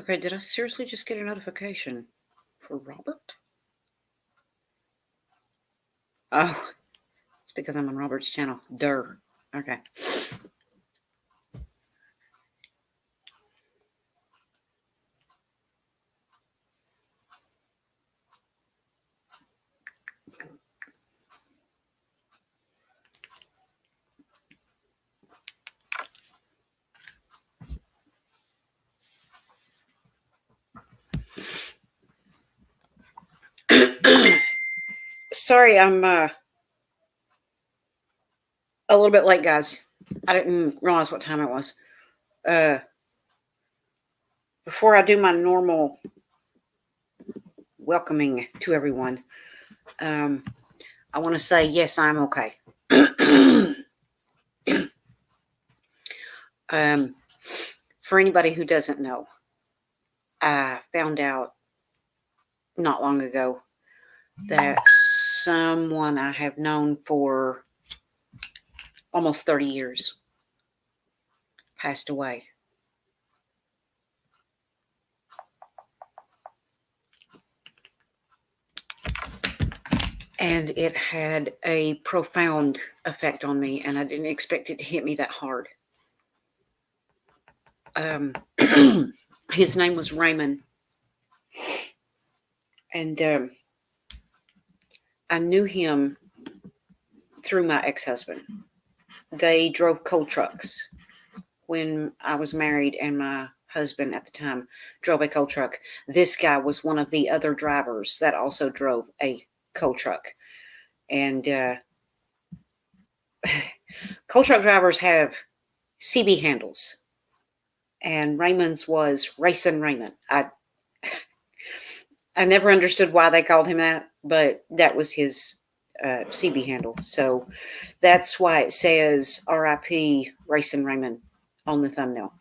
Okay, did I seriously just get a notification for Robert? Oh, it's because I'm on Robert's channel. Durr. Okay. Sorry, I'm a little bit late, guys. I didn't realize what time it was. Uh, before I do my normal welcoming to everyone, I want to say yes, I'm okay. For anybody who doesn't know, I found out not long ago that someone I have known for almost 30 years passed away. And it had a profound effect on me, and I didn't expect it to hit me that hard. His name was Raymond. And I knew him through my ex-husband. They drove coal trucks when I was married, and my husband at the time drove a coal truck. This guy was one of the other drivers that also drove a coal truck. And coal truck drivers have CB handles, and Raymond's was Racing Raymond. I never understood why they called him that, but that was his CB handle. So that's why it says RIP Racing Raymond on the thumbnail.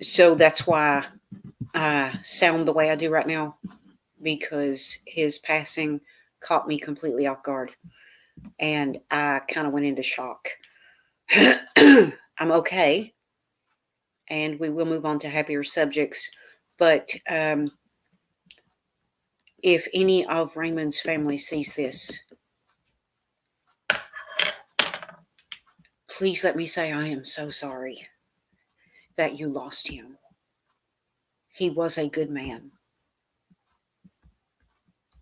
So that's why I sound the way I do right now, because his passing caught me completely off guard, and I kind of went into shock. I'm okay, and we will move on to happier subjects. But if any of Raymond's family sees this, please let me say I am so sorry that you lost him. He was a good man,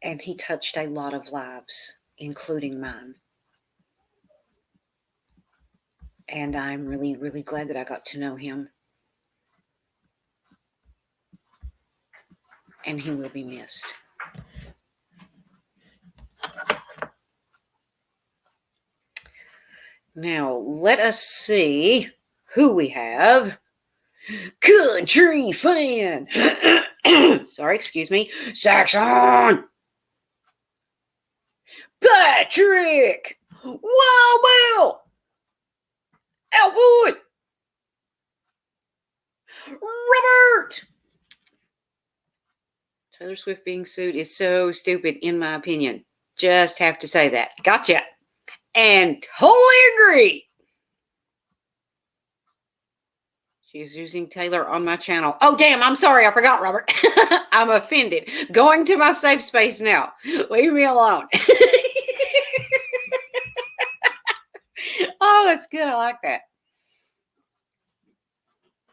and he touched a lot of lives, including mine. And I'm really, really glad that I got to know him. And he will be missed. Now, let us see who we have. Country fan. Sorry, excuse me. Saxon. Patrick. Wow, Bill. Elwood. Robert. Taylor Swift being sued is so stupid, in my opinion. Just have to say that. Gotcha. And totally agree. She's using Taylor on my channel. Oh, damn. I'm sorry. I forgot, Robert. I'm offended. Going to my safe space now. Leave me alone. Oh, that's good. I like that.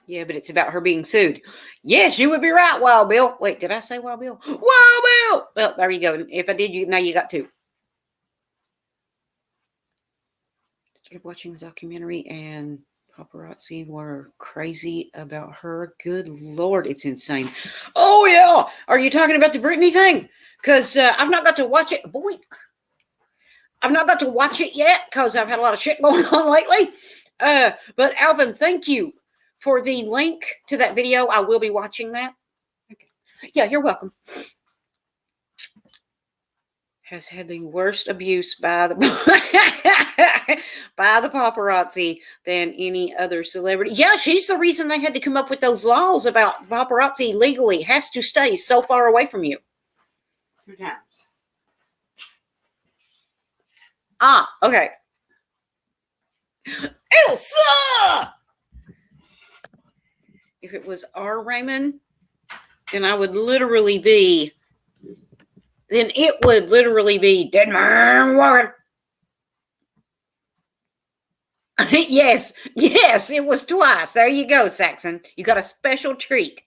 Yeah, but it's about her being sued. Yes, you would be right, Wild Bill. Wait, did I say Wild Bill? Wild Bill! Well, there you go. If I did, now you got two. Started watching the documentary, and paparazzi were crazy about her. Good Lord, it's insane. Oh, yeah. Are you talking about the Britney thing? Because I've not got to watch it. Boy, I've not got to watch it yet because I've had a lot of shit going on lately. But Alvin, thank you for the link to that video. I will be watching that. Yeah, you're welcome. Has had the worst abuse by the by the paparazzi than any other celebrity. Yeah, she's the reason they had to come up with those laws about paparazzi legally has to stay so far away from you. 2 times. Ah, okay. Elsa! if it was our Raymond, then it would literally be Dead Man Walking. Yes, it was twice. There you go, Saxon. You got a special treat.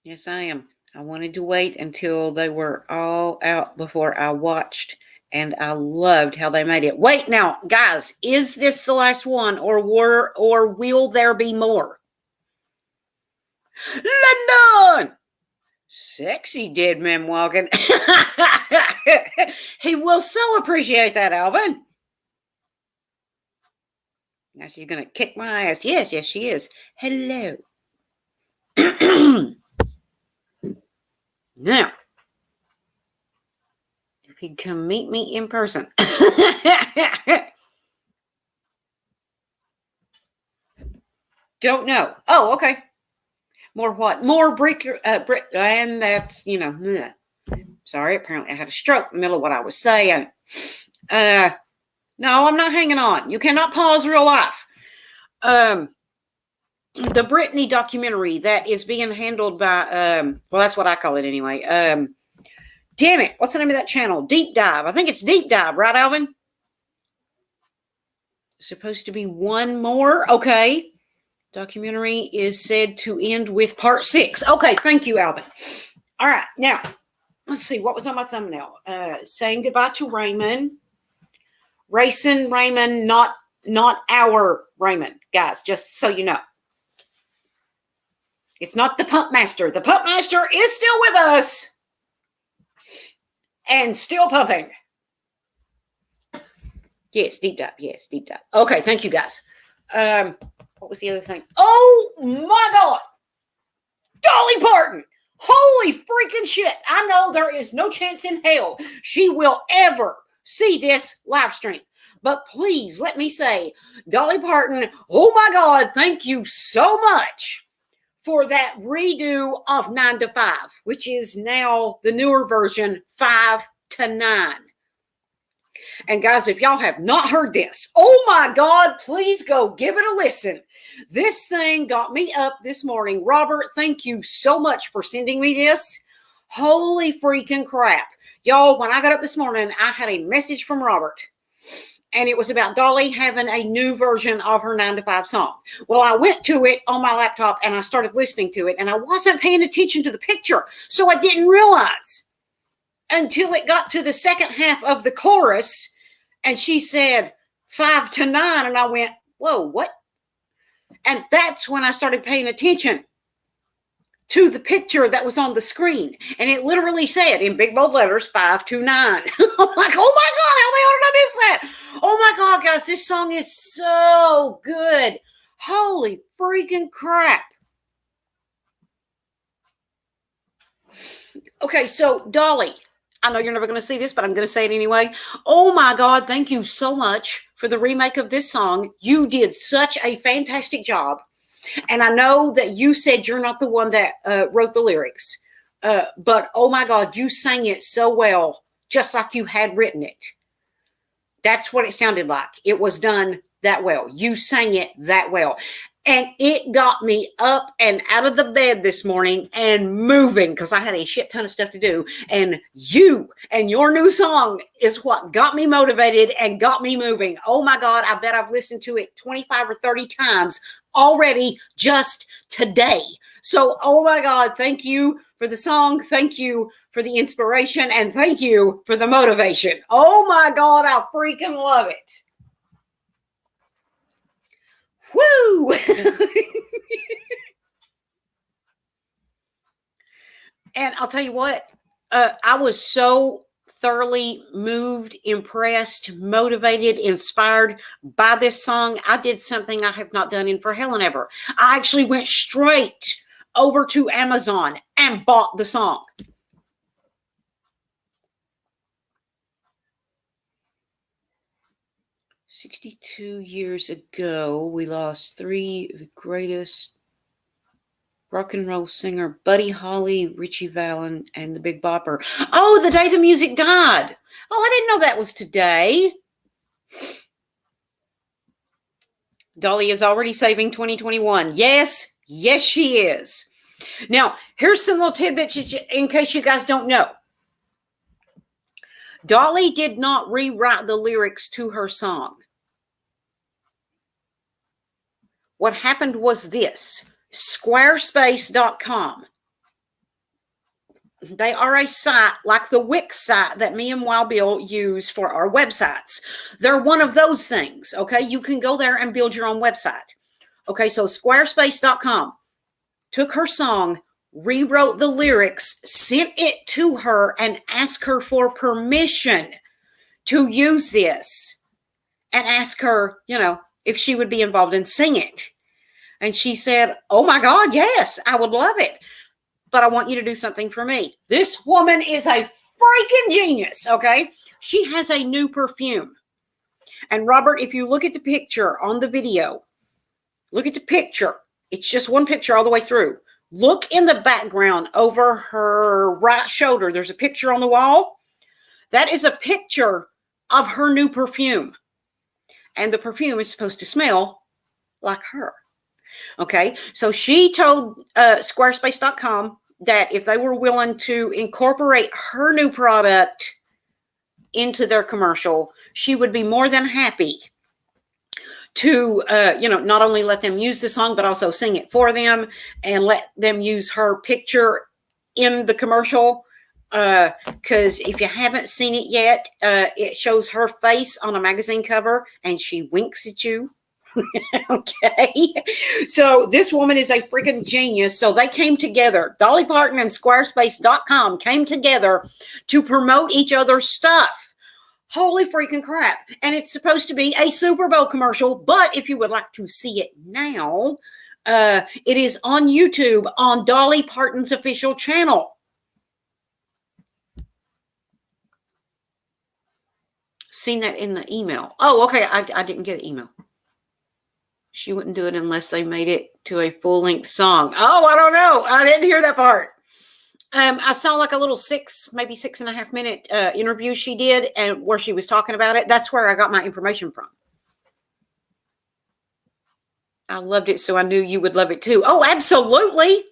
Yes, I am. I wanted to wait until they were all out before I watched, and I loved how they made it. Wait now, guys, is this the last one, or will there be more? London! Sexy Dead Man Walking. He will so appreciate that, Alvin. Now she's going to kick my ass. Yes, she is. Hello. Now, if he'd come meet me in person. Don't know. Oh, okay. More what? More brick, and that's, bleh. Sorry, apparently I had a stroke in the middle of what I was saying. No, I'm not hanging on. You cannot pause real life. The Britney documentary that is being handled by, well, that's what I call it anyway. Damn it. What's the name of that channel? Deep Dive. I think it's Deep Dive, right, Alvin? Supposed to be one more. Okay. Documentary is said to end with part 6. Okay. Thank you, Alvin. All right. Now, let's see. What was on my thumbnail? Saying goodbye to Raymond. Racing Raymond, not our Raymond. Guys, just so you know. It's not the Pump Master. The Pump Master is still with us. And still pumping. Yes, deep dive. Yes, deep dive. Okay, thank you, guys. What was the other thing? Oh, my God. Dolly Parton. Holy freaking shit. I know there is no chance in hell she will ever see this live stream. But please let me say, Dolly Parton, oh, my God, thank you so much for that redo of 9 to 5, which is now the newer version, 5 to 9. And guys, if y'all have not heard this, oh my God, please go give it a listen. This thing got me up this morning. Robert, thank you so much for sending me this. Holy freaking crap. Y'all, when I got up this morning, I had a message from Robert. And it was about Dolly having a new version of her 9 to 5 song. Well, I went to it on my laptop and I started listening to it. And I wasn't paying attention to the picture. So I didn't realize until it got to the second half of the chorus. And she said 5 to 9. And I went, whoa, what? And that's when I started paying attention to the picture that was on the screen. And it literally said in big bold letters, 5 to 9. I'm like, oh my God, how the hell did I miss that? Oh my God, guys, this song is so good. Holy freaking crap. Okay, so Dolly, I know you're never going to see this, but I'm going to say it anyway. Oh my God, thank you so much for the remake of this song. You did such a fantastic job. And I know that you said you're not the one that wrote the lyrics, but oh my God, you sang it so well, just like you had written it. That's what it sounded like. It was done that well. You sang it that well. And it got me up and out of the bed this morning and moving because I had a shit ton of stuff to do. And you and your new song is what got me motivated and got me moving. Oh my God, I bet I've listened to it 25 or 30 times already just today. So, oh my God, thank you for the song. Thank you for the inspiration. And thank you for the motivation. Oh my God, I freaking love it. Woo! And I'll tell you what, I was so thoroughly moved, impressed, motivated, inspired by this song. I did something I have not done in for hell and ever. I actually went straight over to Amazon and bought the song. "62 years ago, we lost 3 of the greatest rock and roll singer, Buddy Holly, Richie Valens, and the Big Bopper." Oh, the day the music died. Oh, I didn't know that was today. Dolly is already saving 2021. Yes, yes, she is. Now, here's some little tidbits in case you guys don't know. Dolly did not rewrite the lyrics to her song. What happened was this: Squarespace.com. They are a site like the Wix site that me and Wild Bill use for our websites. They're one of those things, okay? You can go there and build your own website. Okay, so Squarespace.com took her song, rewrote the lyrics, sent it to her, and asked her for permission to use this, and asked her, if she would be involved in singing it. And she said, oh my God, yes, I would love it. But I want you to do something for me. This woman is a freaking genius, okay? She has a new perfume. And Robert, if you look at the picture on the video, look at the picture. It's just one picture all the way through. Look in the background over her right shoulder. There's a picture on the wall. That is a picture of her new perfume. And the perfume is supposed to smell like her. Okay, so she told Squarespace.com that if they were willing to incorporate her new product into their commercial, she would be more than happy to, not only let them use the song, but also sing it for them and let them use her picture in the commercial. Because if you haven't seen it yet, it shows her face on a magazine cover and she winks at you. Okay, so this woman is a freaking genius. So they came together. Dolly Parton and Squarespace.com came together to promote each other's stuff. Holy freaking crap. And it's supposed to be a Super Bowl commercial, but if you would like to see it now, it is on YouTube on Dolly Parton's official channel. Seen that in the email. Oh, okay, I didn't get an email. She wouldn't do it unless they made it to a full-length song. Oh, I don't know. I didn't hear that part. I saw like a little 6.5 minute interview she did, and where she was talking about it. That's where I got my information from. I loved it, so I knew you would love it too. Oh, absolutely.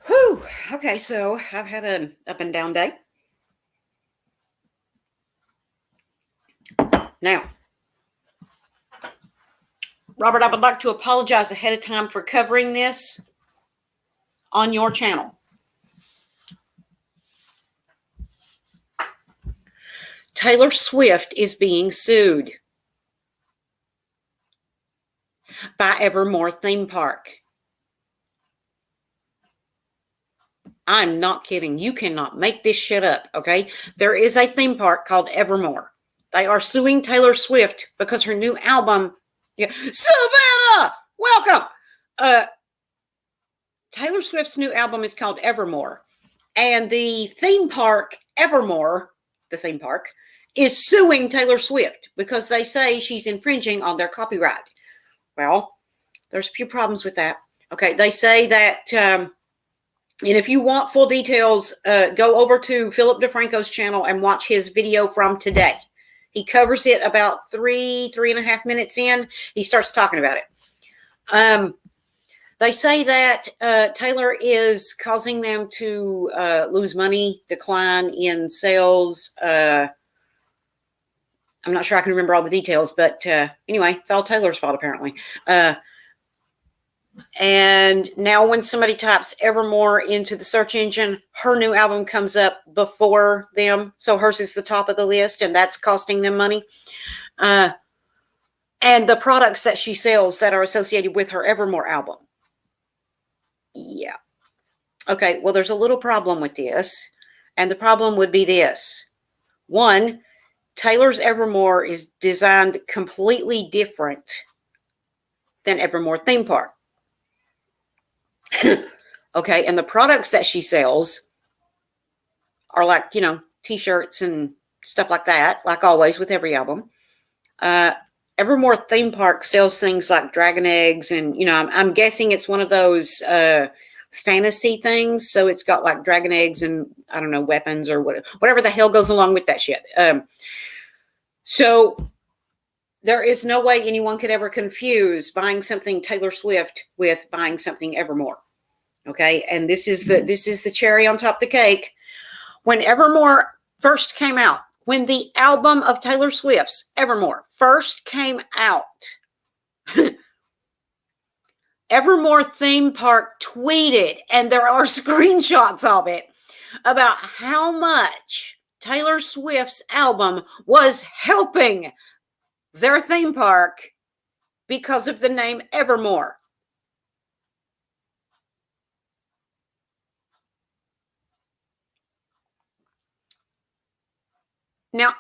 Whew. Okay, so I've had an up and down day. Now, Robert, I would like to apologize ahead of time for covering this on your channel. Taylor Swift is being sued by Evermore Theme Park. I'm not kidding. You cannot make this shit up, okay? There is a theme park called Evermore. They are suing Taylor Swift because her new album, Savannah, welcome. Taylor Swift's new album is called Evermore. And the theme park, Evermore, the theme park, is suing Taylor Swift because they say she's infringing on their copyright. Well, there's a few problems with that. Okay, they say that... and if you want full details, go over to Philip DeFranco's channel and watch his video from today. He covers it about 3.5 minutes in. He starts talking about it. They say that Taylor is causing them to lose money, decline in sales. I'm not sure I can remember all the details, but anyway, it's all Taylor's fault apparently. And now when somebody types Evermore into the search engine, her new album comes up before them. So hers is the top of the list, and that's costing them money. And the products that she sells that are associated with her Evermore album. Yeah. Okay, well, there's a little problem with this. And the problem would be this. One, Taylor's Evermore is designed completely different than Evermore Theme Park. Okay, and the products that she sells are like, t-shirts and stuff like that, like always with every album. Evermore Theme Park sells things like dragon eggs and, I'm guessing it's one of those fantasy things. So it's got like dragon eggs and I don't know, weapons or whatever the hell goes along with that shit. So there is no way anyone could ever confuse buying something Taylor Swift with buying something Evermore. Okay. And this is the cherry on top of the cake. When Evermore first came out, when the album of Taylor Swift's Evermore first came out, Evermore theme park tweeted, and there are screenshots of it, about how much Taylor Swift's album was helping their theme park because of the name Evermore. Now,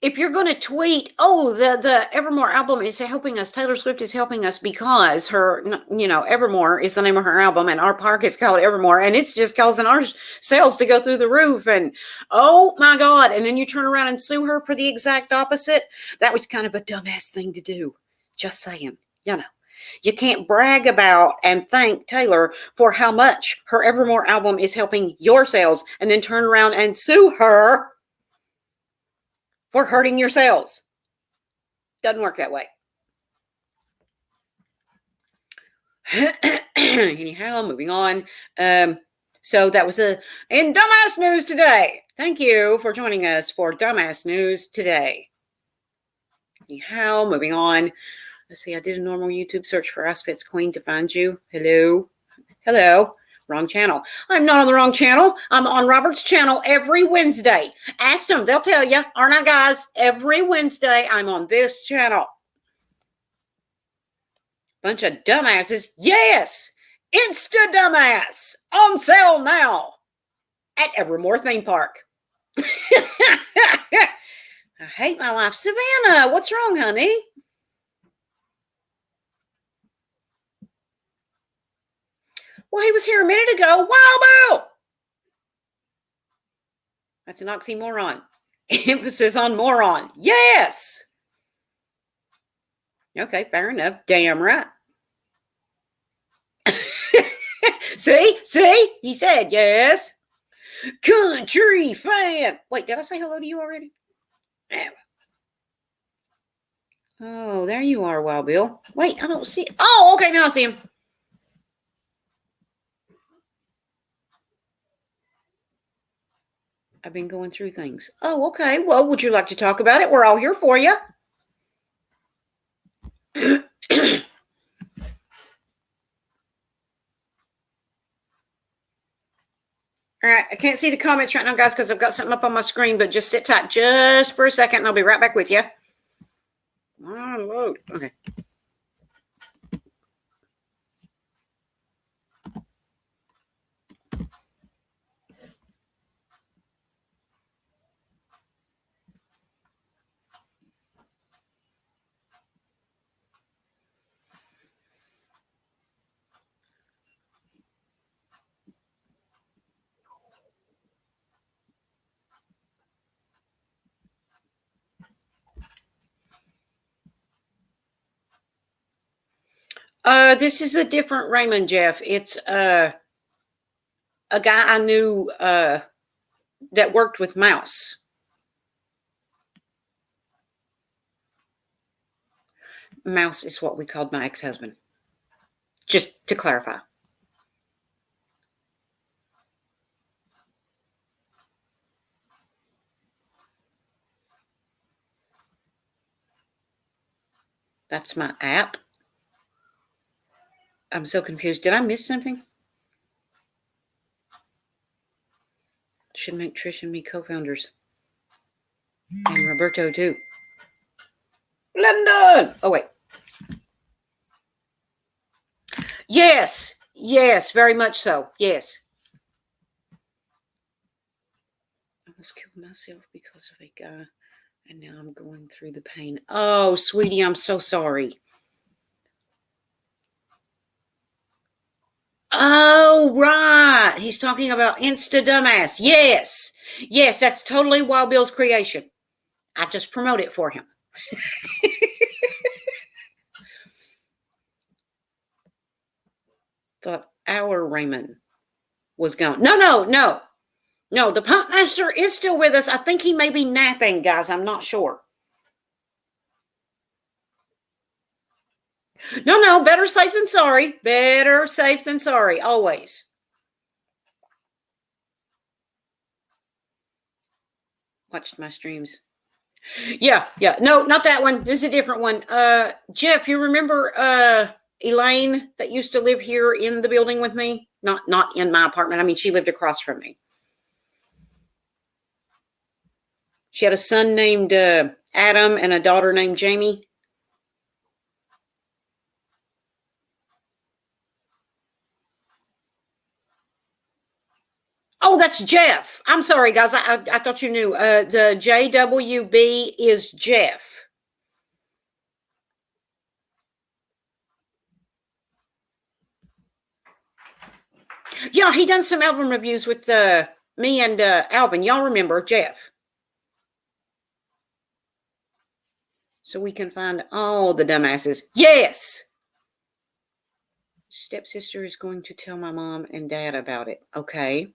if you're going to tweet, oh, the Evermore album is helping us, Taylor Swift is helping us because her, Evermore is the name of her album and our park is called Evermore and it's just causing our sales to go through the roof and, oh my God. And then you turn around and sue her for the exact opposite. That was kind of a dumbass thing to do. Just saying, you can't brag about and thank Taylor for how much her Evermore album is helping your sales and then turn around and sue her for hurting your sales. Doesn't work that way. Anyhow, moving on. So that was in Dumbass News today. Thank you for joining us for Dumbass News today. Anyhow, moving on. Let's see, I did a normal YouTube search for icepets Queen to find you. Hello. Wrong channel. I'm not on the wrong channel. I'm on Robert's channel every Wednesday. Ask them. They'll tell you. Aren't I, guys? Every Wednesday, I'm on this channel. Bunch of dumbasses. Yes! Insta Dumbass. On sale now. At Evermore Theme Park. I hate my life. Savannah, what's wrong, honey? Well, he was here a minute ago. Wow, Bill! That's an oxymoron. Emphasis on moron. Yes! Okay, fair enough. Damn right. See? He said yes. Country fan. Wait, did I say hello to you already? Oh, there you are, Wild Bill. Wait, I don't see it. Oh, okay, now I see him. I've been going through things. Oh, okay. Well, would you like to talk about it? We're all here for you. All right. I can't see the comments right now, guys, because I've got something up on my screen, but just sit tight just for a second, and I'll be right back with you. Oh, okay. This is a different Raymond, Jeff. It's a guy I knew that worked with Mouse. Mouse is what we called my ex-husband. Just to clarify. That's my app. I'm so confused. Did I miss something? Should make Trish and me co-founders. And Roberto too. London! Oh, wait. Yes, very much so. Yes. I almost killed myself because of a guy, and now I'm going through the pain. Oh, sweetie, I'm so sorry. Oh, right. He's talking about Insta Dumbass. Yes, that's totally Wild Bill's creation. I just promote it for him. Thought our Raymond was gone. No. The pump master is still with us. I think he may be napping, guys. I'm not sure. No. Better safe than sorry. Better safe than sorry. Always. Watched my streams. Yeah. No, not that one. This is a different one. Jeff, you remember Elaine that used to live here in the building with me? Not in my apartment. I mean, she lived across from me. She had a son named Adam and a daughter named Jamie. Oh, that's Jeff. I'm sorry, guys. I thought you knew. The JWB is Jeff. Yeah, he done some album reviews with me and Alvin. Y'all remember Jeff? So we can find all the dumbasses. Yes. Stepsister is going to tell my mom and dad about it. Okay.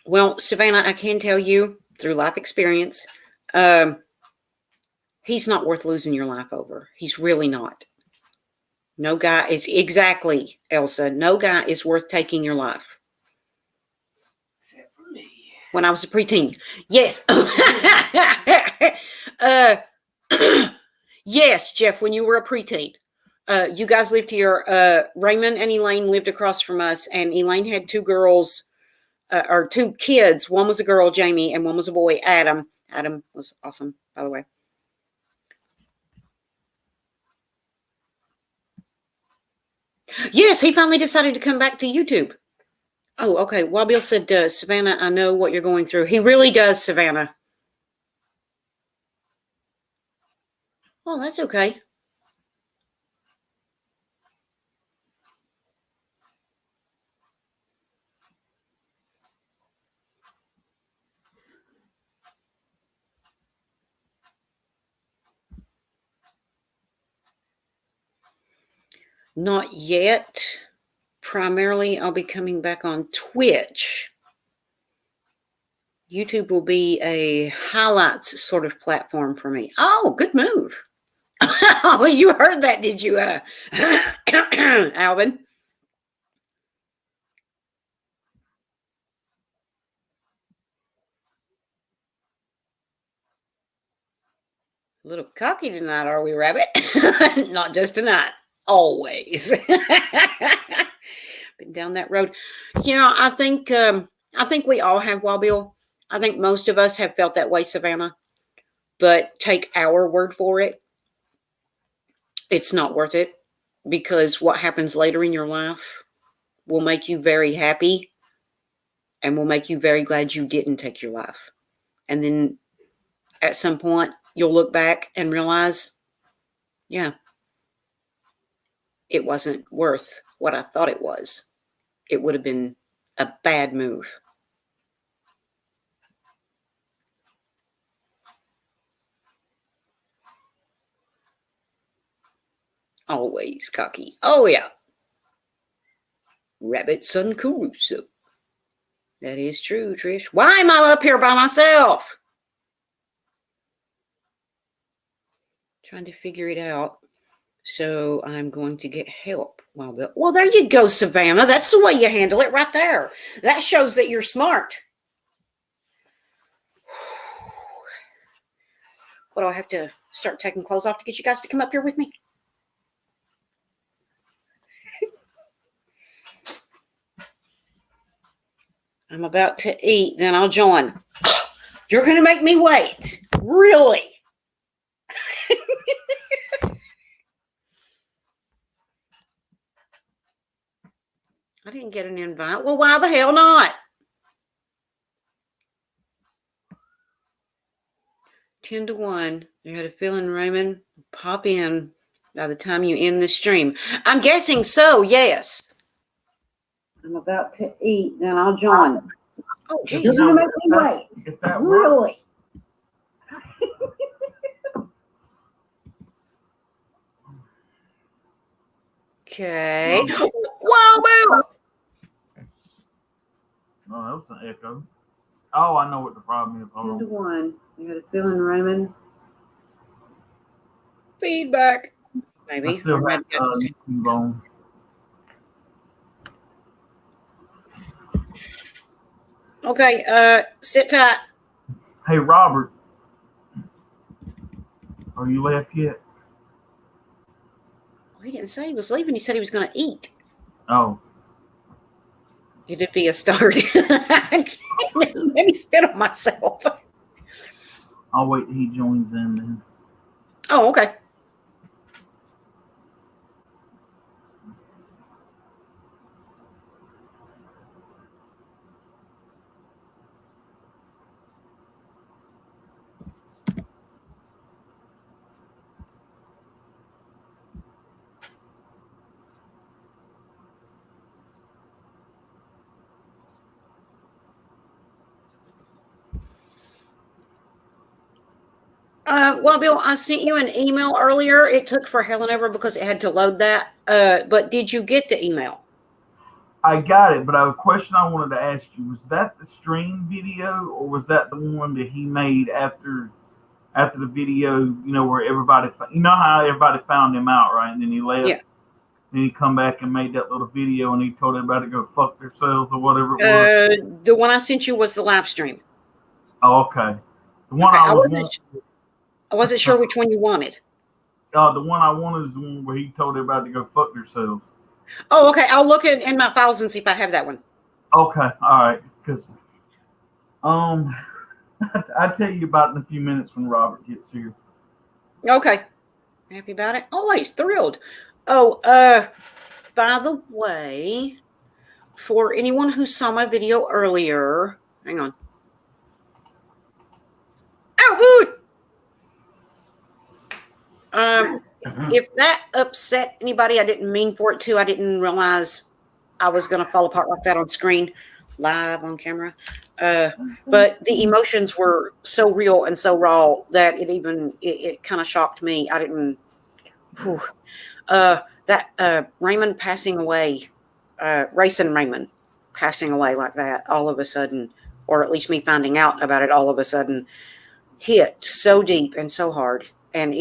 Well, Savannah, I can tell you through life experience, he's not worth losing your life over. He's really not. No guy is exactly, Elsa. No guy is worth taking your life. Except for me. When I was a preteen. Yes. Yes, Jeff, when you were a preteen. You guys lived here. Raymond and Elaine lived across from us, and Elaine had two girls, or two kids. One was a girl, Jamie, and one was a boy, Adam. Adam was awesome, by the way. Yes, he finally decided to come back to YouTube. Oh, okay. Wabil said, Savannah, I know what you're going through. He really does, Savannah. Oh, that's okay. Not yet. Primarily, I'll be coming back on Twitch. YouTube will be a highlights sort of platform for me. Oh, good move. Oh, you heard that, did you, Alvin? A little cocky tonight, are we, Rabbit? Not just tonight. Always. Been down that road. You know, I think we all have, Wabil. I think most of us have felt that way, Savannah. But take our word for it. It's not worth it, because what happens later in your life will make you very happy and will make you very glad you didn't take your life. And then at some point, you'll look back and realize, yeah, it wasn't worth what I thought it was. It would have been a bad move. Always cocky. Oh, yeah. Rabbit Son Caruso. That is true, Trish. Why am I up here by myself? Trying to figure it out. So I'm going to get help. Well, there you go, Savannah. That's the way you handle it right there. That shows that you're smart. What, do I have to start taking clothes off to get you guys to come up here with me? I'm about to eat, then I'll join. You're going to make me wait. Really? I didn't get an invite. Well, why the hell not? 10-1. You had a feeling, Raymond, pop in by the time you end the stream. I'm guessing so, yes. I'm about to eat, then I'll join. Oh, geez. You're going to make me wait. If that really? Okay. Whoa, boo! No, that was an echo. Oh, I know what the problem is. Hold 2 to on. 1. You got a feeling, Raymond? Feedback. I Maybe. still Or have maybe YouTube on. okay, sit tight. Hey, Robert. Are you left yet? He didn't say he was leaving. He said he was going to eat. Oh. It'd be a start. Let me spit on myself. I'll wait till he joins in then. Oh, okay. Well, Bill, I sent you an email earlier. It took for hell and ever because it had to load that. But did you get the email? I got it, but I have a question I wanted to ask you. Was that the stream video, or was that the one that he made after the video? You know, where everybody, you know how everybody found him out, right? And then he left. Yeah. Then he come back and made that little video, and he told everybody to go fuck themselves or whatever it was. The one I sent you was the live stream. Oh, okay. The one Okay, I wasn't sure which one you wanted. The one I wanted is the one where he told everybody to go fuck themselves. Oh, okay. I'll look in my files and see if I have that one. Okay, all right. Because, I'll tell you about it in a few minutes when Robert gets here. Okay. Happy about it? Always thrilled. Oh, by the way, for anyone who saw my video earlier, hang on. Oh, woot! If that upset anybody, I didn't mean for it to. I didn't realize I was going to fall apart like that on screen, live on camera. But the emotions were so real and so raw that it kind of shocked me. I didn't. Whew. That Raymond passing away, Racing Raymond passing away like that all of a sudden, or at least me finding out about it all of a sudden, hit so deep and so hard. And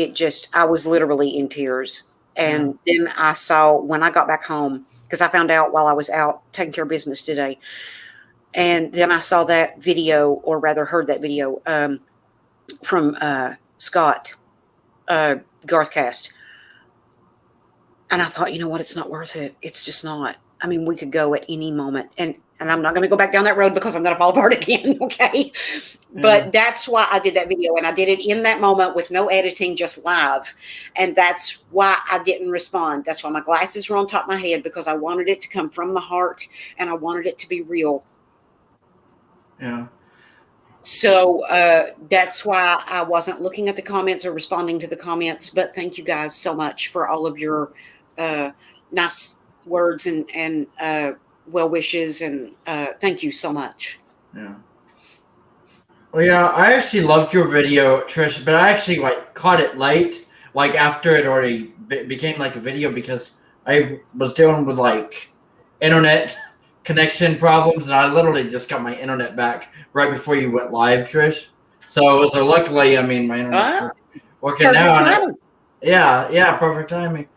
I was literally in tears. And then I saw, when I got back home, because I found out while I was out taking care of business today. And then I saw that video, or rather heard that video from Scott, Garthcast. And I thought, you know what? It's not worth it. It's just not. I mean, we could go at any moment. And I'm not going to go back down that road because I'm going to fall apart again. Okay. Yeah. But that's why I did that video. And I did it in that moment with no editing, just live. And that's why I didn't respond. That's why my glasses were on top of my head, because I wanted it to come from the heart and I wanted it to be real. Yeah. So that's why I wasn't looking at the comments or responding to the comments. But thank you guys so much for all of your nice words and well wishes, and thank you so much. Yeah. Well, yeah, I actually loved your video, Trish, but I actually caught it late, after it already became a video, because I was dealing with internet connection problems, and I literally just got my internet back right before you went live, Trish. So luckily, my internet's working now. And yeah, perfect timing.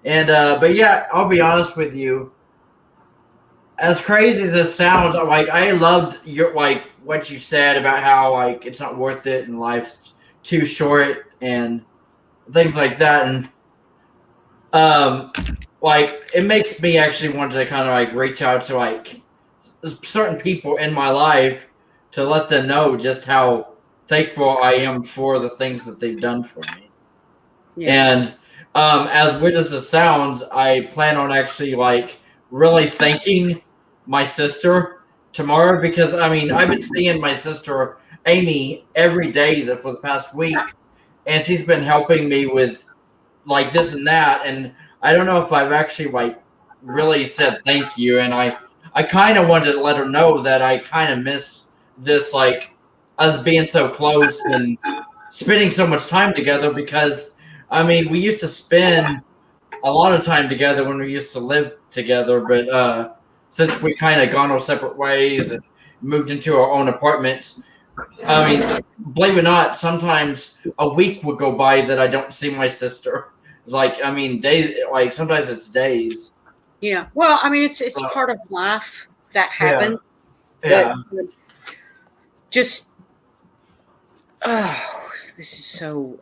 And but yeah, I'll be honest with you. As crazy as this sounds, I loved your what you said about how it's not worth it and life's too short and things like that, and it makes me actually want to kind of reach out to certain people in my life to let them know just how thankful I am for the things that they've done for me. Yeah. And as weird as it sounds, I plan on actually really thanking my sister tomorrow, because I've been seeing my sister Amy every day for the past week, and she's been helping me with this and that, and I don't know if I've actually really said thank you, and I kind of wanted to let her know that I kind of miss this us being so close and spending so much time together, because we used to spend a lot of time together when we used to live together, but since we kind of gone our separate ways and moved into our own apartments, I mean, believe it or not, sometimes a week would go by that I don't see my sister. Like, I mean, days. Like sometimes it's days. Yeah. Well, I mean, it's Uh, part of life that Yeah, happens. yeah, But just, oh, this is so.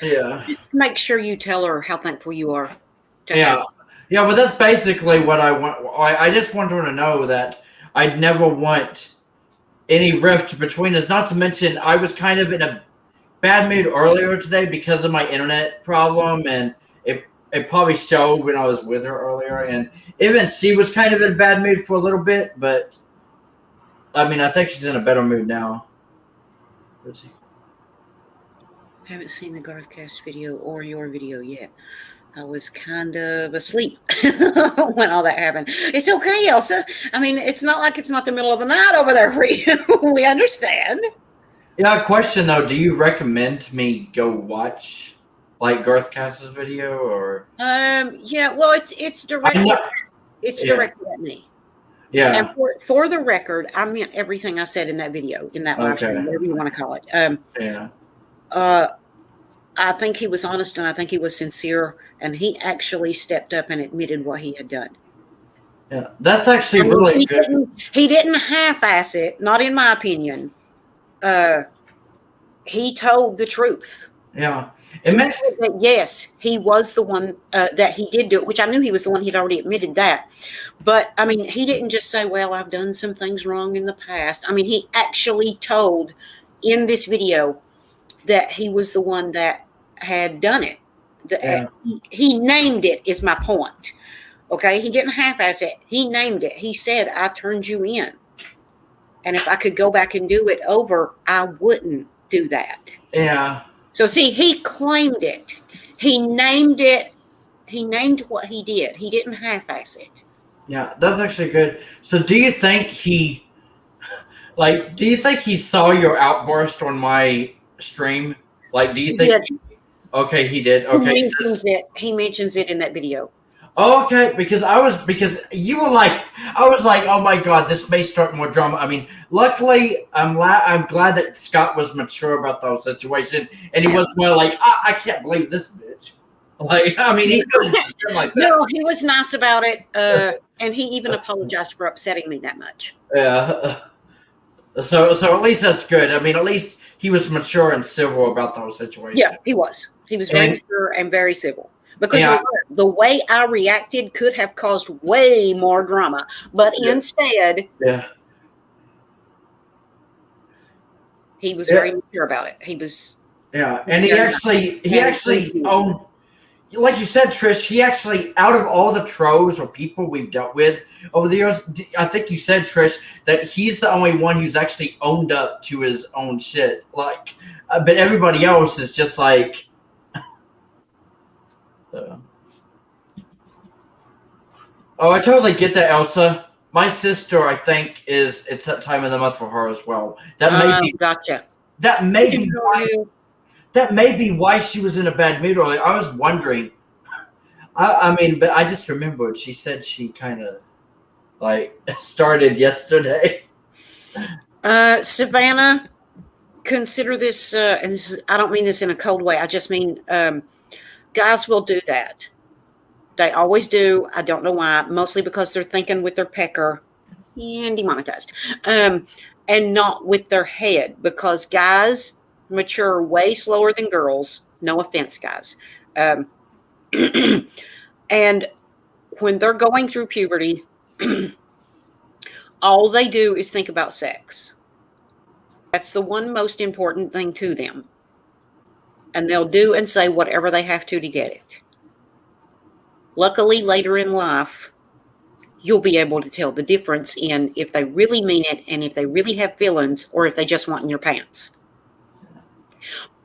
yeah, Just make sure you tell her how thankful you are to yeah, have. yeah. But that's basically what I want. I just want her to know that I'd never want any rift between us. Not to mention, I was kind of in a bad mood earlier today because of my internet problem, and it probably showed when I was with her earlier. And even she was kind of in a bad mood for a little bit, but I mean, I think she's in a better mood now. Let's see. Haven't seen the Garthcast video or your video yet. I was kind of asleep when all that happened. It's okay, Elsa. I mean, it's not like it's not the middle of the night over there for you. We understand. Yeah, question though, do you recommend me go watch like Garthcast's video or? Yeah. Well, it's directed. It's Yeah. directed at me. Yeah. And for the record, I meant everything I said in that video, in that live stream, Okay. whatever you want to call it. Yeah. I think he was honest and I think he was sincere, and he actually stepped up and admitted what he had done. Yeah. That's actually really good. He didn't half-ass it, not in my opinion. He told the truth. Yeah. It makes that, yes, he was the one that he did do it, which I knew he was the one. He'd already admitted that. But, I mean, he didn't just say, well, I've done some things wrong in the past. I mean, he actually told in this video that he was the one that had done it. He named it, is my point. Okay? He didn't half-ass it. He named it. He said, I turned you in. And if I could go back and do it over, I wouldn't do that. Yeah. So see, he claimed it. He named it. He named what he did. He didn't half-ass it. Yeah, that's actually good. So do you think he saw your outburst on my stream? Like, do you think okay, he did. Okay. He mentions it in that video. Okay, because you were like, I was like, oh my god, this may start more drama. I mean, luckily, I'm glad that Scott was mature about the whole situation, and he wasn't like, I can't believe this bitch. Like, I mean, he couldn't just been like that. No, he was nice about it, and he even apologized for upsetting me that much. Yeah. So at least that's good. I mean, at least he was mature and civil about the whole situation. Yeah, he was. He was very mature and very civil. Because the way I reacted could have caused way more drama, but instead, he was very mature about it. He was, and he actually owned, like you said, Trish. He actually, out of all the trolls or people we've dealt with over the years, I think you said, Trish, that he's the only one who's actually owned up to his own shit. Like, but everybody else is just like. Oh, I totally get that, Elsa. My sister, I think, it's that time of the month for her as well. That may be gotcha. That may be why she was in a bad mood earlier. I was wondering. I mean, but I just remembered she said she kind of like started yesterday. Savannah, consider this, and this is, I don't mean this in a cold way. I just mean guys will do that. They always do. I don't know why. Mostly because they're thinking with their pecker and demonetized. And not with their head. Because guys mature way slower than girls. No offense, guys. And when they're going through puberty, all they do is think about sex. That's the one most important thing to them. And they'll do and say whatever they have to get it. Luckily, later in life, you'll be able to tell the difference in if they really mean it and if they really have feelings or if they just want in your pants.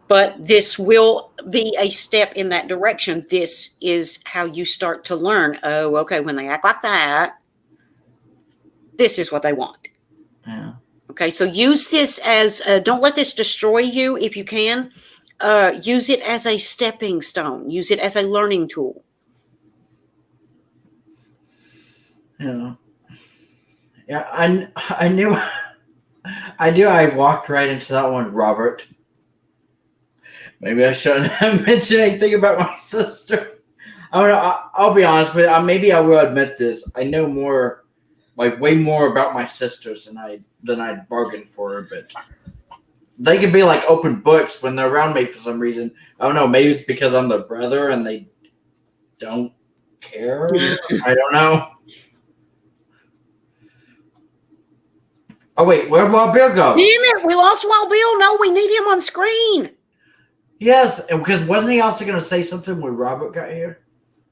But this will be a step in that direction. This is how you start to learn, oh, okay, when they act like that, this is what they want. Yeah. Okay, so use this as, don't let this destroy you if you can. Use it as a stepping stone. Use it as a learning tool. Yeah. Yeah, I knew I walked right into that one, Robert. Maybe I shouldn't have mentioned anything about my sister. I don't know. I'll be honest with you. Maybe I will admit this. I know more, like way more about my sisters than I bargained for. But they can be like open books when they're around me for some reason. I don't know. Maybe it's because I'm the brother and they don't care. I don't know. Oh wait, where'd Wild Bill go? Damn it, we lost Wild Bill. No, we need him on screen. Yes, because wasn't he also going to say something when Robert got here?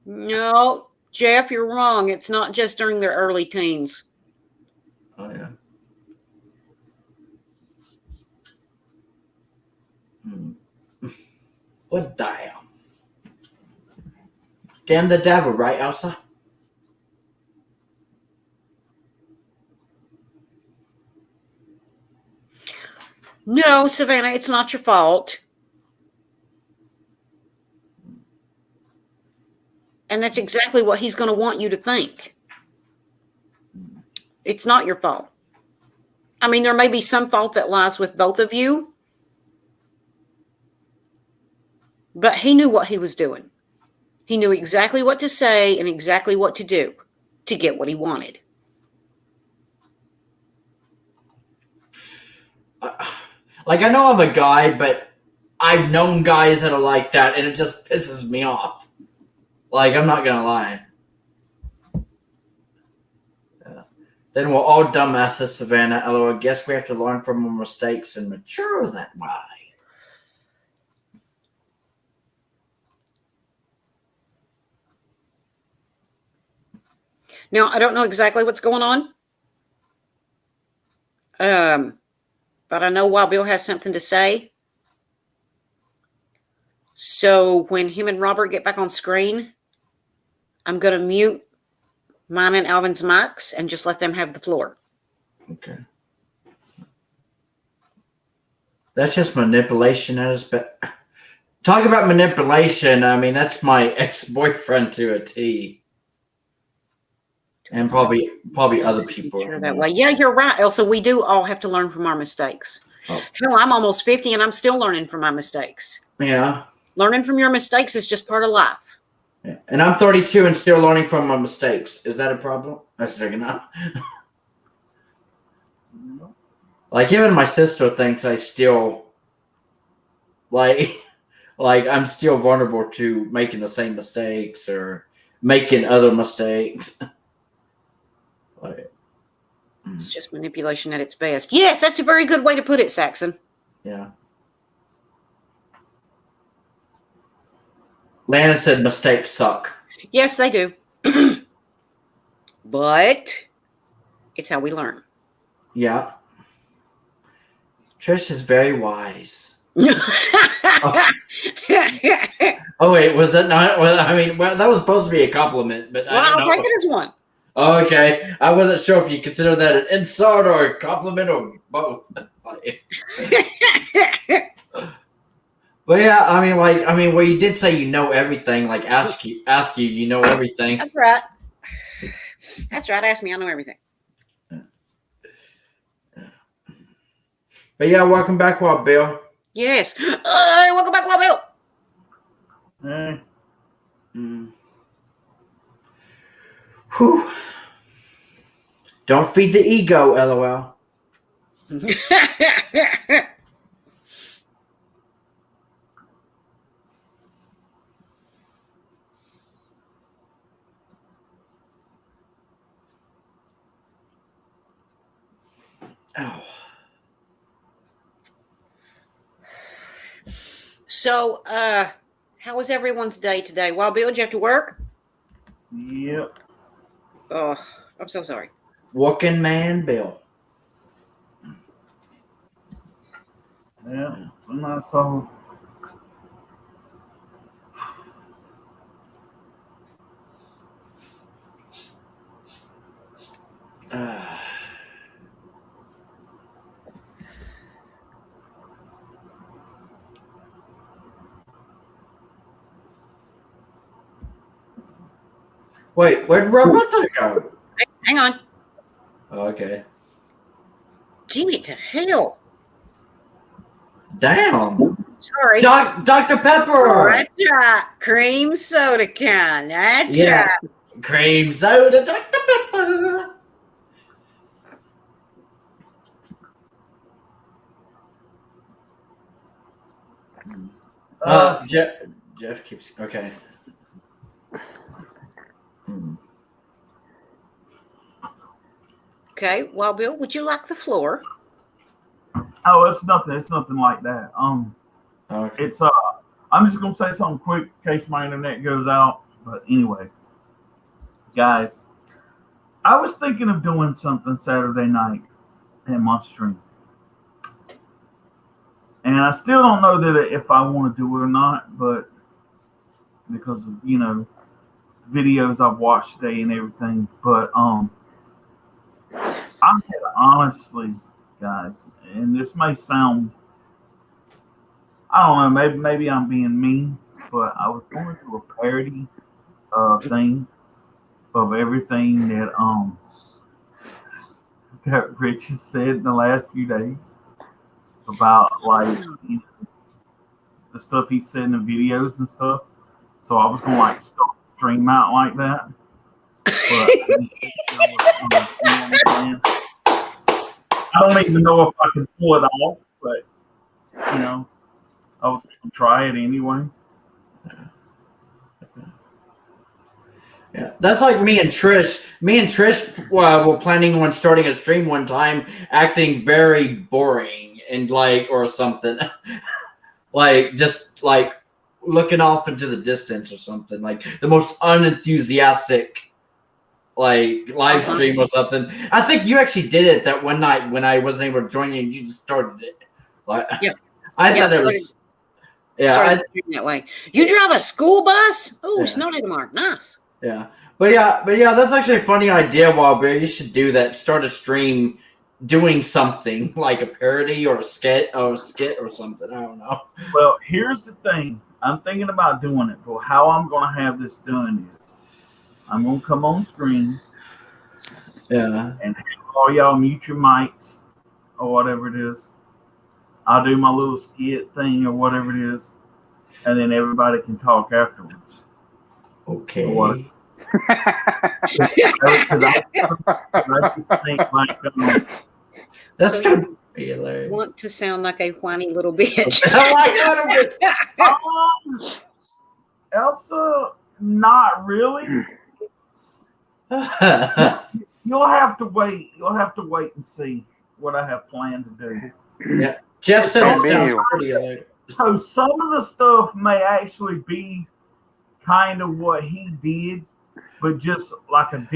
No, Jeff, you're wrong. It's not just during their early teens. Oh yeah. What the hell? Damn the devil, right, Elsa? No, Savannah, it's not your fault. And that's exactly what he's going to want you to think. It's not your fault. I mean, there may be some fault that lies with both of you, but he knew what he was doing. He knew exactly what to say and exactly what to do to get what he wanted. Like, I know I'm a guy, but I've known guys that are like that, and it just pisses me off. Like, I'm not gonna lie. Then we're all dumbasses, Savannah. LOL. I guess we have to learn from our mistakes and mature that way. Now, I don't know exactly what's going on. But I know Wild Bill has something to say. So when him and Robert get back on screen, I'm going to mute mine and Alvin's mics and just let them have the floor. Okay. That's just manipulation at its best. Talk about manipulation. I mean, that's my ex-boyfriend to a T. And probably other people. Sure that way. Yeah, you're right, Elsa. We do all have to learn from our mistakes. Oh. Hell, I'm almost 50 and I'm still learning from my mistakes. Yeah. Learning from your mistakes is just part of life. Yeah. And I'm 32 and still learning from my mistakes. Is that a problem? That's checking out. Like, even my sister thinks I still, like I'm still vulnerable to making the same mistakes or making other mistakes. Like, it's just manipulation at its best. Yes, that's a very good way to put it, Saxon. Yeah. Lana said mistakes suck. Yes, they do. But it's how we learn. Yeah. Trish is very wise. Oh. Oh wait, was that not? Well, I mean, that was supposed to be a compliment, but well, I'll take it as one. Okay, I wasn't sure if you consider that an insult or a compliment or both. But yeah, I mean, well, you did say you know everything. Like, ask you, you know everything. That's right. That's right. Ask me, I know everything. But yeah, welcome back, Wild Bill. Yes. Welcome back, Wild Bill. Hey. Whew. Don't feed the ego, LOL. Oh. So, how was everyone's day today? Wild Bill, did you have to work? Yep. Oh, I'm so sorry. Working man Bill. Yeah. I'm not so. Wait, where'd Roberta go? Okay. Jimmy to hell. Damn. Sorry. Dr. Oh, Pepper. that's right. Cream soda can. That's Yeah. right. Cream soda, Dr. Pepper. Jeff keeps okay. Okay. Well, Bill, would you like the floor? Oh, it's nothing. It's nothing like that. Okay. It's I'm just gonna say something quick in case my internet goes out. But anyway, guys, I was thinking of doing something Saturday night in my stream, and I still don't know that if I want to do it or not. But because of videos I've watched today and everything, but I had honestly, guys, and this may sound, I don't know, maybe I'm being mean, but I was going through a parody thing of everything that Rich has said in the last few days about the stuff he said in the videos and stuff. So I was gonna start stream out like that, but I don't even know if I can pull it off, but I was gonna try it anyway. Yeah, that's like me and Trish. Me and Trish were planning on starting a stream one time, acting very boring and or something, just looking off into the distance or something, like the most unenthusiastic live stream or something. I think you actually did it that one night when I wasn't able to join you. And you just started it. Yeah. I thought it was. Yeah, that way. You drive a school bus? Oh, Yeah. snow day tomorrow. Nice. Yeah, but yeah, that's actually a funny idea, Wildberry. You should do that. Start a stream doing something like a parody or a skit or something. I don't know. Well, here's the thing. I'm thinking about doing it, but how I'm going to have this done is I'm going to come on screen. Yeah. And have all y'all mute your mics or whatever it is. I'll do my little skit thing or whatever it is, and then everybody can talk afterwards. Okay. I just think that's gonna be hilarious. Want to sound like a whiny little bitch? Elsa, not really. You'll have to wait. You'll have to wait and see what I have planned to do. Yeah, Jeff said it sounds pretty hilarious. So some of the stuff may actually be kind of what he did, but just like a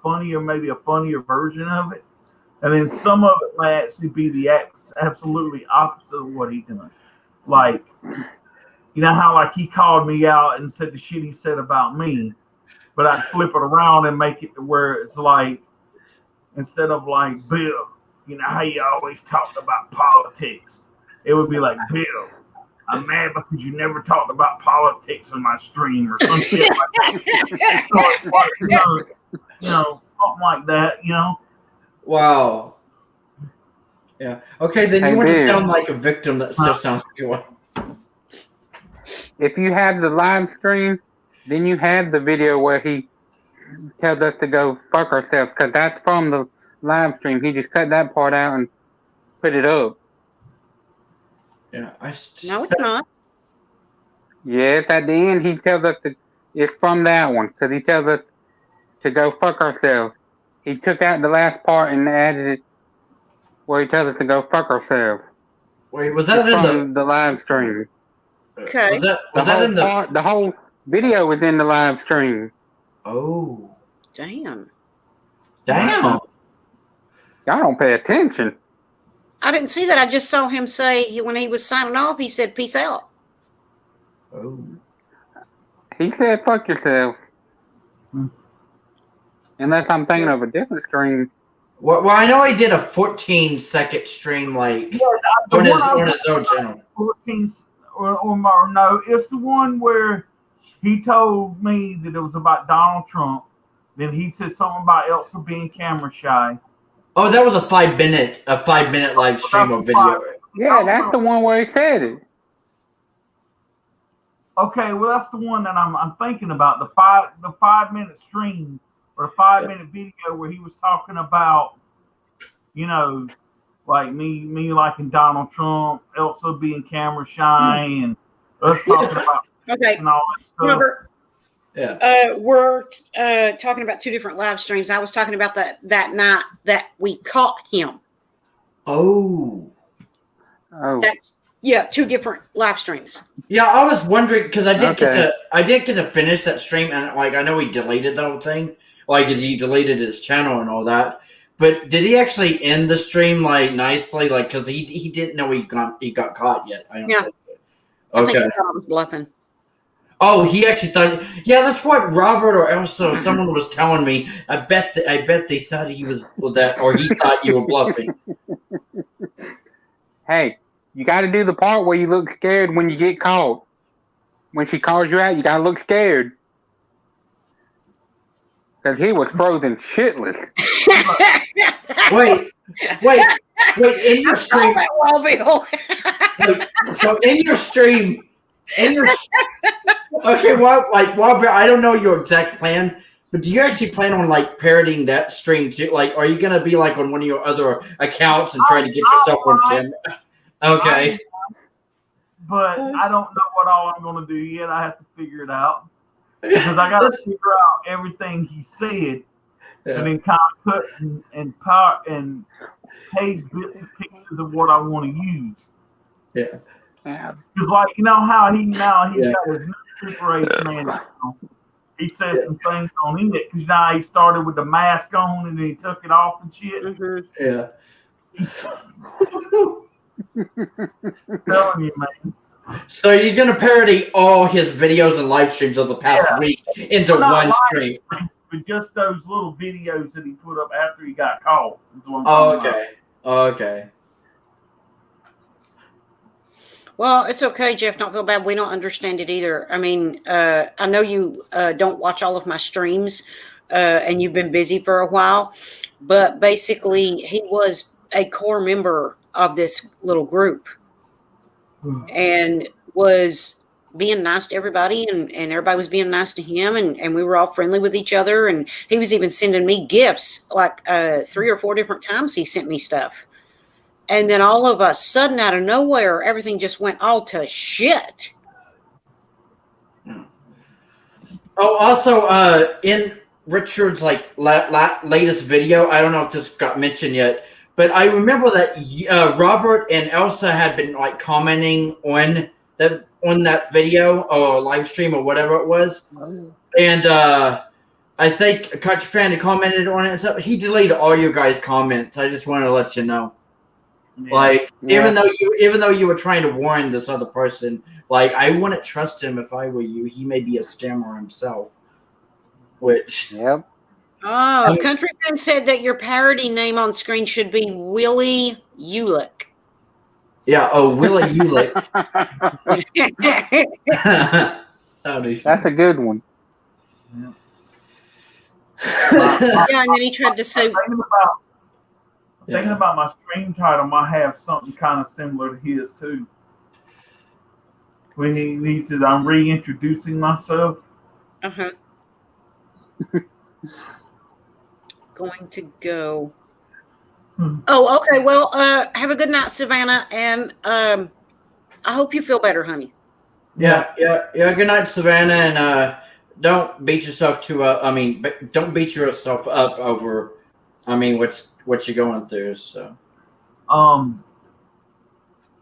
funnier version of it. And then some of it may actually be the absolutely opposite of what he done. Like, you know how he called me out and said the shit he said about me, but I'd flip it around and make it to where it's instead of Bill, you know how you always talked about politics, it would be like, Bill, I'm mad because you never talked about politics in my stream or some shit like that. So it's something like that, Wow. Yeah. Okay, then you want to sound like a victim that still sounds like you want. If you have the live stream, then you have the video where he tells us to go fuck ourselves, because that's from the live stream. He just cut that part out and put it up. Yeah, No, it's not. Yes, at the end he tells us it's from that one, because he tells us to go fuck ourselves. He took out the last part and added it where he tells us to go fuck ourselves. Wait, was that from the live stream? Okay. The whole video was in the live stream. Oh. Damn. Y'all don't pay attention. I didn't see that. I just saw him say when he was signing off, he said, "Peace out." Oh. He said, "Fuck yourself." Unless I'm thinking of a different stream. Well, I know he did a 14-second stream, on his own channel. 14, or no, it's the one where he told me that it was about Donald Trump. Then he said something about Elsa being camera shy. Oh, that was a 5 minute live stream of video. Yeah, that's the one where he said it. Okay, well that's the one that I'm thinking about, the 5 minute stream or the 5 minute video where he was talking about, you know, like me liking Donald Trump, Elsa being camera shy, and us talking about Okay, and all that stuff. remember, Yeah. we're talking about two different live streams. I was talking about that night that we caught him. Oh. That's two different live streams. Yeah, I was wondering because I didn't Okay. get to finish that stream, and like I know he deleted the whole thing, like he deleted his channel and all that. But did he actually end the stream like nicely? Like because he didn't know he got caught yet. I don't Yeah. think. I think Okay. he thought I was bluffing. Oh, he actually thought. Yeah, that's what Robert or also someone was telling me. I bet they thought he was that, or he thought you were bluffing. Hey, you got to do the part where you look scared when you get caught. When she calls you out, you got to look scared. Because he was frozen shitless. Wait! In your stream, so in your stream, okay. Well, I don't know your exact plan, but do you actually plan on like parodying that stream too? Like, are you gonna be like on one of your other accounts and try to get yourself on camera? Okay. But I don't know what all I'm going to do yet. I have to figure it out because I got to figure out everything he said, and then kind of cut and paste bits and pieces of what I want to use. Yeah. Because like you know how he's got his new Super 8 man channel. He says some things on it because now he started with the mask on and then he took it off and shit. Mm-hmm. Yeah. Telling you, man. So you're gonna parody all his videos and live streams of the past week into one stream? But just those little videos that he put up after he got caught. Okay. Well, it's okay, Jeff. Don't feel bad. We don't understand it either. I mean, I know you don't watch all of my streams, and you've been busy for a while, but basically, he was a core member of this little group and was being nice to everybody, and everybody was being nice to him, and we were all friendly with each other, and he was even sending me gifts, like 3 or 4 different times he sent me stuff. And then all of a sudden, out of nowhere, everything just went all to shit. Oh, also, in Richard's like latest video, I don't know if this got mentioned yet, but I remember that Robert and Elsa had been like commenting on that video or live stream or whatever it was, and I think Country Fan had commented on it and stuff. He deleted all your guys' comments. I just wanted to let you know. Like even though you were trying to warn this other person, like I wouldn't trust him if I were you. He may be a scammer himself. Which Oh, Country Fan said that your parody name on screen should be Willie Ulick. Yeah, Willie Ulick. That's a good one. Yeah, and then he tried to say Thinking about my stream title might have something kind of similar to his too. When he says, I'm reintroducing myself. Going to go. Oh, okay. Well, have a good night, Savannah, and I hope you feel better, honey. Yeah. Good night, Savannah, and don't beat yourself don't beat yourself up over. What you're going through. So,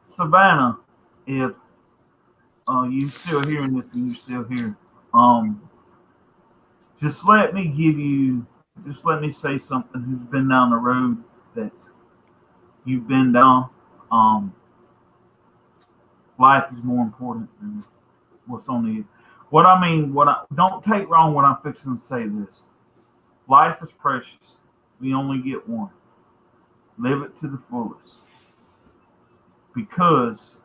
Savannah, if you still hearing this and you still here, just let me say something who's been down the road that you've been down. Life is more important than what's on the. Don't take wrong when I'm fixing to say this. Life is precious. We only get one. Live it to the fullest. Because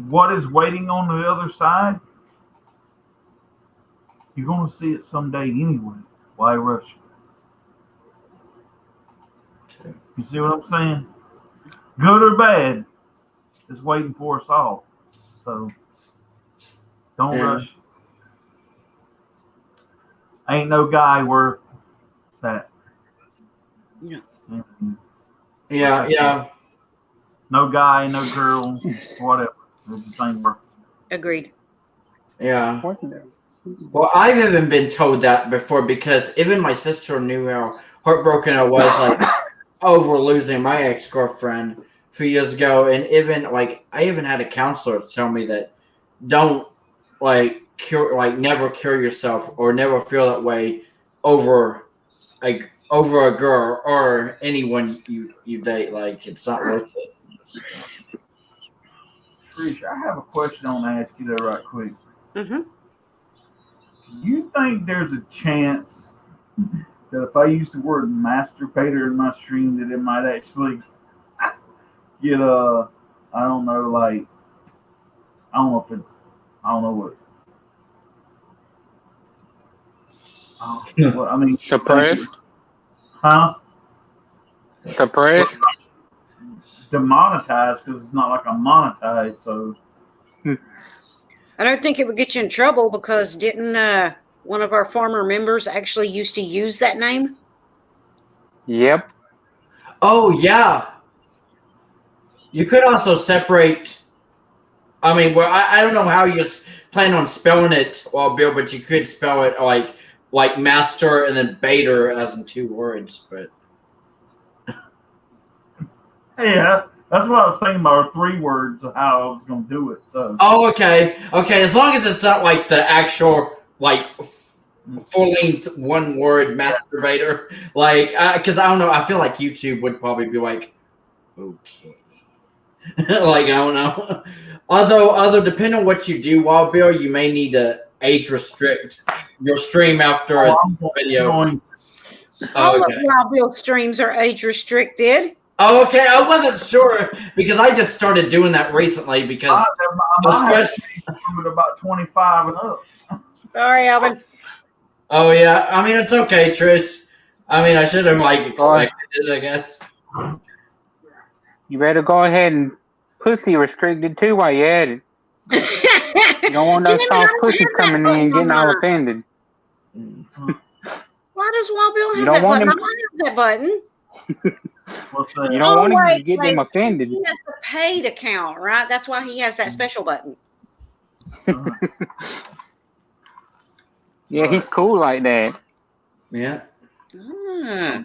what is waiting on the other side, you're going to see it someday anyway. Why rush? You see what I'm saying? Good or bad, it's waiting for us all. So don't Yeah. rush. Ain't no guy worth that. No. And Yeah, yeah. no guy, no girl, whatever. It just ain't worth it. Agreed. Yeah. What the- Well, I've even been told that before because even my sister knew how heartbroken I was, like over losing my ex-girlfriend a few years ago, and even like I even had a counselor tell me that don't never cure yourself or never feel that way over over a girl or anyone you date. Like it's not worth it. So. Trish, I have a question I want to ask you there right quick. Mm-hmm. Do you think there's a chance that if I use the word masturbator in my stream, that it might actually get I don't know, like I don't know if it's I don't know what. Well, I mean, Suppressed? huh? Suppressed? Demonetized because it's not like I'm monetized. So I don't think it would get you in trouble because didn't one of our former members actually used to use that name? Yep. Oh yeah, you could also separate. I mean, well, I don't know how you plan on spelling it, well, Bill, but you could spell it like master and then baiter as in 2 words. But yeah, that's what I was saying about 3 words of how I was going to do it. So okay. As long as it's not like the actual like full length 1 word masturbator, like because I don't know, I feel like YouTube would probably be like, okay. Like I don't know. Although depending on what you do, Wild Bill, you may need to age restrict your stream after a video. All of Okay. Wild Bill streams are age restricted. Oh, okay. I wasn't sure because I just started doing that recently because I have from about 25 and up. Sorry, Alvin. Oh yeah. I mean it's okay, Trish. I mean I should have like expected it, I guess. You better go ahead and pussy restricted too while you at it. You don't want those Jimmy, soft I don't pussies have that coming button in getting all on mine. offended. Why does Wild Bill You have don't that want button? them- I don't have that button. What's that? You don't want him to wait, get them wait. offended. He has the paid account, right? That's why he has that special button. Yeah, he's cool like that. Yeah. Ah.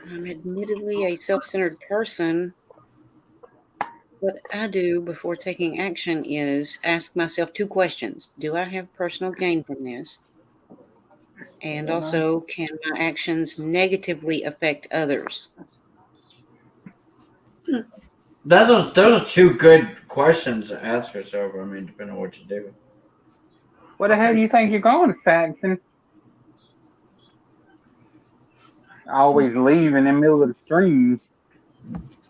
I'm admittedly a self-centered person. What I do before taking action is ask myself 2 questions. Do I have personal gain from this? And also, can my actions negatively affect others? Those are 2 good questions to ask yourself. I mean, depending on what you do. Where the hell do you think you're going, Saxon? I always leave in the middle of the streams.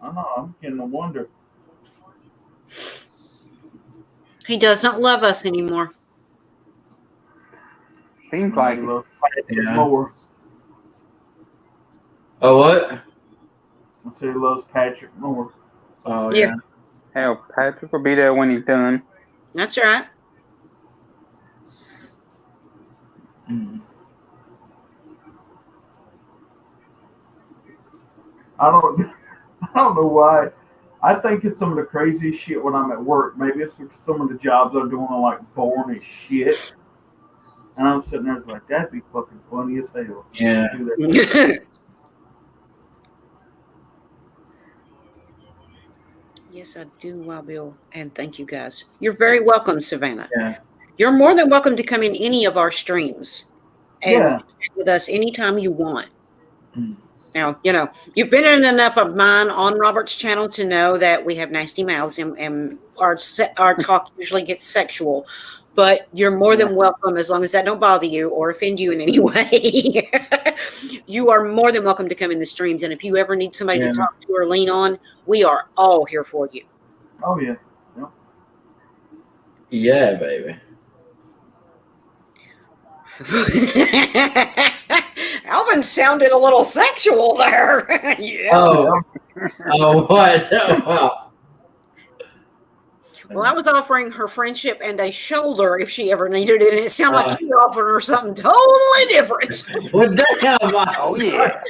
I know. I'm getting to wonder. He doesn't love us anymore. Seems like it. Yeah. More. Oh what? I say he loves Patrick more. Oh Yeah. yeah. Hell, Patrick will be there when he's done. That's right. I don't know why. I think it's some of the craziest shit when I'm at work. Maybe it's because some of the jobs I'm doing are like boring as shit. And I'm sitting there like, that'd be fucking funny as hell. Yeah. Do that. Yes, I do, Wild Bill. And thank you guys. You're very welcome, Savannah. Yeah. You're more than welcome to come in any of our streams and chat with us anytime you want. Now, you've been in enough of mine on Robert's channel to know that we have nasty mouths and our talk usually gets sexual. But you're more than welcome as long as that don't bother you or offend you in any way. You are more than welcome to come in the streams. And if you ever need somebody to talk to or lean on, we are all here for you. Oh, yeah. Yeah, baby. Alvin sounded a little sexual there. Yeah. Oh, what? Oh, Well, I was offering her friendship and a shoulder if she ever needed it, and it sounded like you were offering her something totally different. well, damn! Oh yeah.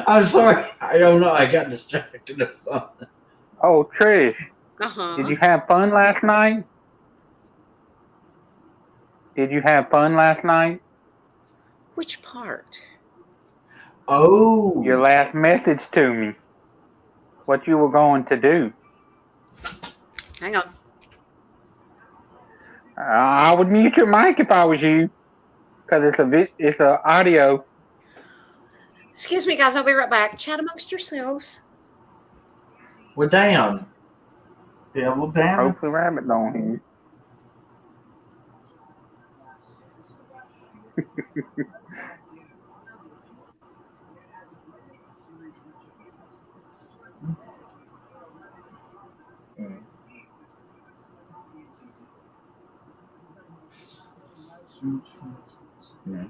I'm sorry. I don't know. I got distracted or something. Oh Trish, Uh-huh. did you have fun last night? Did you have fun last night? Which part? Oh, Your last message to me. What you were going to do. Hang on. I would mute your mic if I was you, because it's a audio. Excuse me, guys. I'll be right back. Chat amongst yourselves. well, damn. Devil damn. Hopefully Rabbit don't hear. Yeah.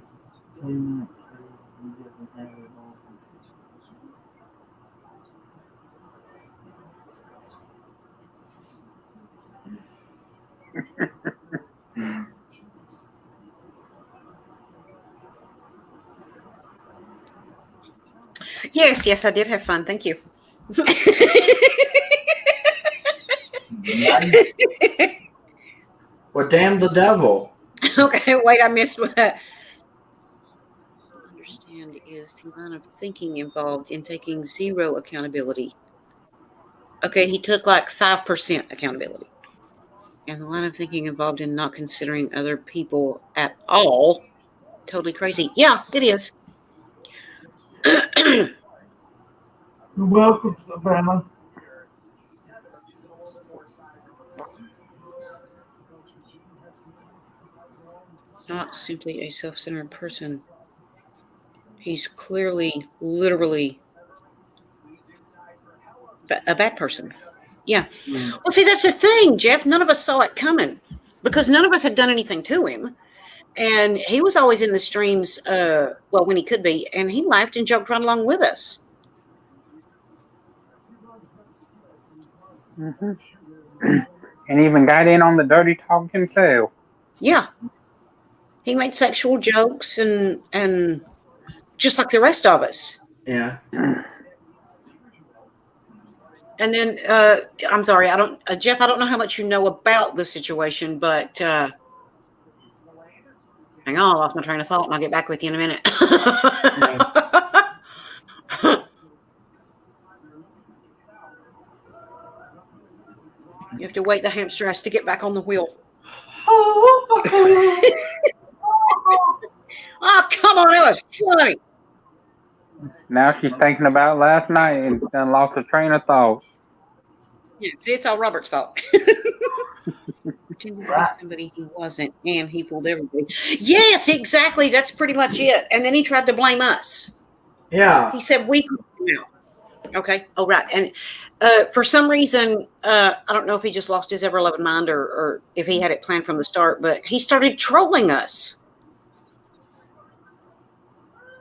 Yes, I did have fun. Thank you. Well, damn the devil. Okay, wait, I missed what that. Understand is the line of thinking involved in taking zero accountability. Okay, he took like 5% accountability. And the line of thinking involved in not considering other people at all. Totally crazy. Yeah, it is. You're welcome, Savannah. Not simply a self-centered person. He's clearly, literally a bad person. Yeah. Well, see, that's the thing, Jeff. None of us saw it coming because none of us had done anything to him. And he was always in the streams, well, when he could be, and he laughed and joked right along with us. Mm-hmm. And even got in on the dirty talk himself. Yeah. He made sexual jokes and just like the rest of us. Yeah. And then, I'm sorry, Jeff, I don't know how much you know about the situation, but hang on, I lost my train of thought and I'll get back with you in a minute. You have to wait, the hamster has to get back on the wheel. Oh, come on, it was funny. Now she's thinking about last night and lost her train of thought. Yeah, see, it's all Robert's fault. Pretending to be somebody he wasn't, and he pulled everybody. Yes, exactly. That's pretty much it. And then he tried to blame us. Yeah. He said we put him out. Okay. Oh, right. And for some reason, I don't know if he just lost his ever-loving mind or if he had it planned from the start, but he started trolling us.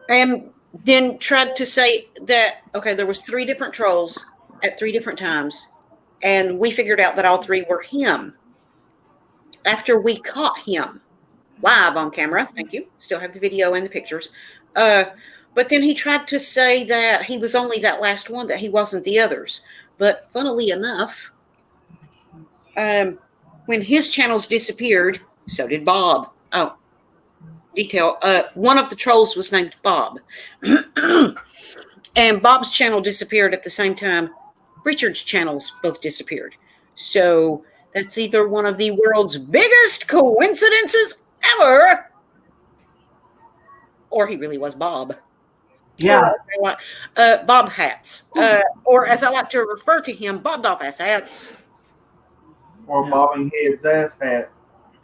And then tried to say that, okay, there was 3 different trolls at 3 different times, and we figured out that all 3 were him after we caught him live on camera. Thank you. Still have the video and the pictures. But then he tried to say that he was only that last one, that he wasn't the others. But funnily enough, when his channels disappeared, so did Bob. Oh, detail. One of the trolls was named Bob. And Bob's channel disappeared at the same time. Richard's channels both disappeared. So that's either one of the world's biggest coincidences ever, or he really was Bob. Yeah. Bob Hats. Or as I like to refer to him, Bob Off Ass Hats. Or bobbing head's ass hat.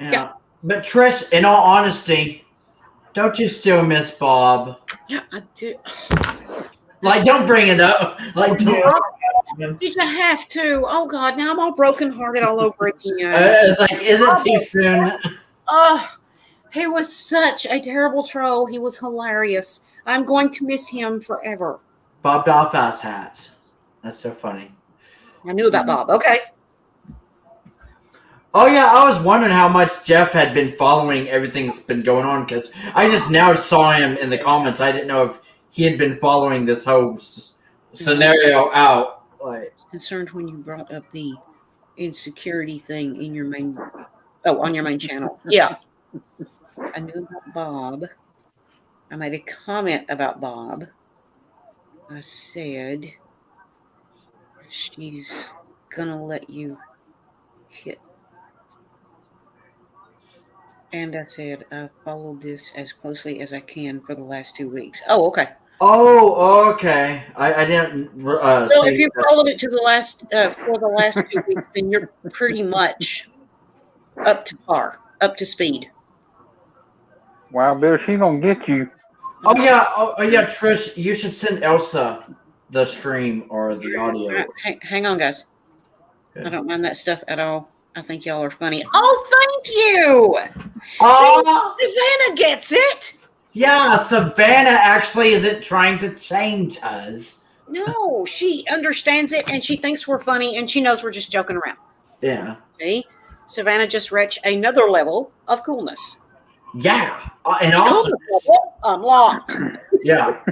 Yeah. But Trish, in all honesty, don't you still miss Bob? Yeah, I do. Like, don't bring it up. Like, don't. Did you have to? Oh God, now I'm all brokenhearted all over again. It's like, is it too soon? He was such a terrible troll. He was hilarious. I'm going to miss him forever. Bob Dollfast hats. That's so funny. I knew about Bob. Okay. Oh yeah, I was wondering how much Jeff had been following everything that's been going on because I just now saw him in the comments. I didn't know if he had been following this whole scenario out. Like, Concerned when you brought up the insecurity thing in your main. Oh, on your main channel. Yeah. I knew about Bob. I made a comment about Bob. I said she's gonna let you hit. And I said I followed this as closely as I can for the last 2 weeks. Oh, okay. oh, okay. I didn't So see if you that. followed it to the last for the last 2 weeks, then you're pretty much up to par, up to speed. Wow, Bill, she gonna get you. Oh yeah, Trish, you should send Elsa the stream or the audio. Hang on, guys. Okay. I don't mind that stuff at all. I think y'all are funny. Oh, thank you. Oh, See, Savannah gets it. yeah, Savannah actually isn't trying to change us. No, she understands it, and she thinks we're funny, and she knows we're just joking around. Yeah. See, Savannah just reached another level of coolness. Yeah, and also, Coolness level unlocked. yeah,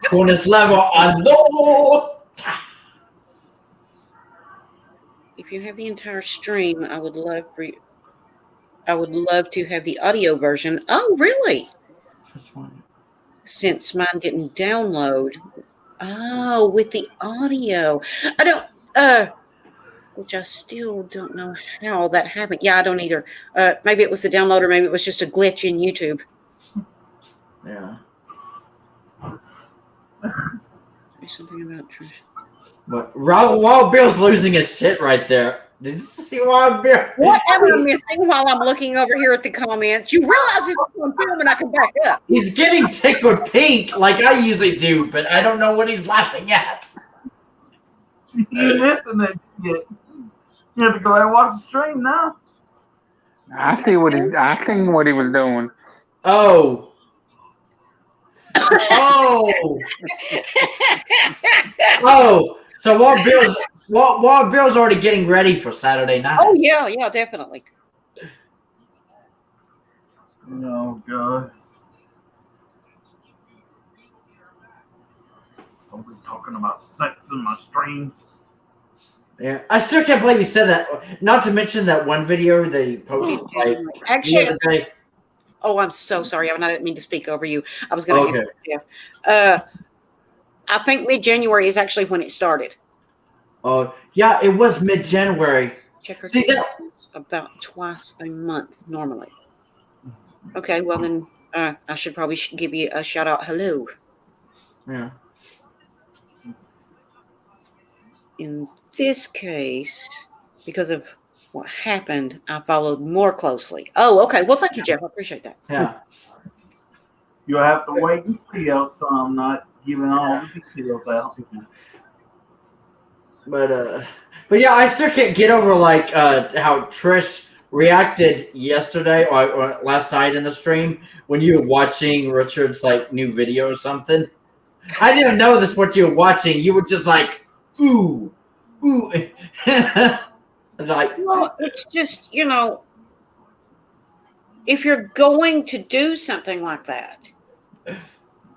coolness level unlocked. If you have the entire stream, I would love to have the audio version. Oh, really? Since mine didn't download. Oh, with the audio. I don't which I still don't know how that happened. Yeah, I don't either. Maybe it was the download, or maybe it was just a glitch in YouTube. Yeah. Say something about Trish. But Wild Bill's losing his shit right there. Did you see Wild Bill? What am I missing while I'm looking over here at the comments? You realize this is on film and I can back up. He's getting tickled pink like I usually do, but I don't know what he's laughing at. You missing that shit. You have to go and watch the stream now. I seen what he was doing. Oh. Oh. Oh. So Wild Bill's already getting ready for Saturday night. Oh yeah, definitely. Oh god. I'll be talking about sex in my streams. Yeah, I still can't believe he said that. Not to mention that one video that he posted like Actually, the other day. oh, I'm so sorry. I didn't mean to speak over you. I was going to Okay. Jeff. I think mid-January is actually when it started. Oh, yeah, it was mid-January. Check her See that? about twice a month normally. Okay, well then I should probably give you a shout out. Hello. Yeah. In this case, because of what happened, I followed more closely. Oh, okay. Well, thank you, Jeff. I appreciate that. Yeah. You'll have to wait and see, else I'm not giving all the details out. But yeah, I still can't get over like how Trish reacted yesterday or last night in the stream when you were watching Richard's like new video or something. I didn't know this what you were watching. You were just like, ooh, ooh. Like, well, it's just, if you're going to do something like that,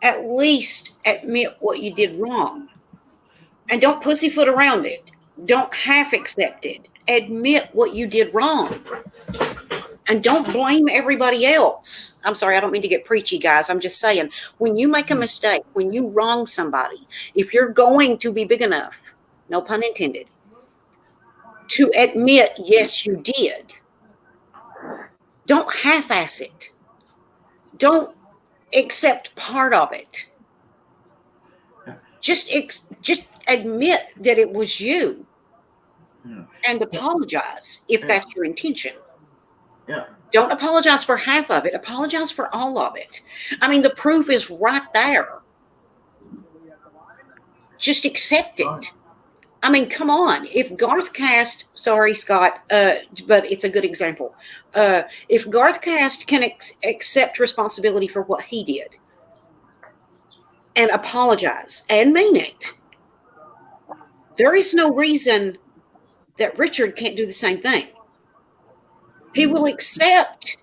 at least admit what you did wrong. And don't pussyfoot around it. Don't half accept it. Admit what you did wrong. And don't blame everybody else. I'm sorry, I don't mean to get preachy, guys. I'm just saying, when you make a mistake, when you wrong somebody, if you're going to be big enough, no pun intended, to admit, yes, you did, don't half-ass it. Don't accept part of it. Just admit that it was you and apologize if that's your intention. Yeah. Don't apologize for half of it. Apologize for all of it. I mean, the proof is right there. Just accept it. I mean, come on. If Garth Cast, sorry, Scott, but it's a good example. If Garth Cast can accept responsibility for what he did and apologize and mean it, there is no reason that Richard can't do the same thing. He will accept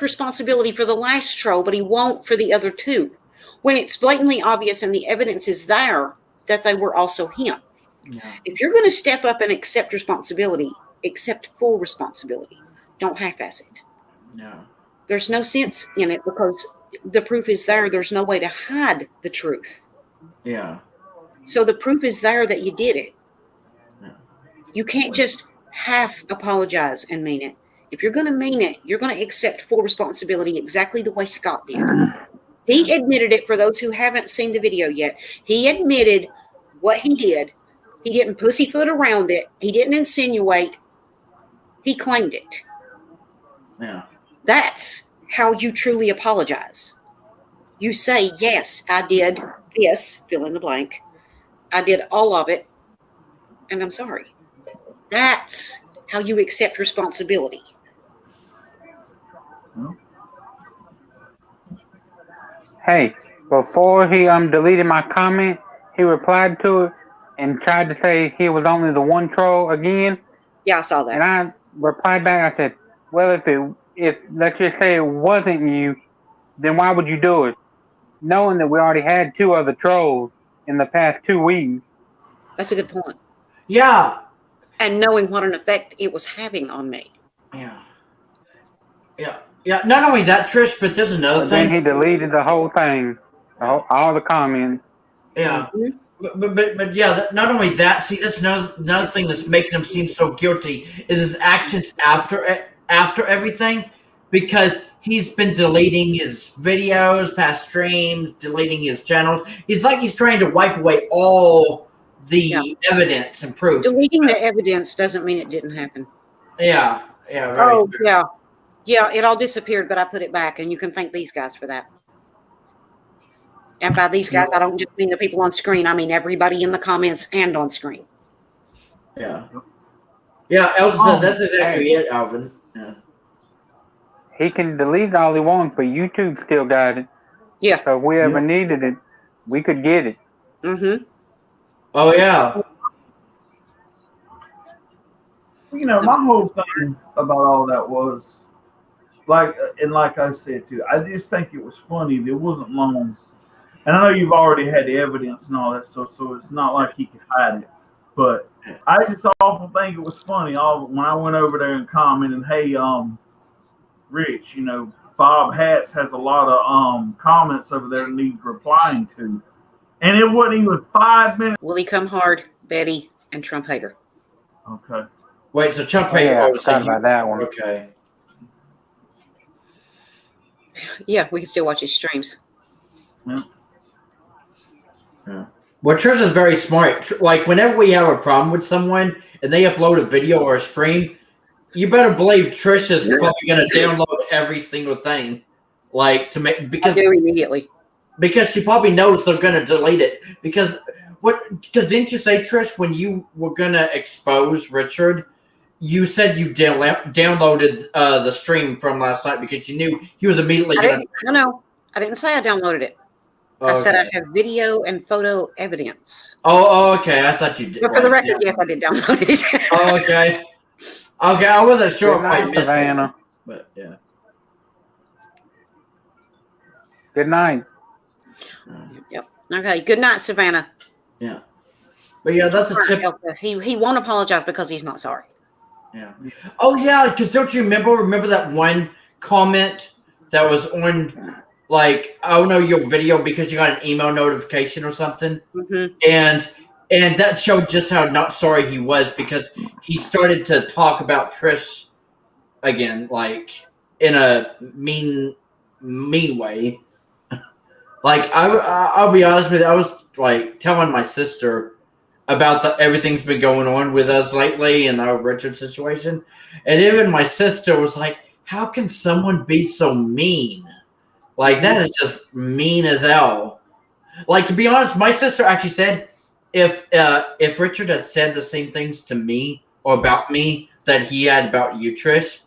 responsibility for the last troll, but he won't for the other two. When it's blatantly obvious and the evidence is there that they were also him. Yeah. If you're going to step up and accept responsibility, accept full responsibility. Don't half-ass it. No. There's no sense in it because the proof is there. There's no way to hide the truth. Yeah. So the proof is there that you did it. Yeah. You can't just half apologize and mean it. If you're going to mean it, you're going to accept full responsibility exactly the way Scott did. He admitted it. For those who haven't seen the video yet, he admitted what he did. He didn't pussyfoot around it. He didn't insinuate. He claimed it. Yeah. That's how you truly apologize. You say, yes, I did this, fill in the blank. I did all of it, and I'm sorry. That's how you accept responsibility. Hey, before he deleted my comment, he replied to it and tried to say he was only the one troll again. Yeah, I saw that. And I replied back. I said, "Well, if let's just say it wasn't you, then why would you do it? Knowing that we already had 2 other trolls in the past 2 weeks." That's a good point. Yeah. And knowing what an effect it was having on me. Yeah. Yeah. Yeah. Not only that, Trish, but there's another And thing. then he deleted the whole thing, all the comments. Yeah. Mhm. But yeah, not only that, see, that's another thing that's making him seem so guilty is his actions after everything, because he's been deleting his videos, past streams, deleting his channels. He's like he's trying to wipe away all the evidence and proof. Deleting the evidence doesn't mean it didn't happen. Yeah. Yeah. Very true. Yeah. Yeah, it all disappeared, but I put it back, and you can thank these guys for that. And by these guys, I don't just mean the people on screen. I mean everybody in the comments and on screen. Yeah. Yeah, Elsa said that's exactly it, Alvin. Yeah. He can delete all he wants, but YouTube still got it. Yeah. So if we ever needed it, we could get it. Mm-hmm. Oh, yeah. You know, my whole thing about all that was, like I said too, I just think it was funny. There wasn't long. And I know you've already had the evidence and all that, so it's not like he could hide it. But I just often think it was funny. When I went over there and commented, "Hey, Rich, you know, Bob Hatch has a lot of comments over there that needs replying to," and it wasn't even 5 minutes. Willie Come Hard, Betty, and Trump Hater. Okay. Wait, so Trump Yeah, I was forgot about that one. Okay. Yeah, we can still watch his streams. Yeah. Yeah. Well, Trish is very smart. Like, whenever we have a problem with someone and they upload a video or a stream, you better believe Trish is probably going to download every single thing, like to make I do immediately. because she probably knows they're going to delete it. Because didn't you say, Trish, when you were going to expose Richard, you said you downloaded the stream from last night because you knew he was immediately going to. No, I didn't say I downloaded it. I said I have video and photo evidence. Oh, okay. I thought you did. But for the record, yes, I did download it. Oh, okay. Okay, I wasn't sure if I Good night, missed it, Savannah. but yeah. Good night. Yep. Okay. Good night, Savannah. Yeah. But yeah, that's a tip. He won't apologize because he's not sorry. Yeah. Oh yeah, because don't you remember that one comment that was on, like, oh no, your video because you got an email notification or something, and that showed just how not sorry he was because he started to talk about Trish again, like in a mean way. Like I'll be honest with you, I was like telling my sister about everything's been going on with us lately and our Richard situation, and even my sister was like, "How can someone be so mean? Like that is just mean as hell." Like, to be honest, my sister actually said if Richard had said the same things to me or about me that he had about you, Trish,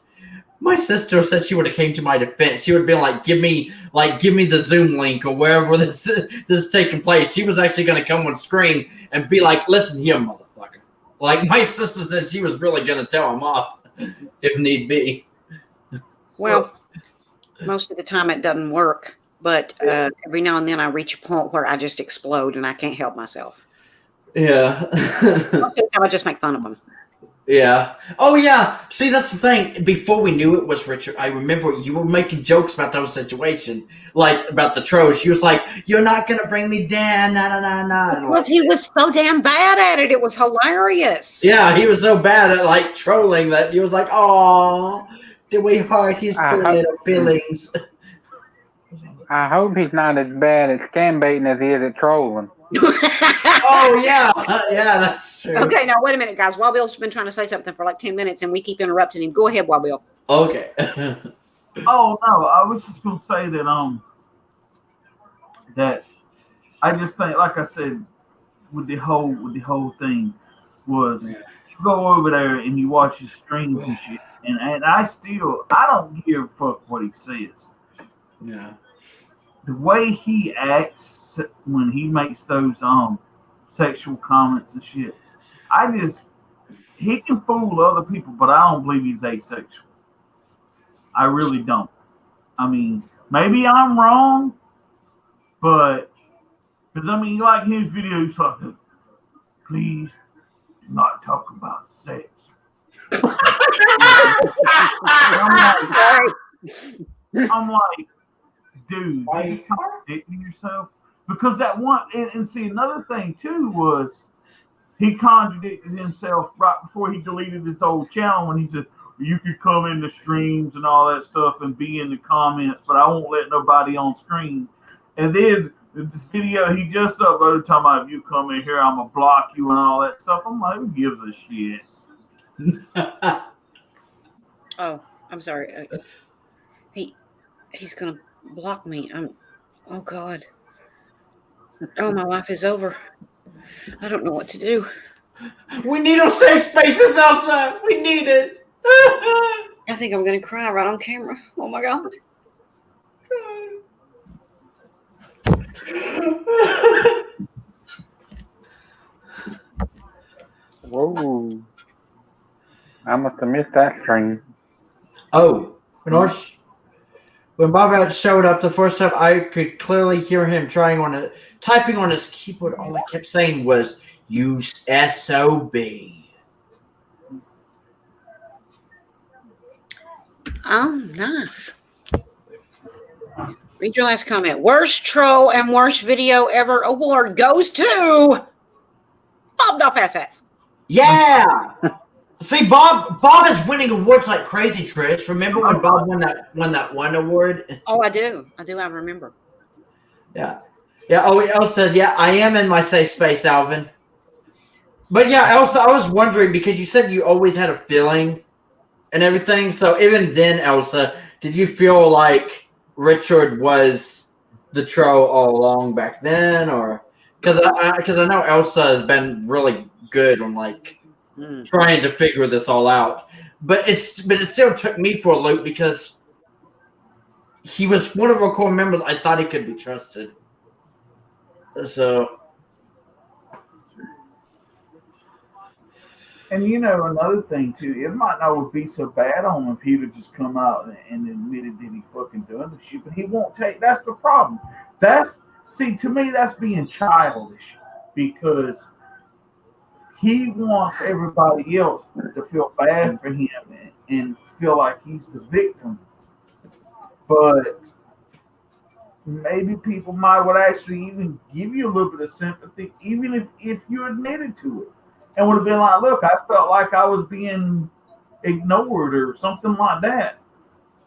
my sister said she would have came to my defense. She would have been like, give me the Zoom link or wherever this is taking place. She was actually going to come on screen and be like, listen here, motherfucker. Like, my sister said she was really going to tell him off if need be. Well, most of the time it doesn't work, but every now and then I reach a point where I just explode and I can't help myself. Yeah. Most of the time I just make fun of them. Yeah. Oh, yeah. See, that's the thing. Before we knew it was Richard, I remember you were making jokes about those situations, like about the trolls. She was like, "You're not gonna bring me down, nah." Because he was so damn bad at it. It was hilarious. Yeah, he was so bad at like trolling that he was like, "Oh, did we hurt his poor little feelings?" I hope he's not as bad at scam baiting as he is at trolling. Oh yeah, that's true. Okay, now wait a minute, guys. Wild Bill's been trying to say something for like 10 minutes, and we keep interrupting him. Go ahead, Wild Bill. Okay. Oh no, I was just gonna say that that I just think, like I said, with the whole thing was you go over there and you watch his streams and shit, and I don't give a fuck what he says. Yeah. The way he acts when he makes those sexual comments and shit, he can fool other people, but I don't believe he's asexual. I really don't. I mean, maybe I'm wrong, but because I mean, like his videos, like, please do not talk about sex. I'm like, dude, you just contradicting yourself. Because that one, and see, another thing too was he contradicted himself right before he deleted his old channel when he said, you could come in the streams and all that stuff and be in the comments, but I won't let nobody on screen. And then this video he just uploaded talking about, if you come in here, I'm going to block you and all that stuff. I'm like, who gives a shit? Oh, I'm sorry. He's going to block me. Oh, God. Oh, my life is over. I don't know what to do. We need our safe spaces outside. We need it. I think I'm going to cry right on camera. Oh, my God. Whoa. I must have missed that stream. Oh, when Bob showed up the first time, I could clearly hear him typing on his keyboard. All I kept saying was, use SOB. Oh, nice. Read your last comment. Worst troll and worst video ever award goes to Bob Dolph Assets. Yeah. See, Bob is winning awards like crazy, Trish. Remember when Bob won that one award? Oh, I do. I remember. Yeah. Yeah. Oh, Elsa, yeah, I am in my safe space, Alvin. But yeah, Elsa, I was wondering because you said you always had a feeling and everything. So even then, Elsa, did you feel like Richard was the troll all along back then, or because I know Elsa has been really good on like trying to figure this all out, but it still took me for a loop because he was one of our core members. I thought he could be trusted. So. And you know, another thing too, it might not would be so bad on him if he would just come out and admitted that he fucking done the shit, but he won't take. That's the problem. To me, that's being childish because he wants everybody else to feel bad for him and feel like he's the victim. But maybe people would actually even give you a little bit of sympathy, even if you admitted to it. And would have been like, look, I felt like I was being ignored or something like that.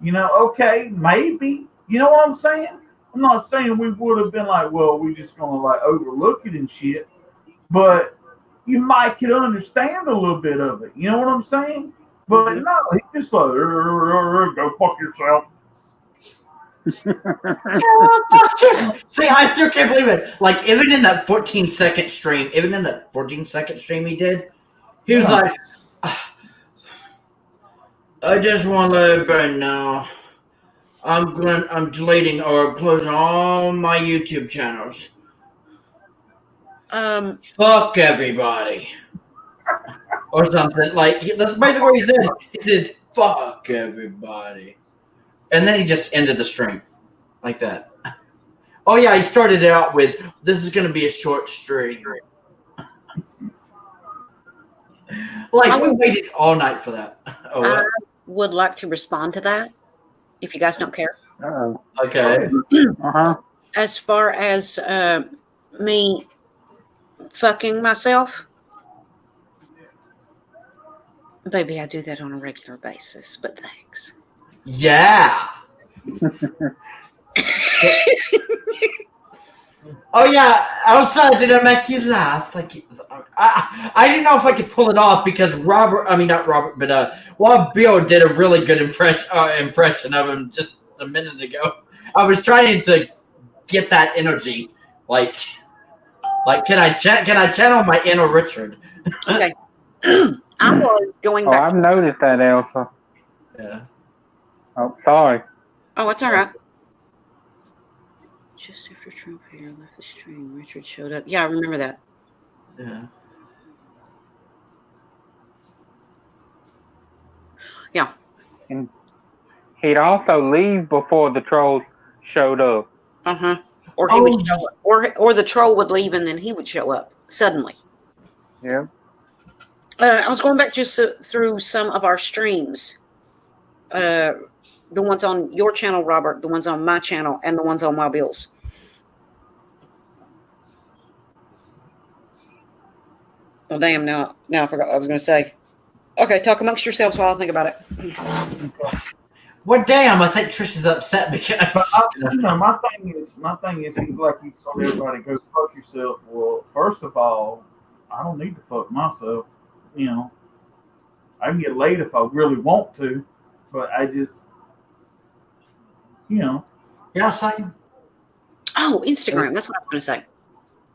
You know, okay, maybe. You know what I'm saying? I'm not saying we would have been like, well, we're just going to like overlook it and shit. But you might could understand a little bit of it. You know what I'm saying? But no, he just like, go fuck yourself. See, I still can't believe it. Like, even in that 14-second stream, he did, he was like, I just want to let everybody know I'm deleting or closing all my YouTube channels. Fuck everybody. Or something. Like, that's basically what he said. He said, fuck everybody. And then he just ended the stream. Like that. Oh, yeah, he started out with, this is going to be a short stream. Like, we waited all night for that. Oh, I would like to respond to that, if you guys don't care. okay. As far as me fucking myself, baby, I do that on a regular basis, but thanks. Yeah. Oh yeah, outside did I make you laugh? Like, I didn't know if I could pull it off because Wild Bill did a really good impression of him just a minute ago. I was trying to get that energy, like can I channel my inner Richard? Okay. I was going back. I've noticed that, Elsa. Yeah. Oh, sorry. Oh, it's all right. Just after Trump here left the stream, Richard showed up. Yeah, I remember that. Yeah. Yeah. And he'd also leave before the trolls showed up. Or he would show up, or the troll would leave and then he would show up suddenly. Yeah. I was going back through some of our streams. The ones on your channel, Robert, the ones on my channel, and the ones on Wild Bill's. Oh, damn, now I forgot what I was going to say. Okay, talk amongst yourselves while I think about it. Well, damn, I think Trish is upset because... But my thing is, he's like, you told everybody, go fuck yourself. Well, first of all, I don't need to fuck myself. You know, I can get laid if I really want to, but I just... You know. Yeah, second. Oh, Instagram. That's what I was going to say.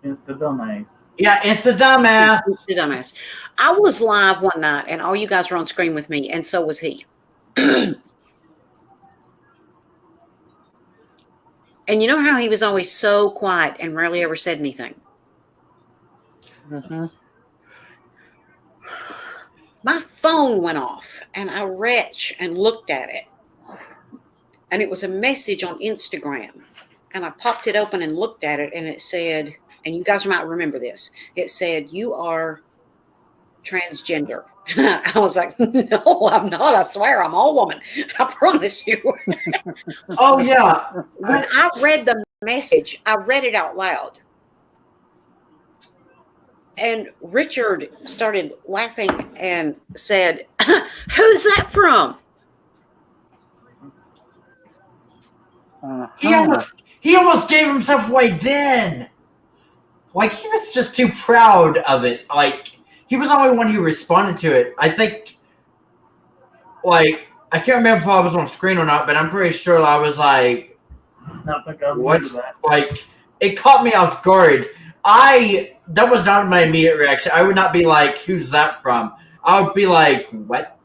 It's the dumbass. Yeah, it's the dumbass. It's the dumbass. I was live one night, and all you guys were on screen with me, and so was he. And you know how he was always so quiet and rarely ever said anything? My phone went off, and I retched and looked at it. And it was a message on Instagram. And I popped it open and looked at it, and it said, and you guys might remember this, it said, you are transgender. I was like, no, I'm not. I swear I'm all woman. I promise you. Oh, yeah. When I read the message, I read it out loud. And Richard started laughing and said, who's that from? He almost gave himself away then. Like, he was just too proud of it. Like, he was the only one who responded to it. I think, like, I can't remember if I was on screen or not, but I'm pretty sure I was like, I think I what? that. Like, it caught me off guard. That was not my immediate reaction. I would not be like, who's that from? I would be like, what?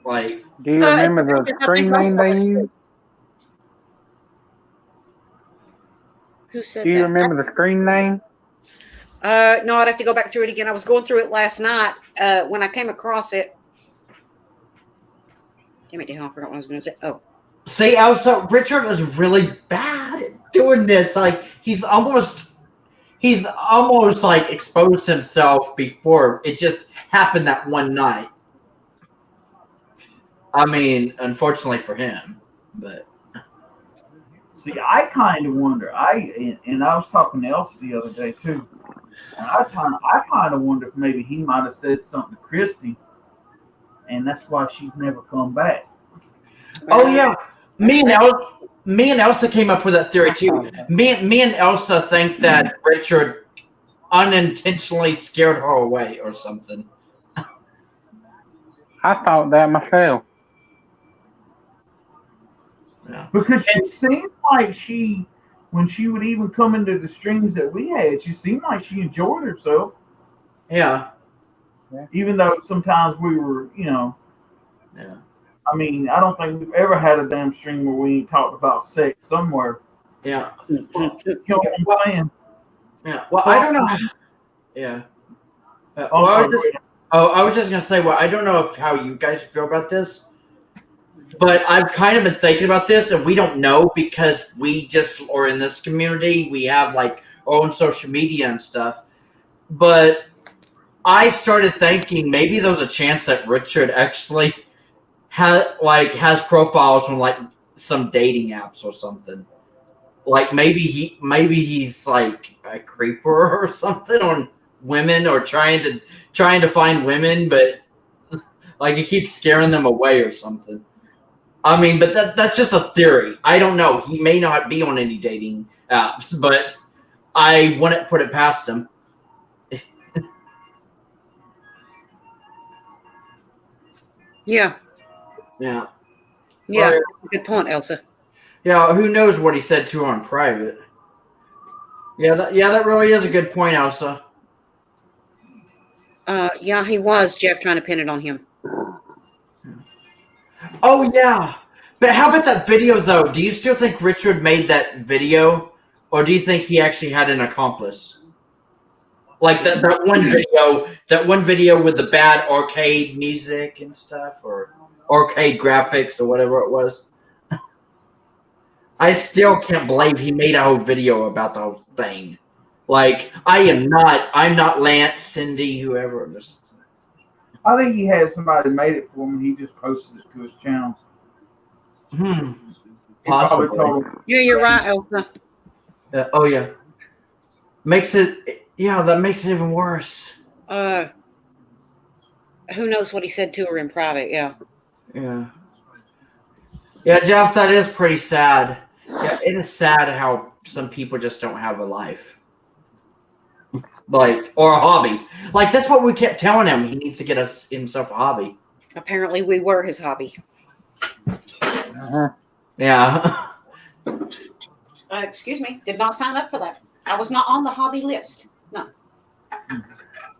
Like, do you remember the screen name they used? Who said Do you that? remember the screen name? No, I'd have to go back through it again. I was going through it last night when I came across it. Damn it, I forgot what I was going to say. Oh. see, also, Richard is really bad at doing this. Like, he's almost like exposed himself before. It just happened that one night. I mean, unfortunately for him, but... See, I kind of wonder. I was talking to Elsa the other day too. And I kind of wonder if maybe he might have said something to Christy, and that's why she's never come back. Oh yeah, me and Elsa came up with that theory too. Me and Elsa think that Richard unintentionally scared her away or something. I thought that myself. Yeah. Because she seemed like when she would even come into the streams that we had, she seemed like she enjoyed herself. Yeah. Even though sometimes we were, Yeah. I mean, I don't think we've ever had a damn stream where we ain't talked about sex somewhere. Yeah. You know what I'm saying? Yeah. Well, I don't know. Yeah. I'm I sorry, was just gonna say, well, I don't know how you guys feel about this, but I've kind of been thinking about this, and we don't know because we just or in this community we have like our own social media and stuff. But I started thinking maybe there was a chance that Richard actually has profiles on like some dating apps or something. Like maybe he's like a creeper or something on women or trying to find women, but like he keeps scaring them away or something. I mean, but that's just a theory. I don't know. He may not be on any dating apps, but I wouldn't put it past him. Yeah. Yeah. Yeah. Well, Good point, Elsa. yeah, who knows what he said to her in private. Yeah, that really is a good point, Elsa. Yeah, he was, Jeff, trying to pin it on him. Oh, yeah. But how about that video, though? Do you still think Richard made that video? Or do you think he actually had an accomplice? Like that one video with the bad arcade music and stuff, or arcade graphics, or whatever it was. I still can't believe he made a whole video about the whole thing. Like, I'm not Lance, Cindy, whoever. Just I think he had somebody made it for him and he just posted it to his channel. He probably possibly. told him. Yeah, you're right, Elsa. Oh yeah, that makes it even worse. Who knows what he said to her in private? Yeah. Yeah, Jeff, that is pretty sad. Yeah, it is sad how some people just don't have a life. Like, or a hobby. Like, that's what we kept telling him. He needs to get himself a hobby. Apparently, we were his hobby. Yeah. Excuse me. Did not sign up for that. I was not on the hobby list. No. The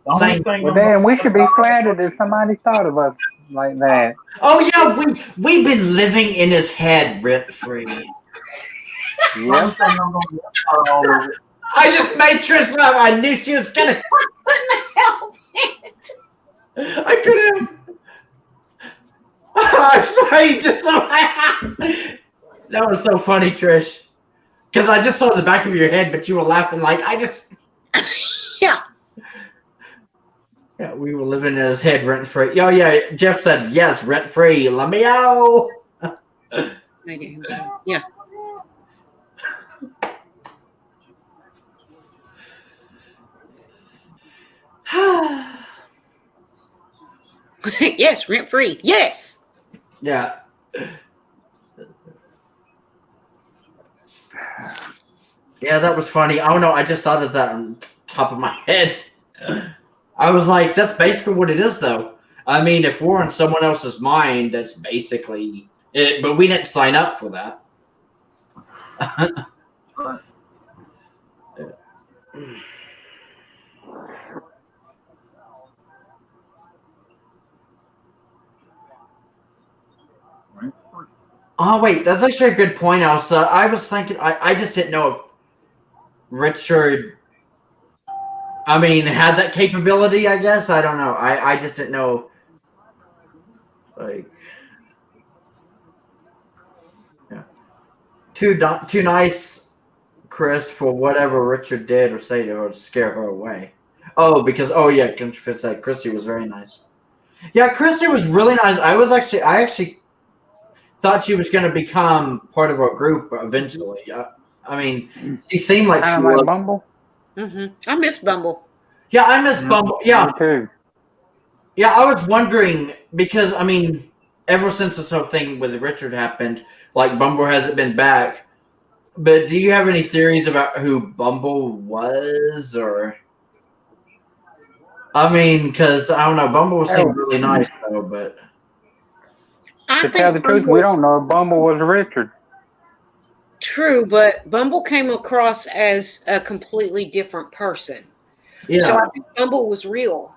only thing Well, then we should be flattered that somebody thought of us like that. Oh, yeah, we've been living in his head rent-free. the only thing I'm gonna get all over it. I just made Trish laugh. I knew she was gonna. Couldn't help it. I couldn't. I'm sorry. That was so funny, Trish. Because I just saw the back of your head, but you were laughing like I just. Yeah. Yeah, we were living in his head rent free. Oh yeah, Jeff said yes, rent free. Let me out. Yeah. Yes, rent free. Yes. Yeah. Yeah, that was funny. Oh no, I just thought of that on top of my head. I was like, that's basically what it is, though. I mean, if we're in someone else's mind, that's basically it. But we didn't sign up for that. Oh, wait, that's actually a good point, Elsa. I was thinking, I just didn't know if Richard, I mean, had that capability, I guess. I don't know. I just didn't know. Like, yeah. Too nice, Chris, for whatever Richard did or say to her to scare her away. Oh, because, yeah, Fitz said Christy was very nice. Yeah, Christy was really nice. I actually thought she was going to become part of our group eventually. I mean, she seemed like she Like was. Bumble? Mm-hmm. I miss Bumble. Yeah, I miss Bumble. Yeah. Me too. Yeah, I was wondering because, I mean, ever since this whole thing with Richard happened, like, Bumble hasn't been back. But do you have any theories about who Bumble was? Or, I mean, because, I don't know, Bumble seemed really nice, though, but. To tell the truth, we don't know if Bumble was Richard. True, but Bumble came across as a completely different person. Yeah. So I think Bumble was real.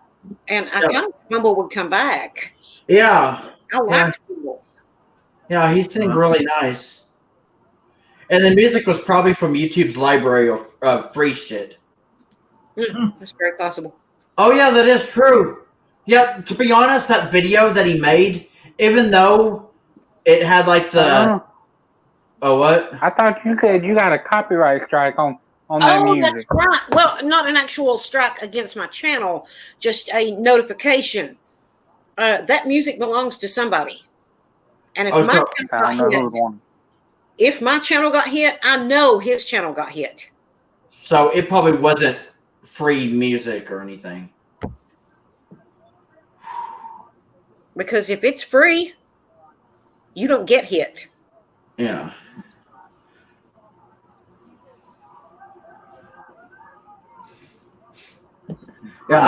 And I Yeah. kind of Bumble would come back. Yeah. I liked Bumble. Yeah, he seemed really nice. And the music was probably from YouTube's library of free shit. That's very possible. Oh, yeah, that is true. Yeah, to be honest, that video that he made, even though it had like the... Oh, what? I thought you said you got a copyright strike on that Oh, that's music. right. Well, not an actual strike against my channel, just a notification. That music belongs to somebody. And if Oh, my so- channel I got don't know hit, who it was. if my channel got hit, I know his channel got hit. So it probably wasn't free music or anything. Because if it's free, you don't get hit. Yeah. Yeah,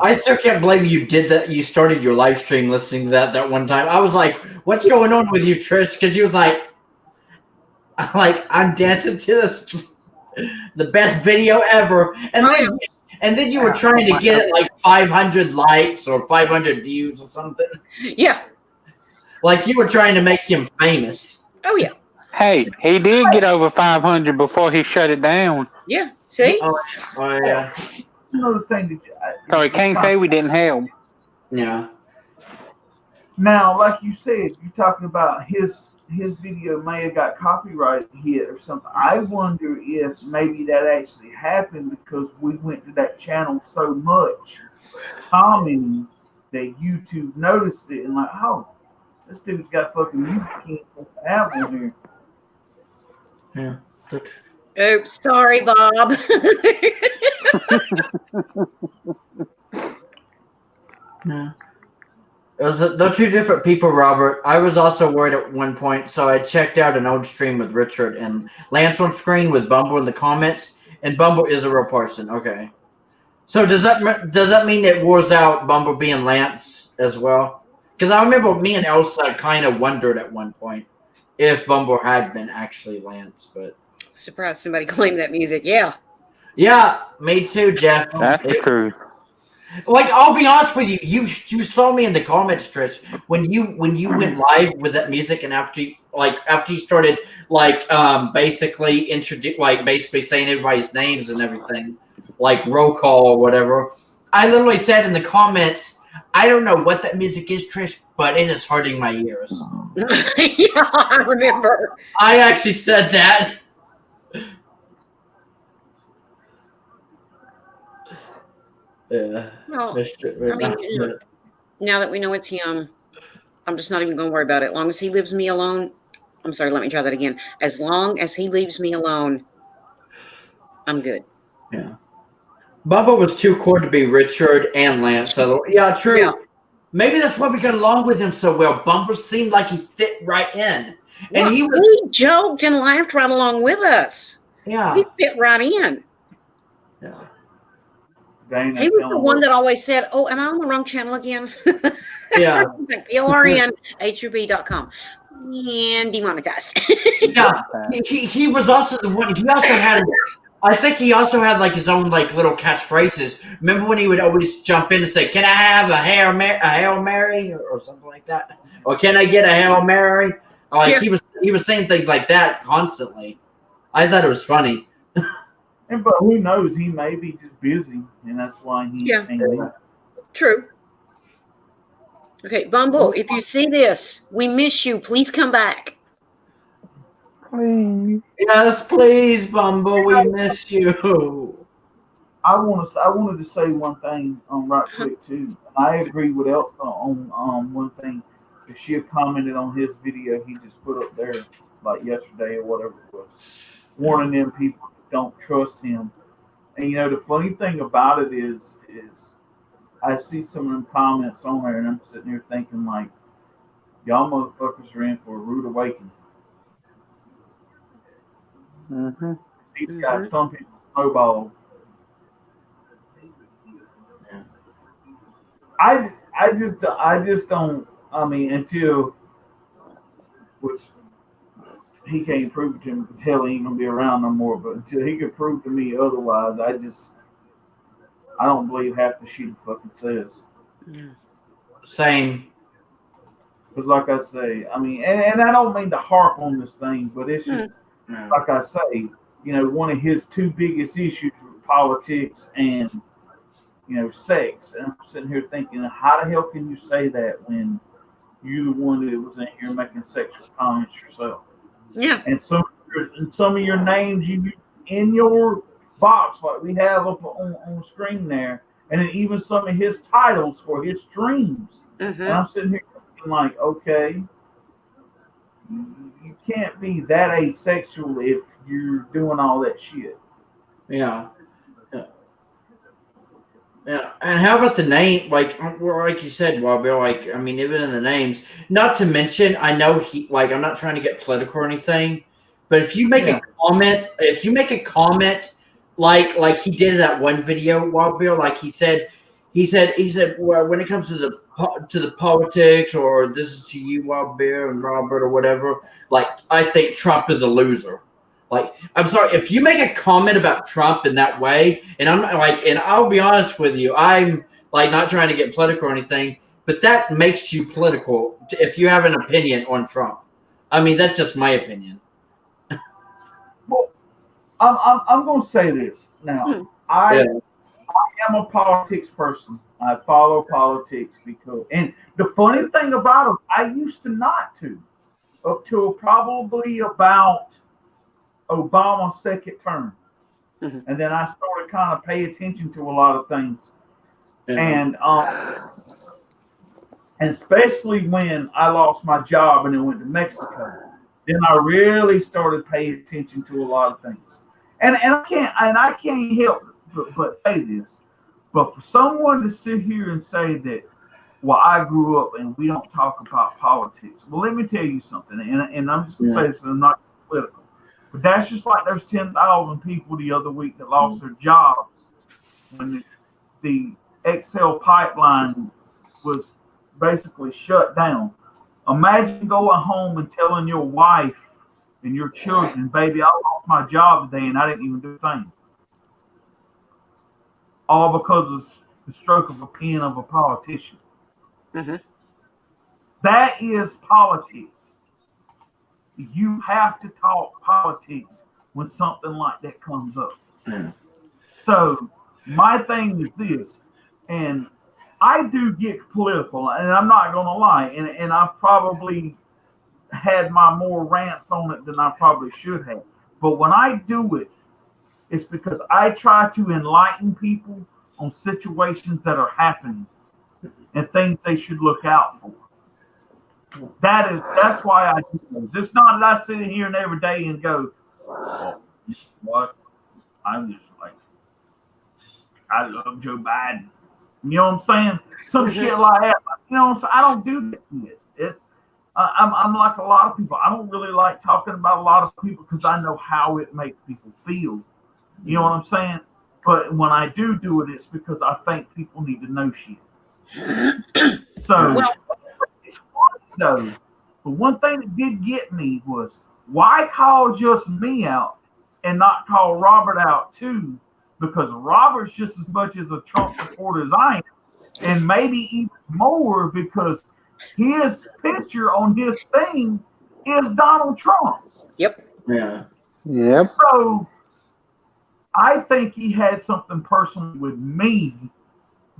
I still can't believe you did that. You started your live stream listening to that one time. I was like, "What's going on with you, Trish?" Because you was like, I'm dancing to this, the best video ever," and then you were trying to get it like 500 likes or 500 views or something. Yeah. Like you were trying to make him famous. Oh, yeah. Hey, he did get over 500 before he shut it down. Yeah. See? Oh yeah. Another thing So he can't say we didn't help. Yeah. Now, like you said, you're talking about his video may have got copyright hit or something. I wonder if maybe that actually happened because we went to that channel so much, commenting, that YouTube noticed it and like, oh, this dude's got fucking music have on here. Yeah. Oops, sorry, Bob. Yeah. They're two different people, Robert. I was also worried at one point, so I checked out an old stream with Richard and Lance on screen with Bumble in the comments, and Bumble is a real person. Okay. So does that mean it wars out Bumble being Lance as well? Because I remember me and Elsa kind of wondered at one point if Bumble had been actually Lance, but Surprised somebody claimed that music. Yeah. yeah, me too, Jeff. That's the truth. Like, I'll be honest with you, you saw me in the comments, Trish, when you went live with that music, and after you started basically basically saying everybody's names and everything, like roll call or whatever. I literally said in the comments, I don't know what that music is, Trish, but it is hurting my ears. Yeah, I remember. I actually said that. Yeah. Well, I mean, now that we know it's him, I'm just not even going to worry about it. As long as he leaves me alone. I'm sorry, let me try that again. As long as he leaves me alone, I'm good. Yeah. Bubba was too cool to be Richard and Lance. So yeah, true. Yeah. Maybe that's why we got along with him so well. Bumper seemed like he fit right in, and he joked and laughed right along with us. Yeah, he fit right in. Yeah. Dana, he was the one that always said, "Oh, am I on the wrong channel again?" Yeah. PLRNHUB.com. And demonetized. Yeah. He was also the one. He also had. I think he also had like his own like little catchphrases. Remember when he would always jump in and say, "Can I have a Hail Mary or something like that?" Or "Can I get a Hail Mary?" Like he was saying things like that constantly. I thought it was funny. But who knows? He may be just busy, and that's why he. True. Okay, Bumble, if you see this, we miss you. Please come back. Please. Yes, please, Bumble. We miss you. I wanted to say one thing right quick too. I agree with Elsa on one thing. If she had commented on his video he just put up there like yesterday or whatever it was, warning them people don't trust him. And the funny thing about it is I see some of them comments on there and I'm sitting there thinking like, y'all motherfuckers are in for a rude awakening. Mm-hmm. He's got some people snowballed. I just don't. I mean, until which he can't prove it to me because hell, he ain't gonna be around no more. But until he can prove to me otherwise, I don't believe half the shit he fucking says. Yeah. Same. Because like I say, I mean, and I don't mean to harp on this thing, but it's just Yeah. like I say, one of his two biggest issues with politics and sex. And I'm sitting here thinking, how the hell can you say that when you're the one that was in here making sexual comments yourself? Yeah. And some of your names you use in your box, like we have up on the screen there, and then even some of his titles for his streams. Mm-hmm. And I'm sitting here thinking, like, okay, you can't be that asexual if you're doing all that shit. Yeah. Yeah, and how about the name? Like you said, Bill. Like, I mean, even in the names. Not to mention, I know I'm not trying to get political or anything, but if you make a comment, like he did in that one video, Wild Bill, like he said, well, when it comes to the politics, or this is to you, Wild Bill and Robert, or whatever. Like, I think Trump is a loser. Like, I'm sorry, if you make a comment about Trump in that way, and I'm like, and I'll be honest with you, I'm like not trying to get political or anything, but that makes you political if you have an opinion on Trump. I mean, that's just my opinion. Well, I'm going to say this now. I am a politics person. I follow politics and the funny thing about it, I used to not to, up till probably about Obama's second term. Mm-hmm. And then I started kind of paying attention to a lot of things. And especially when I lost my job and then went to Mexico, then I really started paying attention to a lot of things. And I can't help but say this. But for someone to sit here and say that, well, I grew up and we don't talk about politics. Well, let me tell you something, and I'm just going to say this, and I'm not political. But that's just like those 10,000 people the other week that lost their jobs when the XL pipeline was basically shut down. Imagine going home and telling your wife and your children, baby, I lost my job today and I didn't even do a thing. All because of the stroke of a pen of a politician. Mm-hmm. That is politics. You have to talk politics when something like that comes up. Mm. So my thing is this, and I do get political, and I'm not going to lie, and I've probably had my more rants on it than I probably should have. But when I do it, it's because I try to enlighten people on situations that are happening and things they should look out for. That's why I do those. It's not that I sit in here and every day and go, well, what? I'm just like, I love Joe Biden. You know what I'm saying? Some shit like that. You know what I'm saying? I don't do that shit. I'm like a lot of people. I don't really like talking about a lot of people because I know how it makes people feel. You know what I'm saying? But when I do it, it's because I think people need to know shit. So it's funny though. But one thing that did get me was why call just me out and not call Robert out too? Because Robert's just as much as a Trump supporter as I am, and maybe even more because his picture on his thing is Donald Trump. Yep. Yeah. Yep. So I think he had something personal with me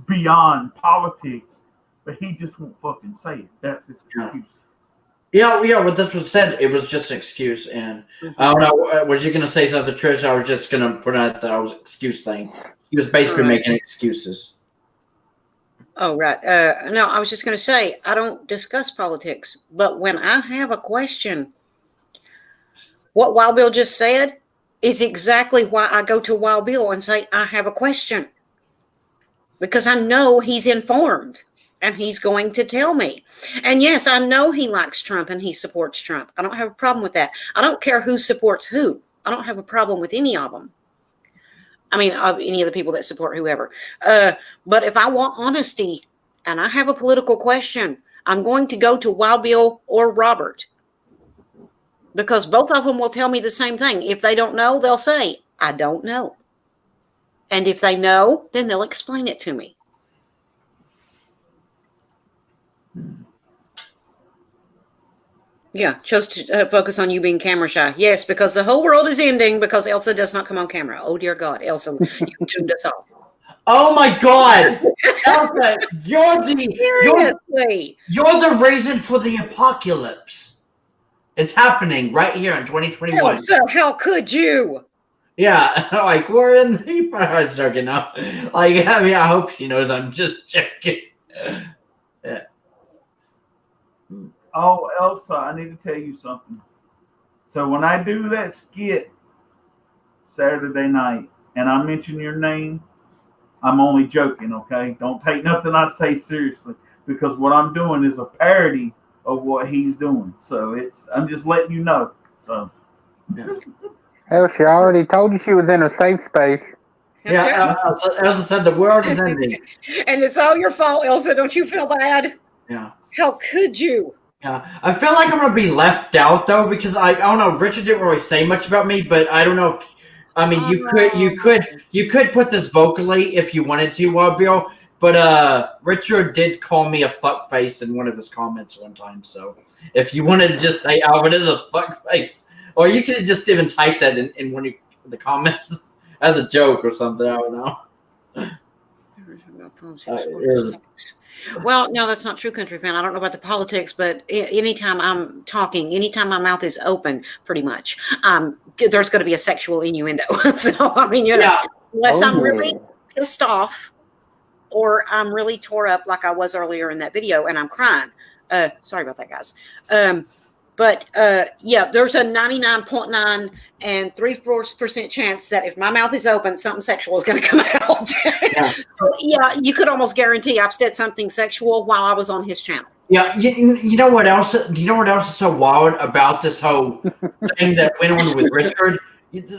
beyond politics, but he just won't fucking say it. That's his excuse. Yeah, what this was said, it was just an excuse. And I don't know, was you going to say something, Trish? I was just going to put out that was excuse thing. He was basically making excuses. Oh, right. No, I was just going to say, I don't discuss politics, but when I have a question, what Wild Bill just said is exactly why I go to Wild Bill and say, I have a question. Because I know he's informed and he's going to tell me. And yes, I know he likes Trump and he supports Trump. I don't have a problem with that. I don't care who supports who. I don't have a problem with any of them. I mean, of any of the people that support whoever. But if I want honesty and I have a political question, I'm going to go to Wild Bill or Robert. Because both of them will tell me the same thing. If they don't know, they'll say, I don't know. And if they know, then they'll explain it to me. Yeah, chose to focus on you being camera shy. Yes, because the whole world is ending because Elsa does not come on camera. Oh, dear God. Elsa, you tuned us off. Oh, my God. Elsa, you're Seriously. the reason for the apocalypse. It's happening right here in 2021. Elsa, how could you? Yeah, like we're in the. I was joking now. Like, I mean, I hope she knows I'm just joking. Yeah. Oh, Elsa, I need to tell you something. So when I do that skit Saturday night and I mention your name, I'm only joking, okay? Don't take nothing I say seriously because what I'm doing is a parody of what he's doing. So I'm just letting you know. So Yeah. Hell, she already told you she was in a safe space. Yeah, Elsa said the world is ending. And it's all your fault, Elsa. Don't you feel bad? Yeah. How could you? Yeah. I feel like I'm gonna be left out though because I don't know. Richard didn't really say much about me, but I don't know if. I mean, you could put this vocally if you wanted to, Bill. But Richard did call me a fuckface in one of his comments one time. So if you wanted to just say Alvin is a fuckface, or you could just even type that in one of the comments as a joke or something. I don't know. Well, no, that's not true, country fan. I don't know about the politics, but anytime I'm talking, anytime my mouth is open, pretty much, there's going to be a sexual innuendo. So, I mean, unless I'm really pissed off or I'm really tore up like I was earlier in that video and I'm crying. Sorry about that, guys. But there's a 99.9 and 3/4% chance that if my mouth is open, something sexual is going to come out. Yeah, you could almost guarantee I've said something sexual while I was on his channel. Yeah, you know what else? Do you know what else is so wild about this whole thing that went on with Richard?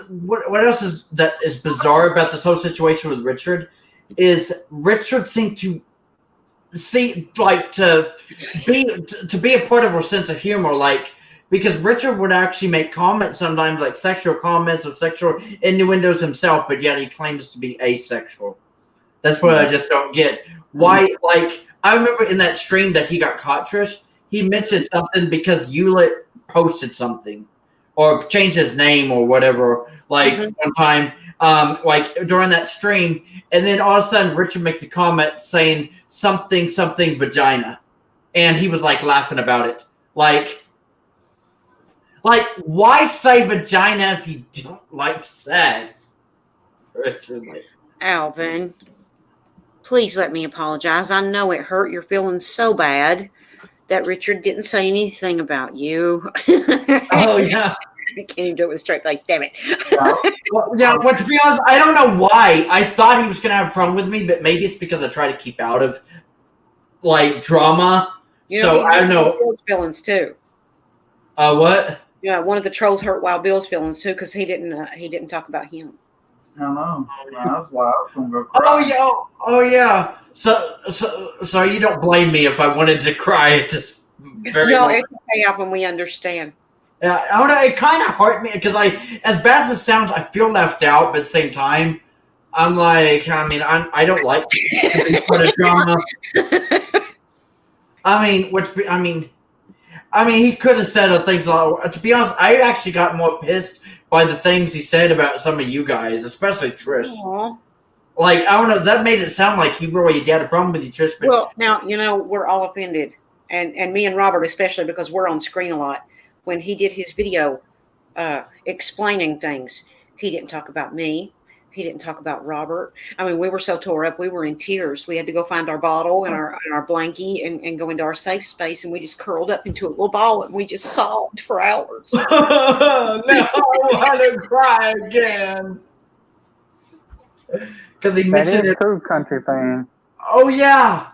What else is bizarre about this whole situation with Richard? Is Richard seemed to to be a part of our sense of humor, like because Richard would actually make comments sometimes, like sexual comments or sexual innuendos himself, but yet he claims to be asexual. That's what I just don't get. Why? Like I remember in that stream that he got caught, Trish. He mentioned something because Hewlett posted something or changed his name or whatever. Like one time, like during that stream, and then all of a sudden Richard makes a comment saying something vagina, and he was like laughing about it. Like why say vagina if you don't like sex? Richard, like Alvin, please let me apologize. I know it hurt your feelings so bad that Richard didn't say anything about you. Oh yeah. I can't even do it with a straight face, damn it. Well, to be honest, I don't know why. I thought he was going to have a problem with me, but maybe it's because I try to keep out of, like, drama. So, I don't know. Bill's feelings, too. What? Yeah, one of the trolls hurt Wild Bill's feelings, too, because he didn't talk about him. I know. I was going to go cry. Oh, yeah. So you don't blame me if I wanted to cry at this very No, moment. it's okay, Alvin, we understand. Yeah, I don't know. It kind of hurt me because as bad as it sounds, I feel left out. But at the same time, I'm like, I mean, I don't like to be part of drama. I mean, he could have said things a lot. To be honest, I actually got more pissed by the things he said about some of you guys, especially Trish. Aww. Like, I don't know. That made it sound like he really had a problem with you, Trish. But Well, now we're all offended, and me and Robert especially because we're on screen a lot. When he did his video explaining things, he didn't talk about me. He didn't talk about Robert. I mean, we were so tore up. We were in tears. We had to go find our bottle and our blankie and go into our safe space. And we just curled up into a little ball and we just sobbed for hours. Now I want to cry again. Because he mentioned it. True, country fan. Oh, yeah.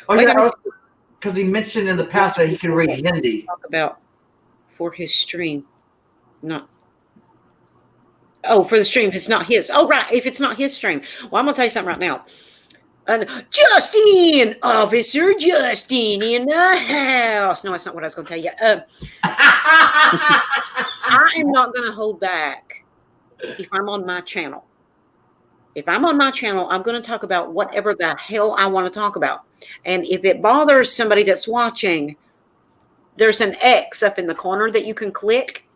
Because he mentioned in the past that he can read Hindi. Talk about for his stream, for the stream, it's not his. Oh, right. If it's not his stream, well, I'm gonna tell you something right now. And Justin, Officer Justin in the house. No, that's not what I was going to tell you. I am not going to hold back if I'm on my channel. If I'm on my channel, I'm going to talk about whatever the hell I want to talk about. And if it bothers somebody that's watching, there's an X up in the corner that you can click.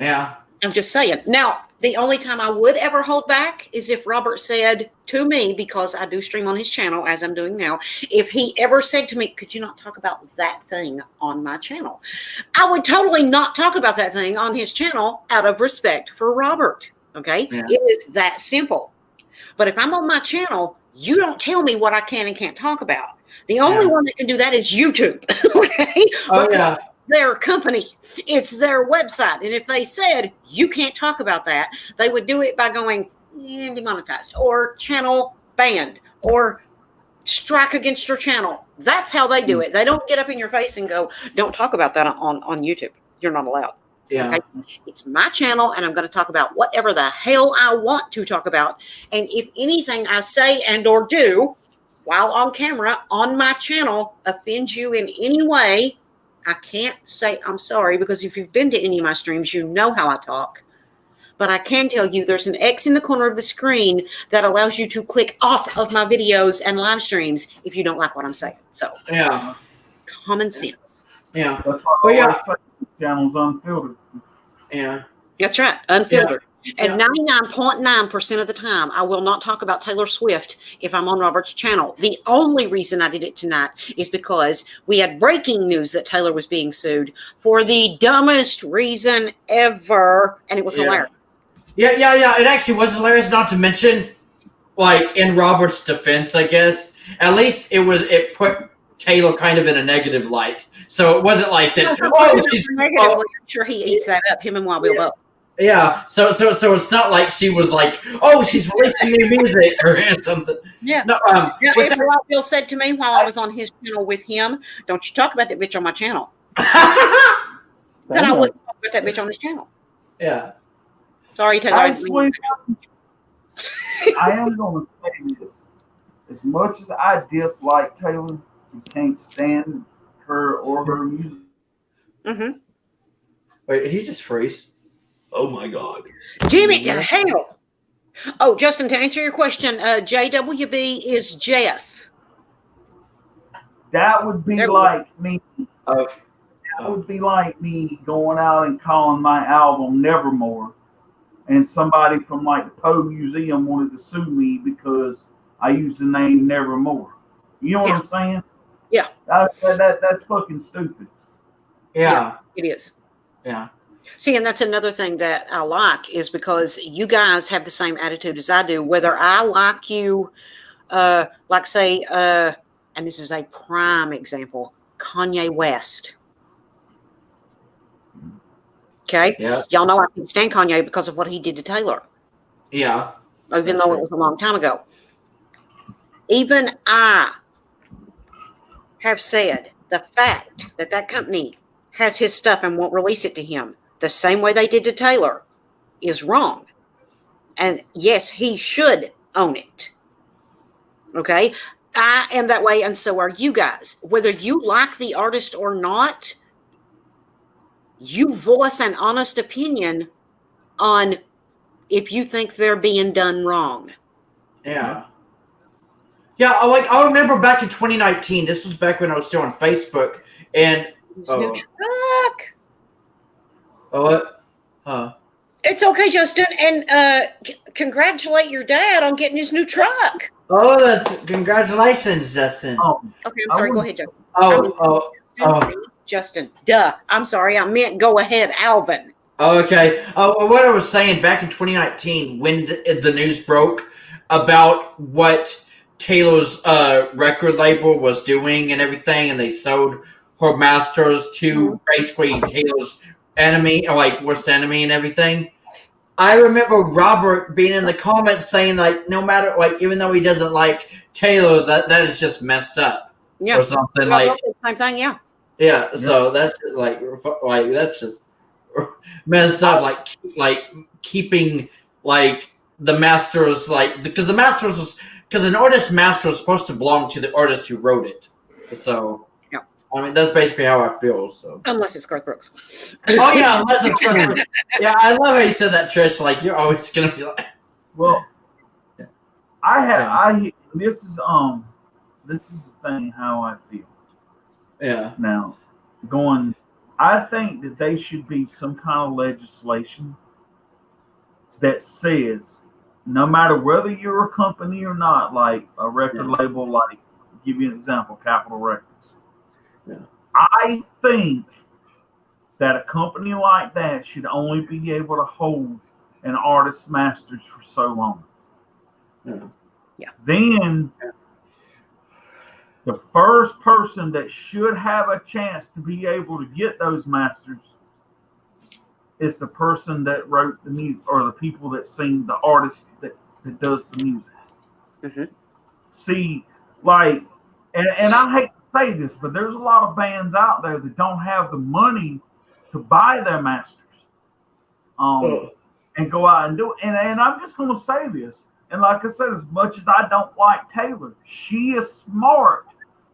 Yeah. I'm just saying. Now, the only time I would ever hold back is if Robert said to me, because I do stream on his channel as I'm doing now, if he ever said to me, could you not talk about that thing on my channel? I would totally not talk about that thing on his channel out of respect for Robert. Okay? Yeah. It is that simple. But if I'm on my channel, you don't tell me what I can and can't talk about. The only one that can do that is YouTube. Okay? Oh, yeah. Their company, it's their website, and if they said you can't talk about that, they would do it by going demonetized or channel banned or strike against your channel. That's how they do it. They don't get up in your face and go, don't talk about that on YouTube. You're not allowed. Yeah. Okay? It's my channel, and I'm going to talk about whatever the hell I want to talk about. And if anything I say and or do while on camera on my channel offends you in any way, I can't say I'm sorry, because if you've been to any of my streams, you know how I talk. But I can tell you there's an X in the corner of the screen that allows you to click off of my videos and live streams if you don't like what I'm saying. So, Yeah. common sense. Yeah. That's why I always say the channel's unfiltered. Yeah. That's right. Unfiltered. Yeah. And 99.9% of the time, I will not talk about Taylor Swift if I'm on Robert's channel. The only reason I did it tonight is because we had breaking news that Taylor was being sued for the dumbest reason ever, and it was hilarious. Yeah. It actually was hilarious, not to mention, like, in Robert's defense, I guess, at least it put Taylor kind of in a negative light. So it wasn't like that, she's... Negatively, I'm sure he eats that up, him and Wild Bill both. Yeah, so it's not like she was like, oh, she's releasing new music or something. Yeah. No, If Wild Bill said to me while I was on his channel with him, don't you talk about that bitch on my channel. Then I wouldn't talk about that bitch on his channel. Yeah. Sorry, Taylor. I am going to say this. As much as I dislike Taylor, you can't stand her or her music. Mm-hmm. Wait, he just freeze. Oh my God. Damn it to hell. Oh, Justin, to answer your question, JWB is Jeff. That would be like me. Oh. That would be like me going out and calling my album Nevermore, and somebody from like the Poe Museum wanted to sue me because I used the name Nevermore. You know what I'm saying? Yeah. That's fucking stupid. Yeah. It is. Yeah. See, and that's another thing that I like is because you guys have the same attitude as I do. Whether I like you, like say, and this is a prime example, Kanye West. Okay? Yeah. Y'all know I can stand Kanye because of what he did to Taylor. Yeah. Even though it was a long time ago. Even I have said the fact that that company has his stuff and won't release it to him the same way they did to Taylor is wrong. And yes, he should own it. Okay? I am that way, and so are you guys. Whether you like the artist or not, you voice an honest opinion on if you think they're being done wrong. Yeah. Yeah, I remember back in 2019, this was back when I was still on Facebook, and... His new truck. Oh, what? Huh. It's okay, Justin, and congratulate your dad on getting his new truck. Oh, that's congratulations, Justin. Oh, Okay, I'm sorry. Go ahead, Justin. Oh. Justin. Duh. I'm sorry. I meant go ahead, Alvin. Okay. What I was saying, back in 2019, when the news broke about what Taylor's record label was doing and everything, and they sold her masters to basically Taylor's enemy, or like worst enemy and everything. I remember Robert being in the comments saying, like, no matter, like, even though he doesn't like Taylor, that is just messed up. Yeah. Or something like. Same thing, yeah. Yeah, so that's just like that's just messed up. Like keeping like the Masters, like, because the Masters was because an artist master is supposed to belong to the artist who wrote it. So, Yeah. I mean, that's basically how I feel. So, Unless it's Garth Brooks. oh yeah, unless it's yeah. I love how you said that, Trish. Like you're always gonna be like, Well, Yeah. This is the thing how I feel yeah, now. I think that they should be some kind of legislation that says no matter whether you're a company or not, like a record label, like give you an example, Capitol Records. Yeah. I think that a company like that should only be able to hold an artist's masters for so long. Yeah. Then the first person that should have a chance to be able to get those masters is the person that wrote the music or the people that sing, the artist that does the music. Mm-hmm. See, like, and I hate to say this, but there's a lot of bands out there that don't have the money to buy their masters and go out and do it. And I'm just going to say this. And like I said, as much as I don't like Taylor, she is smart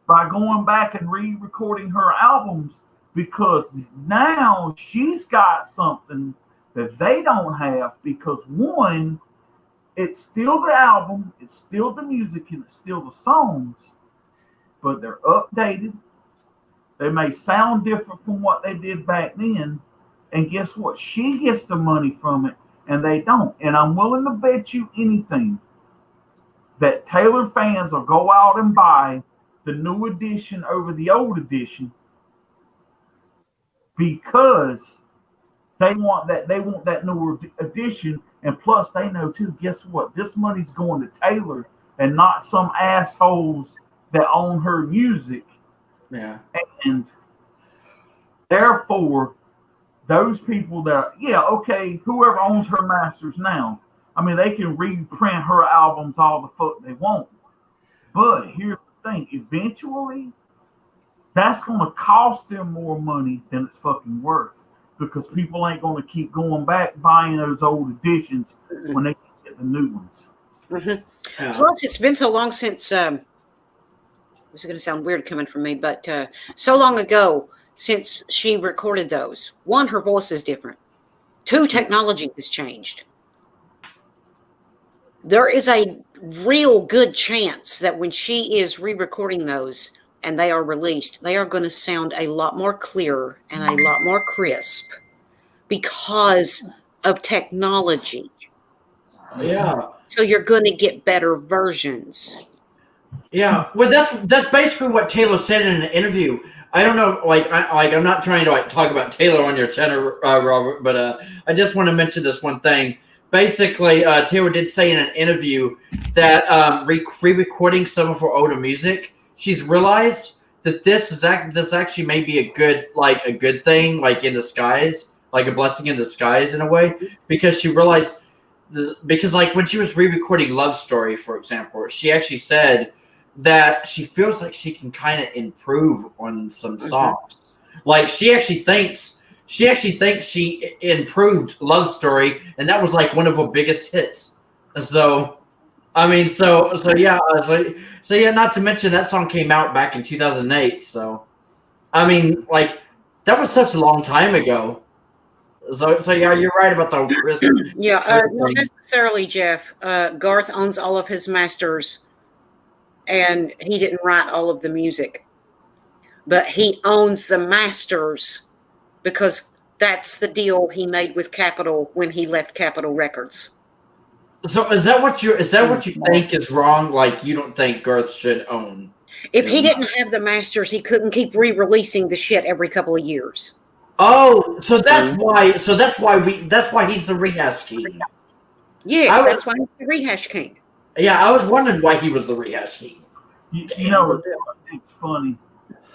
by going back and re-recording her albums because now she's got something that they don't have because one, it's still the album, it's still the music, and it's still the songs, but they're updated. They may sound different from what they did back then. And guess what? She gets the money from it, and they don't. And I'm willing to bet you anything that Taylor fans will go out and buy the new edition over the old edition because they want that newer edition. And plus, they know too. Guess what? This money's going to Taylor and not some assholes that own her music. Yeah. And therefore, those people that, whoever owns her masters now, I mean, they can reprint her albums all the fuck they want. But here's the thing. Eventually, that's going to cost them more money than it's fucking worth because people ain't going to keep going back buying those old editions when they get the new ones. Mm-hmm. Yeah. Plus, it's been so long since, this is going to sound weird coming from me, but so long ago since she recorded those. One, her voice is different. Two, technology has changed. There is a real good chance that when she is re-recording those and they are released, they are going to sound a lot more clear and a lot more crisp because of technology. Yeah. So you're going to get better versions. Yeah. Well, that's basically what Taylor said in an interview. I don't know, I'm not trying to talk about Taylor on your channel, Robert, but I just want to mention this one thing. Basically, Taylor did say in an interview that re-recording some of her older music, she's realized that this actually may be a good thing, like in disguise, like a blessing in disguise in a way, because she realized because like when she was re-recording Love Story, for example, she actually said that she feels like she can kind of improve on some songs. Like she actually thinks she improved Love Story, and that was like one of her biggest hits. So, I mean, so yeah, not to mention that song came out back in 2008. So, I mean, like that was such a long time ago. So yeah, you're right about the risk. Not necessarily, Jeff. Garth owns all of his masters, and he didn't write all of the music, but he owns the masters because that's the deal he made with Capitol when he left Capitol Records. So is that what you think is wrong? Like you don't think Garth should own? If he didn't have the masters, he couldn't keep re-releasing the shit every couple of years. Oh, so that's why. So that's why he's the rehash king. Yes, that's why he's the rehash king. Yeah, I was wondering why he was the rehash king. You know, it's funny,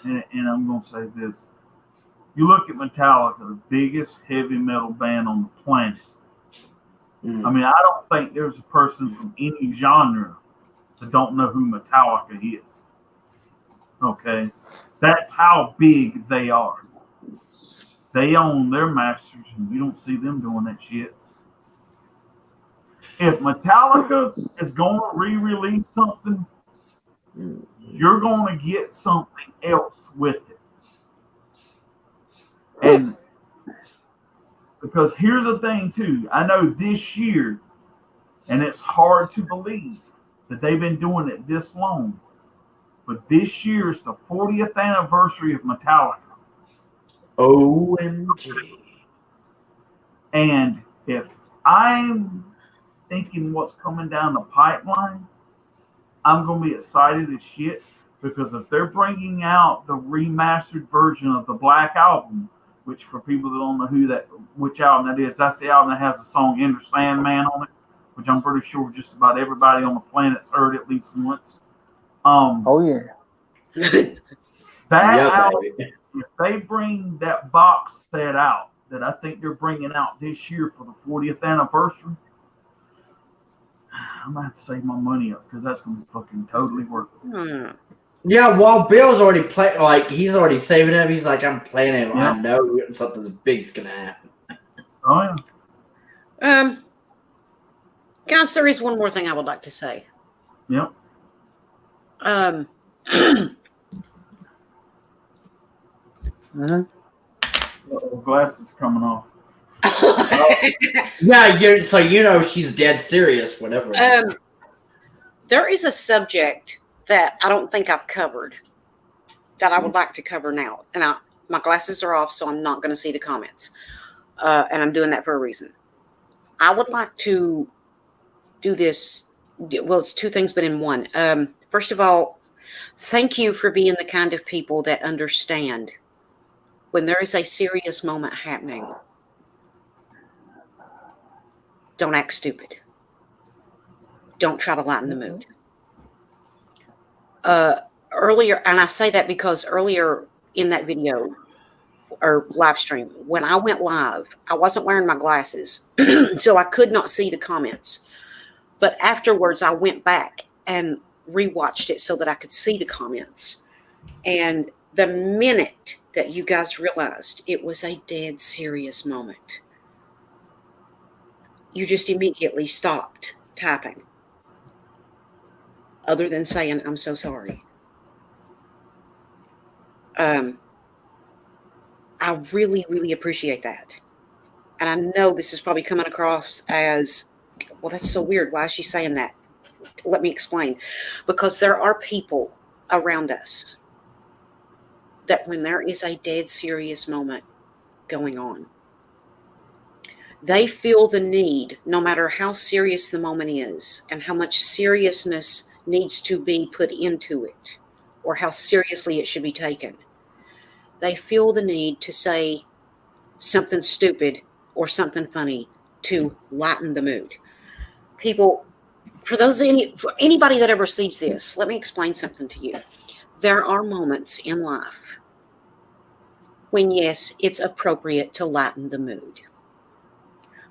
and I'm going to say this. You look at Metallica, the biggest heavy metal band on the planet. I mean, I don't think there's a person from any genre that don't know who Metallica is. Okay? That's how big they are. They own their masters, and you don't see them doing that shit. if Metallica is going to re-release something, you're going to get something else with it. And because here's the thing too, I know this year, and it's hard to believe that they've been doing it this long, but this year is the 40th anniversary of Metallica. OMG. And if I'm thinking what's coming down the pipeline, I'm going to be excited as shit, because if they're bringing out the remastered version of the Black Album, which for people that don't know which album that is, that's the album that has the song Enter Sandman on it, which I'm pretty sure just about everybody on the planet's heard at least once. Oh yeah. That Yeah, album, baby. if they bring that box set out that I think they're bringing out this year for the 40th anniversary, I'm gonna have to save my money up, because that's gonna be fucking totally worth it. Yeah, while Bill's already he's already saving up. He's like, I'm planning. Yeah. I know something big's gonna happen. Oh yeah. Guys, there is one more thing I would like to say. Yep. Glasses coming off. Yeah, so she's dead serious. Whatever. There is a subject that I don't think I've covered that I would like to cover now, and my glasses are off, so I'm not going to see the comments, and I'm doing that for a reason. I would like to do this. Well, it's two things, but in one. First of all, thank you for being the kind of people that understand when there is a serious moment happening. Don't act stupid. Don't try to lighten the mood. Earlier, and I say that because earlier in that video or live stream, when I went live, I wasn't wearing my glasses, so I could not see the comments. But afterwards, I went back and rewatched it so that I could see the comments. And the minute that you guys realized it was a dead serious moment, you just immediately stopped typing, other than saying, I'm so sorry. I really, really appreciate that. And I know this is probably coming across as, well, that's so weird. Why is she saying that? Let me explain. Because there are people around us that when there is a dead serious moment going on, they feel the need, no matter how serious the moment is and how much seriousness needs to be put into it or how seriously it should be taken, they feel the need to say something stupid or something funny to lighten the mood. People, for anybody that ever sees this, let me explain something to you. There are moments in life when, yes, it's appropriate to lighten the mood.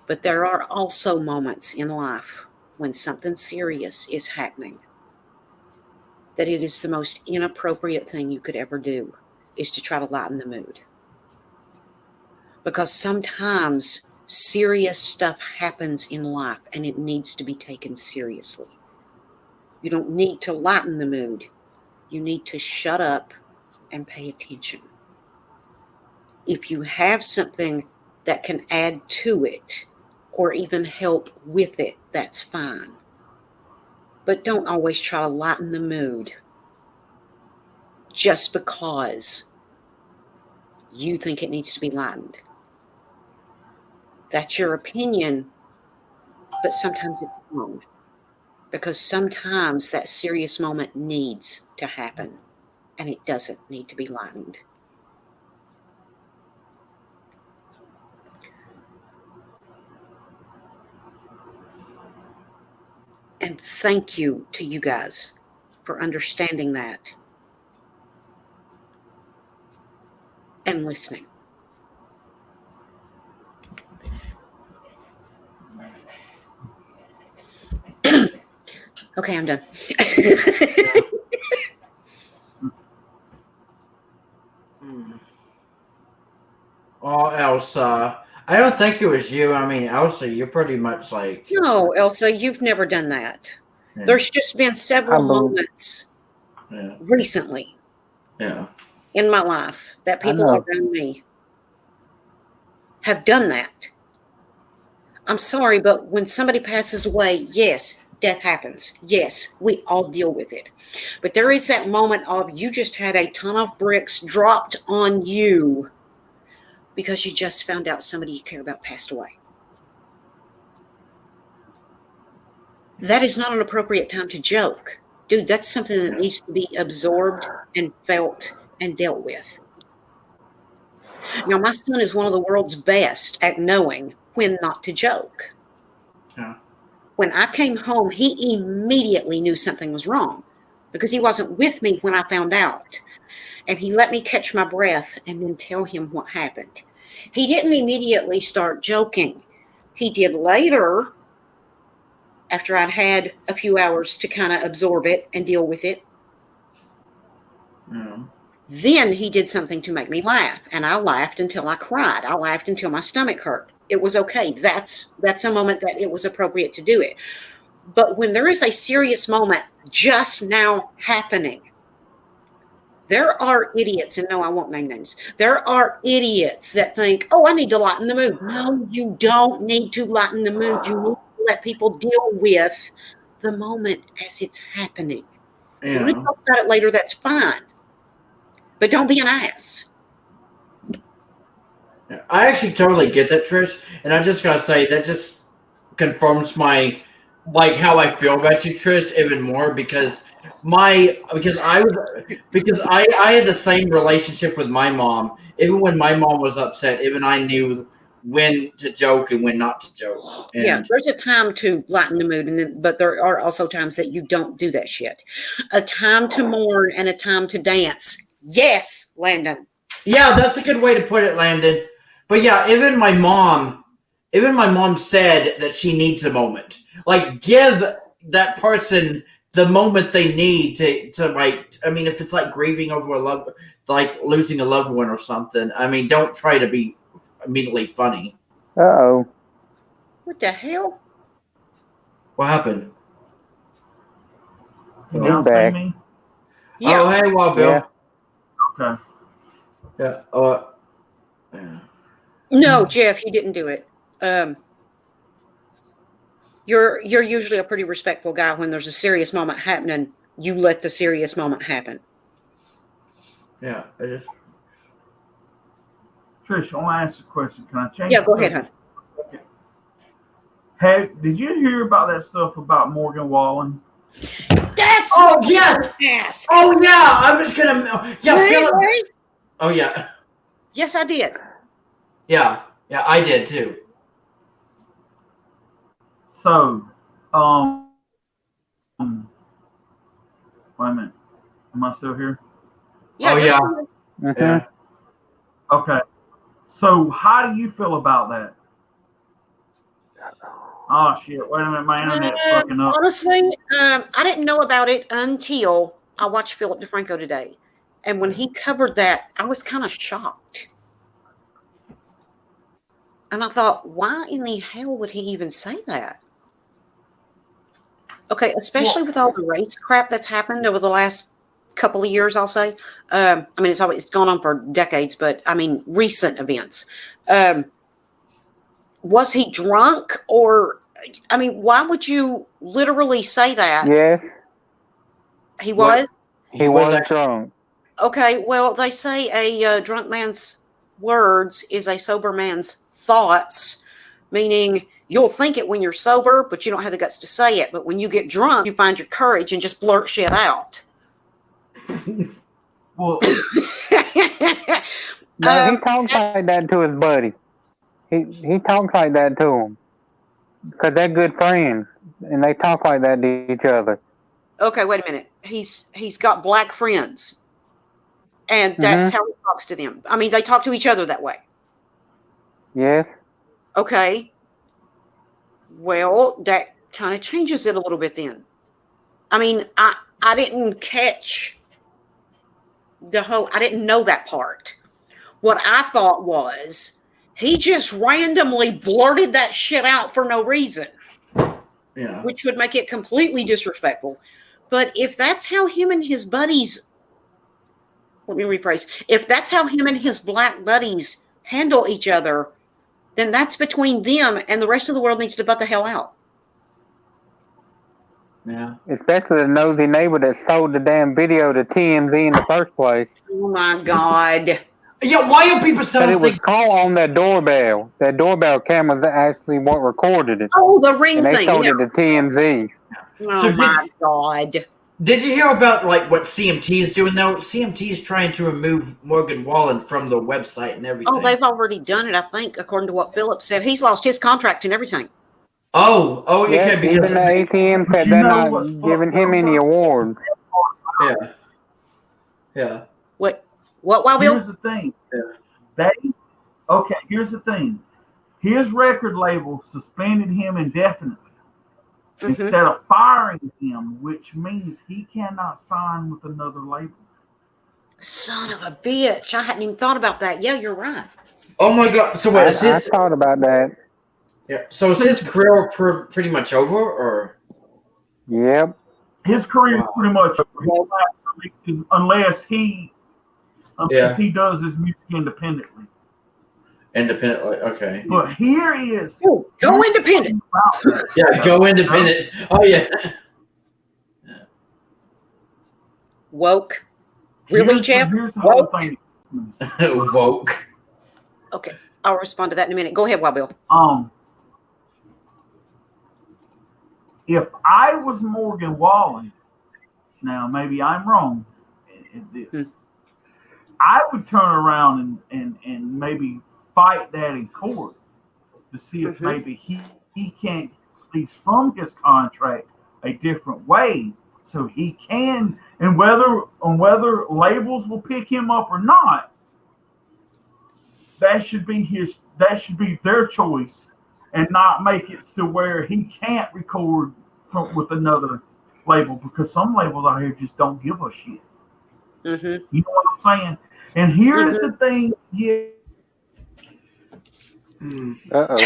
But there are also moments in life when something serious is happening that it is the most inappropriate thing you could ever do is to try to lighten the mood. Because sometimes serious stuff happens in life and it needs to be taken seriously. You don't need to lighten the mood. You need to shut up and pay attention. If you have something that can add to it or even help with it, that's fine. But don't always try to lighten the mood just because you think it needs to be lightened. That's your opinion, but sometimes it's wrong. Because sometimes that serious moment needs to happen, and it doesn't need to be lightened. And thank you to you guys for understanding that and listening. Okay, I'm done. Or else, I don't think it was you. I mean, Elsa, you're pretty much like. No, Elsa, you've never done that. Yeah. There's just been several I believe- moments Yeah. recently Yeah. in my life that I people know. around me have done that. I'm sorry, but when somebody passes away, yes, death happens. Yes, we all deal with it. But there is that moment of you just had a ton of bricks dropped on you because you just found out somebody you care about passed away. That is not an appropriate time to joke. Dude, that's something that needs to be absorbed and felt and dealt with. Now, my son is one of the world's best at knowing when not to joke. Yeah. When I came home, he immediately knew something was wrong because he wasn't with me when I found out. And he let me catch my breath and then tell him what happened. He didn't immediately start joking. He did later, after I'd had a few hours to kind of absorb it and deal with it. Yeah. Then he did something to make me laugh, and I laughed until I cried. I laughed until my stomach hurt. It was okay. That's a moment that it was appropriate to do it. But when there is a serious moment just now happening, there are idiots, and no, I won't name names. There are idiots that think, oh, I need to lighten the mood. No, you don't need to lighten the mood. You need to let people deal with the moment as it's happening. You want to Yeah. talk about it later, that's fine. But don't be an ass. I actually totally get that, Trish, and I just gotta say that just confirms my how I feel about you, Trish, even more because I had the same relationship with my mom. Even when my mom was upset, even I knew when to joke and when not to joke. Yeah, And there's a time to lighten the mood, but there are also times that you don't do that shit. A time to mourn and a time to dance. Yes, Landon. yeah, that's a good way to put it, Landon. But yeah, even my mom said that she needs a moment. Like, give that person the moment they need to like. I mean, if it's like grieving over a love, like losing a loved one or something. I mean, don't try to be immediately funny. Uh-oh. What the hell? What happened? Can He's y'all see back. me? Yeah. Oh, hey, well, Bill. Okay. Yeah. Yeah. No, Jeff, you didn't do it. You're usually a pretty respectful guy. When there's a serious moment happening, you let the serious moment happen. Yeah. I just. Trish, I want to ask a question. Can I change Yeah, the go ahead, subject? hon. Hey, did you hear about that stuff about Morgan Wallen? That's Oh what yes. I asked. Oh yeah. I was gonna. Yeah. Philip. Really? Oh yeah. Yes, I did. Yeah. Yeah. I did too. So, wait a minute. Am I still here? Oh, you're yeah. fine. Mhm. Yeah. Okay. So, how do you feel about that? Oh shit! Wait a minute, my internet's fucking up. Honestly, I didn't know about it until I watched Philip DeFranco today. And when he covered that, I was kind of shocked. And I thought, why in the hell would he even say that? Okay, especially with all the race crap that's happened over the last couple of years, I'll say. I mean, it's gone on for decades, but I mean, recent events. Was he drunk or, I mean, why would you literally say that? Yes, He was? he was actually. drunk. Okay, well, they say a drunk man's words is a sober man's thoughts, meaning you'll think it when you're sober, but you don't have the guts to say it. But when you get drunk, you find your courage and just blurt shit out. Well, No, he talks like that to his buddy. He talks like that to him because they're good friends and they talk like that to each other. Okay, wait a minute. He's got black friends, and that's how he talks to them. I mean, they talk to each other that way. Yes. Okay. Well, that kind of changes it a little bit then. I mean, I didn't catch I didn't know that part. What I thought was He just randomly blurted that shit out for no reason. Yeah. Which would make it completely disrespectful. But if that's how him and his buddies, let me rephrase, if that's how him and his black buddies handle each other, then that's between them, and the rest of the world needs to butt the hell out. Yeah. Especially the nosy neighbor that sold the damn video to TMZ in the first place. Oh my God. Yeah, why are people But selling it was things? caught on that doorbell. That doorbell camera that actually recorded it. Oh, the ring And they thing. sold Yeah. it to TMZ. Oh So my God. Did you hear about like what CMT is doing though? CMT is trying to remove Morgan Wallen from the website and everything. Oh, they've already done it, I think, according to what Philip said. He's lost his contract and everything. Oh, Yeah, okay, because even the ATM But said you they're know not what's giving fucked him up, any though? awards. yeah. What, Wild Bill? Here's the thing. Yeah. Here's the thing. His record label suspended him indefinitely instead of firing him, which means he cannot sign with another label. Son of a bitch. I hadn't even thought about that. Yeah, you're right. Oh my God! So what is I his? thought about that. Yeah. So is his career pretty much over, or? Yep. His career is Wow. pretty much over. He won't have to release unless he does his music independently. Independently, okay. But here is Ooh, go independent. Yeah, go independent. Oh yeah. Woke. Really, Jeff? Here's the whole Woke? thing. Woke. Okay, I'll respond to that in a minute. Go ahead, Wild Bill. If I was Morgan Wallen, now maybe I'm wrong in this, I would turn around and maybe fight that in court to see if maybe he can't release from his contract a different way, so he can, and whether labels will pick him up or not, that should be their choice, and not make it to where he can't record with another label, because some labels out here just don't give a shit. You know what I'm saying? And here's the thing, Uh-oh.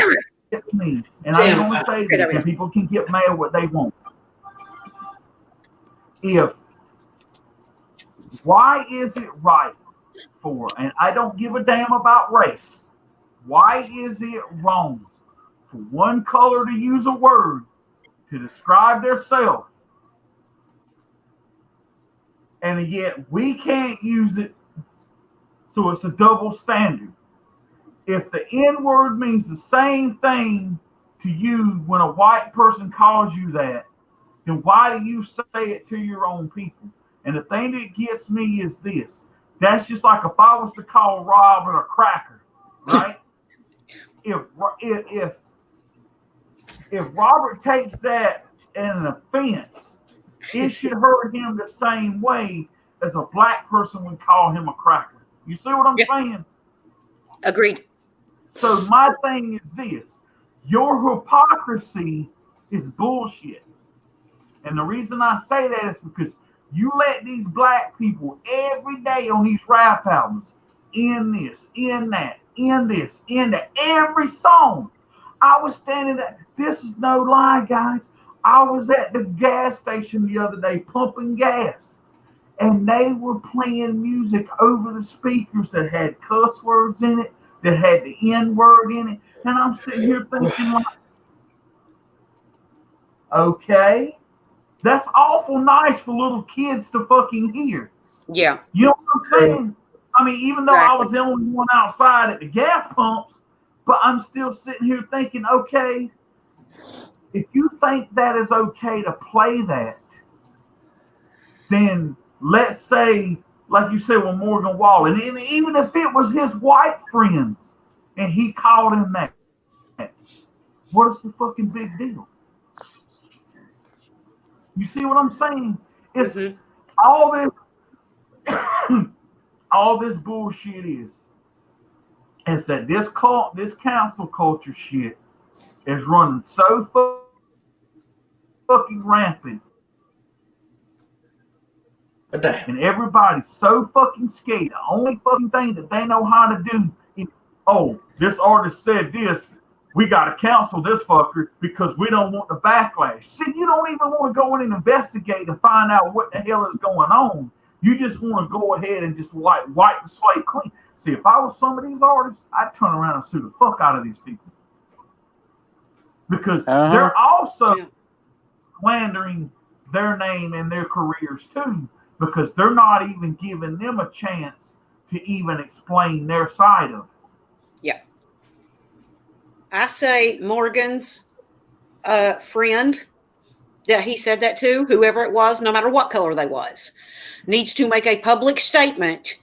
it's me, and I'm going to say this, and people can get mad what they want. Why is it right for, and I don't give a damn about race, why is it wrong for one color to use a word to describe themselves, and yet we can't use it, so it's a double standard? If the N-word means the same thing to you when a white person calls you that, then why do you say it to your own people? And the thing that gets me is this. That's just like if I was to call Robert a cracker, right? If Robert takes that as an offense, it should hurt him the same way as a black person would call him a cracker. You see what I'm saying? Agreed. So my thing is this. Your hypocrisy is bullshit. And the reason I say that is because you let these black people every day on these rap albums, in this, in that, in this, in that, every song. I was standing there. This is no lie, guys. I was at the gas station the other day pumping gas, and they were playing music over the speakers that had cuss words in it, that had the N-word in it. And I'm sitting here thinking, like, okay, that's awful nice for little kids to fucking hear. Yeah. You know what I'm saying? I mean, even though I was the only one outside at the gas pumps, but I'm still sitting here thinking, okay, if you think that is okay to play that, then let's say, like you said with Morgan Wallen, and even if it was his white friends and he called him that, what's the fucking big deal? You see what I'm saying? It's all this bullshit is that this cancel culture shit is running so fucking rampant, and everybody's so fucking scared. The only fucking thing that they know how to do is oh, this artist said this. We got to cancel this fucker because we don't want the backlash. See, you don't even want to go in and investigate and find out what the hell is going on. You just want to go ahead and just like wipe the slate clean. See, if I was some of these artists, I'd turn around and sue the fuck out of these people. Because they're also slandering their name and their careers too, because they're not even giving them a chance to even explain their side of it. Yeah. I say Morgan's friend that he said that to, whoever it was, no matter what color they was, needs to make a public statement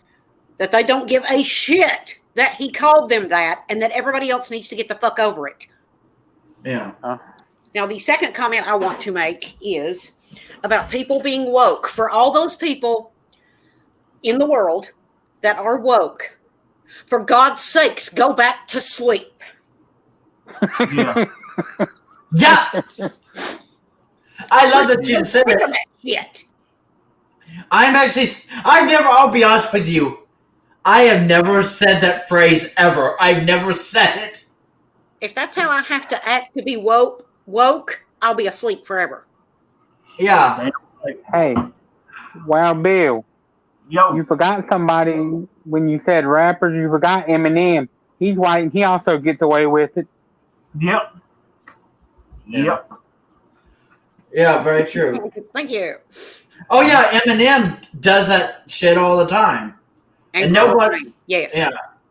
that they don't give a shit that he called them that, and that everybody else needs to get the fuck over it. Yeah. Now, the second comment I want to make is about people being woke. For all those people in the world that are woke, for God's sakes, go back to sleep. Yeah. Yeah. I love that you said it. Shit. I'll be honest with you. I have never said that phrase ever. I've never said it. If that's how I have to act to be woke, I'll be asleep forever. Yeah. Hey, well, Bill, Yo, you forgot somebody when you said rappers. You forgot Eminem. He's white, and he also gets away with it. yep. Yeah, very true. Thank you. Oh yeah, Eminem does that shit all the time. And nobody, yes. Yeah,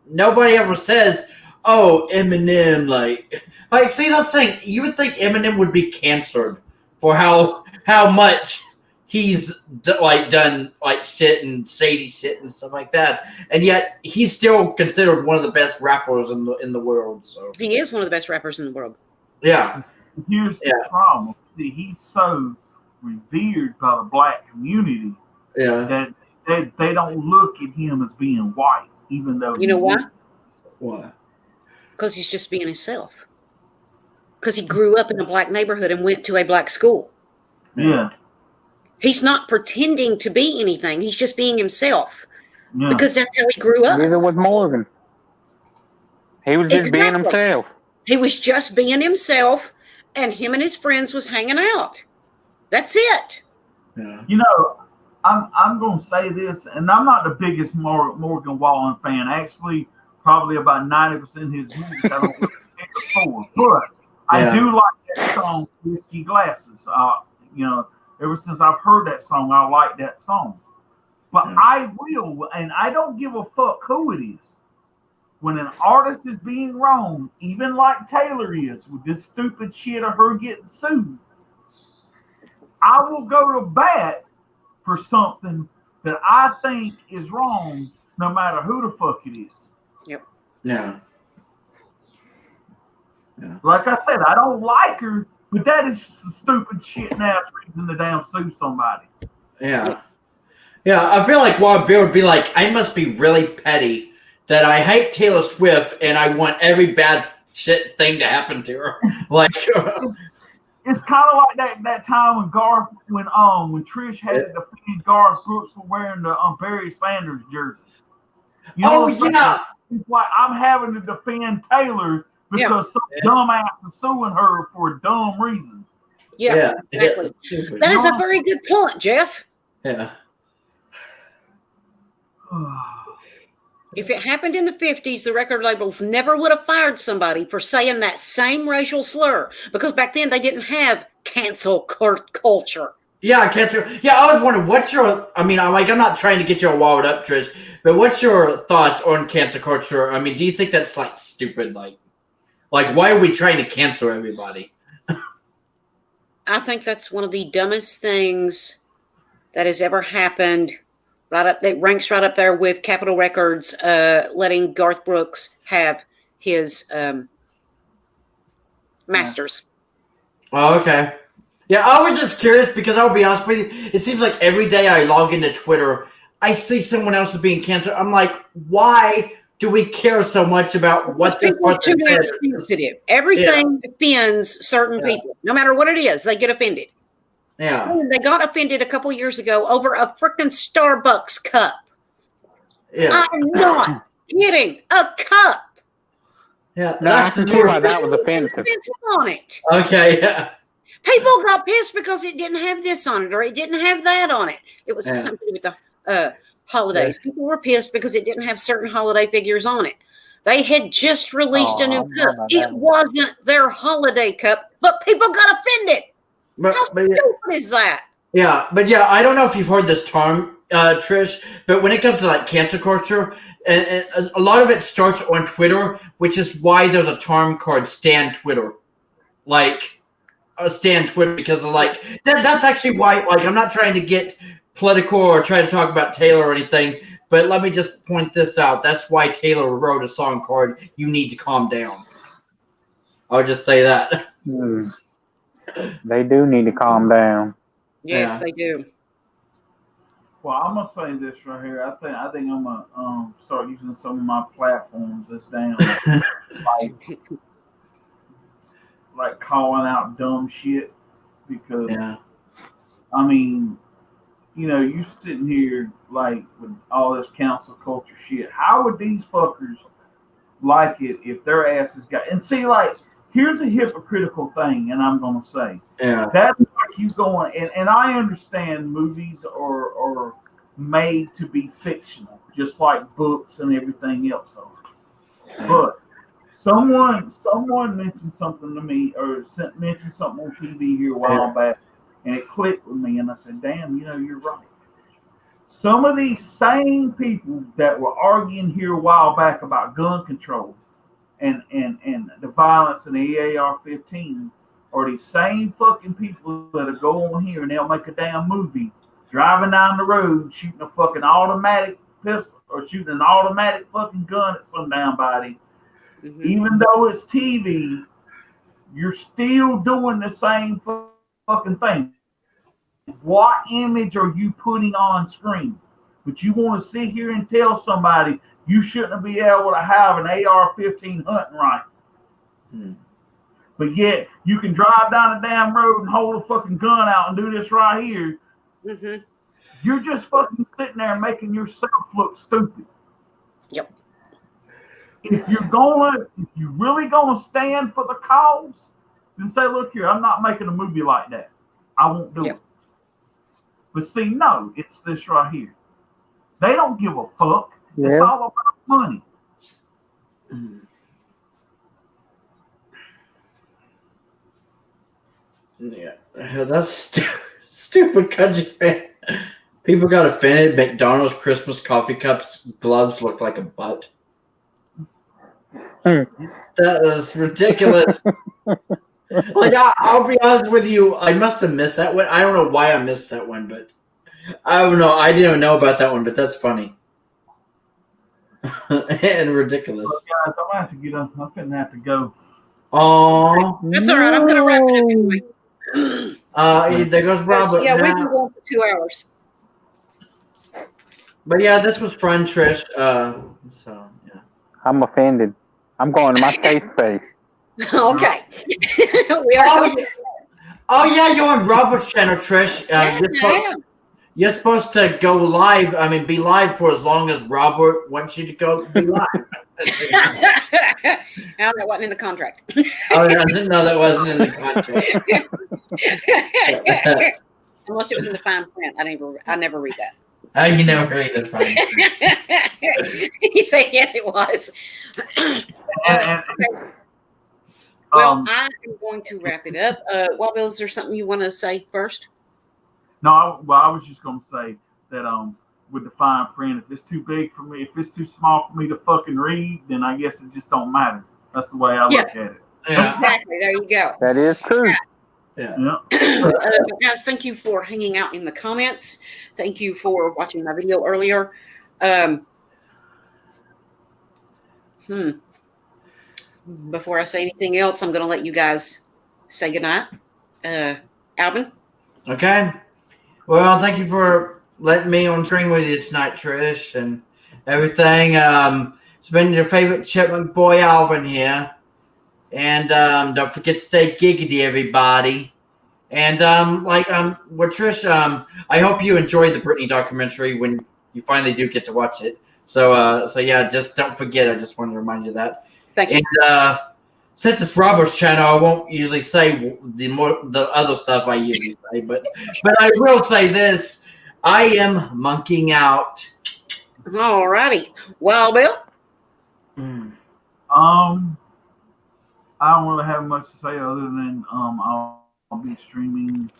nobody ever says, "Oh, Eminem." Like, see, that's the thing. You would think Eminem would be canceled for how much he's done shit and shady shit and stuff like that, and yet he's still considered one of the best rappers in the world. So He is one of the best rappers in the world. yeah. Here's the problem. See, he's so revered by the black community that they don't look at him as being white, even though you know why? Why? Because he's just being himself. Because he grew up in a black neighborhood and went to a black school. Yeah. He's not pretending to be anything. He's just being himself. Yeah. Because that's how he grew up. Neither was Morgan. He was just being himself. He was just being himself, and him and his friends was hanging out. That's it. Yeah. You know, I'm going to say this, and I'm not the biggest Morgan Wallen fan. Actually, probably about 90% of his music I don't really care for. But I do like that song, Whiskey Glasses. You know, ever since I've heard that song, I like that song. But I will, and I don't give a fuck who it is. When an artist is being wrong, even like Taylor is, with this stupid shit of her getting sued, I will go to bat for something that I think is wrong, no matter who the fuck it is. Yep. Yeah. Like I said, I don't like her, but that is stupid shit now reason to damn sue somebody. Yeah. Yeah, I feel like Wild Bill would be like, I must be really petty that I hate Taylor Swift and I want every bad shit thing to happen to her. Like, it's kind of like that time when when Trish had to defend Garth Brooks for wearing the Barry Sanders jersey. You know it's like I'm having to defend Taylor because some dumbass is suing her for a dumb reason. Yeah, exactly. That is a very good point, Jeff. Yeah. If it happened in the 50s, the record labels never would have fired somebody for saying that same racial slur, because back then they didn't have cancel culture. Yeah, cancel. Yeah, I was wondering, I'm not trying to get you all wild up, Trish, but what's your thoughts on cancel culture? I mean, do you think that's like stupid? Like why are we trying to cancel everybody? I think that's one of the dumbest things that has ever happened. That ranks right up there with Capitol Records letting Garth Brooks have his masters. Oh, okay. Yeah, I was just curious because I'll be honest with you, it seems like every day I log into Twitter, I see someone else is being canceled. I'm like, why do we care so much about what this person says? Sensitive. Everything offends certain people. No matter what it is, they get offended. Yeah. They got offended a couple years ago over a freaking Starbucks cup. Yeah. I'm not kidding. A cup. Yeah, No, I that's can see why that was offensive. Offensive on it. okay. Yeah. People got pissed because it didn't have this on it or it didn't have that on it. It was Yeah. something to do with the holidays. Yeah. People were pissed because it didn't have certain holiday figures on it. They had just released a new I don't know cup. about It that one. wasn't their holiday cup, but people got offended. How But yeah. stupid is that? Yeah, but yeah, I don't know if you've heard this term, Trish, but when it comes to like cancer culture, and a lot of it starts on Twitter, which is why there's a term called Stan Twitter, like Stan Twitter, because of like that's actually why. Like, I'm not trying to get political or try to talk about Taylor or anything, but let me just point this out. That's why Taylor wrote a song called "You Need to Calm Down." I'll just say that. They do need to calm down. Yes, Yeah. they do. Well, I'm gonna say this right here. I think I'm gonna start using some of my platforms as damn like calling out dumb shit because Yeah. I mean, you know, you sitting here like with all this council culture shit. How would these fuckers like it if their asses got and see like here's a hypocritical thing, and I'm gonna say Yeah. that's like you going and I understand movies are made to be fictional, just like books and everything else are. But someone mentioned something to me or mentioned something on TV here a while back, and it clicked with me, and I said, "Damn, you know, you're right." Some of these same people that were arguing here a while back about gun control and the violence in the AR-15 are these same fucking people that'll go on here and they'll make a damn movie driving down the road shooting a fucking automatic pistol or shooting an automatic fucking gun at some damn body. Mm-hmm. Even though it's TV, you're still doing the same fucking thing. What image are you putting on screen? But you want to sit here and tell somebody you shouldn't be able to have an AR-15 hunting rifle. But yet you can drive down the damn road and hold a fucking gun out and do this right here. Mm-hmm. You're just fucking sitting there making yourself look stupid. Yep. If you're really gonna stand for the cause, then say, look here, I'm not making a movie like that. I won't do it. But see, no, it's this right here. They don't give a fuck. Yeah. It's all about money. Yeah, that's stupid country fan. People got offended. McDonald's Christmas coffee cups gloves look like a butt. That is ridiculous. Like, I'll be honest with you, I must have missed that one. I don't know why I missed that one, but I don't know. I didn't know about that one, but that's funny and ridiculous. But guys, I'm gonna have to get up. I'm gonna have to go. Oh, That's all right. I'm going to wrap it up anyway. there goes Robert. Yeah, we've now. been going for 2 hours. But yeah, this was fun, Trish. So yeah. I'm offended. I'm going to my safe space. Okay. We are Oh yeah, you're on Robert's channel, Trish. You're supposed to go live. I mean, be live for as long as Robert wants you to go be live. No, that wasn't in the contract. Oh no, that wasn't in the contract. Unless it was in the fine print. I never read that. Oh, you never read the fine print. You say yes, it was. And, Well, I am going to wrap it up. Wobble, is there something you want to say first? No, I was just gonna say that with the fine print, if it's too big for me, if it's too small for me to fucking read, then I guess it just don't matter. That's the way I look at it. Yeah. Exactly. There you go. That is true. Yeah. Guys, thank you for hanging out in the comments. Thank you for watching my video earlier. Before I say anything else, I'm going to let you guys say goodnight. Alvin? Okay. Well, thank you for letting me on screen with you tonight, Trish, and everything. It's been your favorite chipmunk boy, Alvin, here. And don't forget to stay giggity, everybody. And Trish, I hope you enjoyed the Britney documentary when you finally do get to watch it. So yeah, just don't forget. I just wanted to remind you of that. Thank you. And since it's Robert's channel, I won't usually say the other stuff I usually say, but I will say this: I am monkeying out. All righty. Well, Bill. I don't really have much to say other than I'll be streaming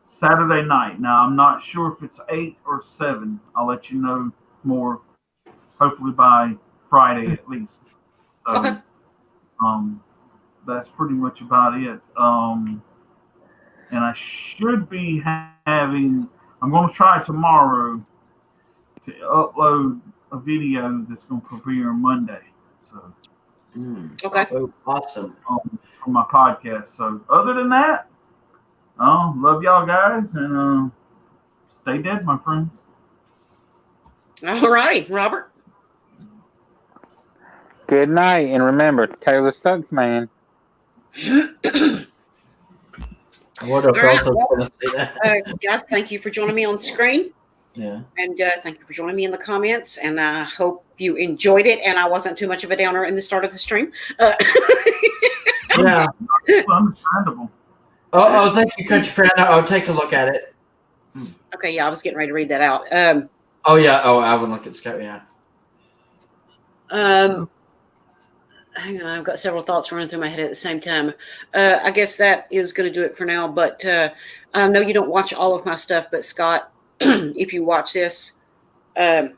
Saturday night. Now I'm not sure if it's 8 or 7. I'll let you know more, hopefully by Friday at least. So, Okay. That's pretty much about it. And I should be having. I'm going to try tomorrow to upload a video that's going to premiere Monday. So. Okay. Oh, awesome. For my podcast. So other than that, love y'all guys and stay dead, my friends. All right, Robert. Good night, and remember, Taylor sucks, man. I wonder if All right, Elsa's well, going to say that. Guys, thank you for joining me on screen. Yeah. And thank you for joining me in the comments. And I hope you enjoyed it. And I wasn't too much of a downer in the start of the stream. Yeah. It's understandable. Oh, thank you, country friend. I'll take a look at it. Okay, yeah, I was getting ready to read that out. Oh yeah. Oh, I would look at Scout. Yeah. Hang on, I've got several thoughts running through my head at the same time. I guess that is going to do it for now. But I know you don't watch all of my stuff, but Scott, if you watch this, again,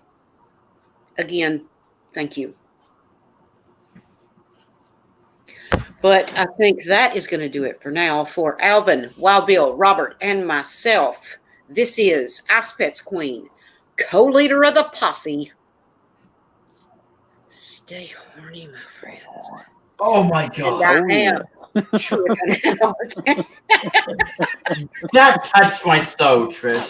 thank you. But I think that is going to do it for now for Alvin, Wild Bill, Robert, and myself. This is icepets Queen, co-leader of the posse. Stay horny, my friends. Oh my God. And I am tripping out. That touched my soul, Trish.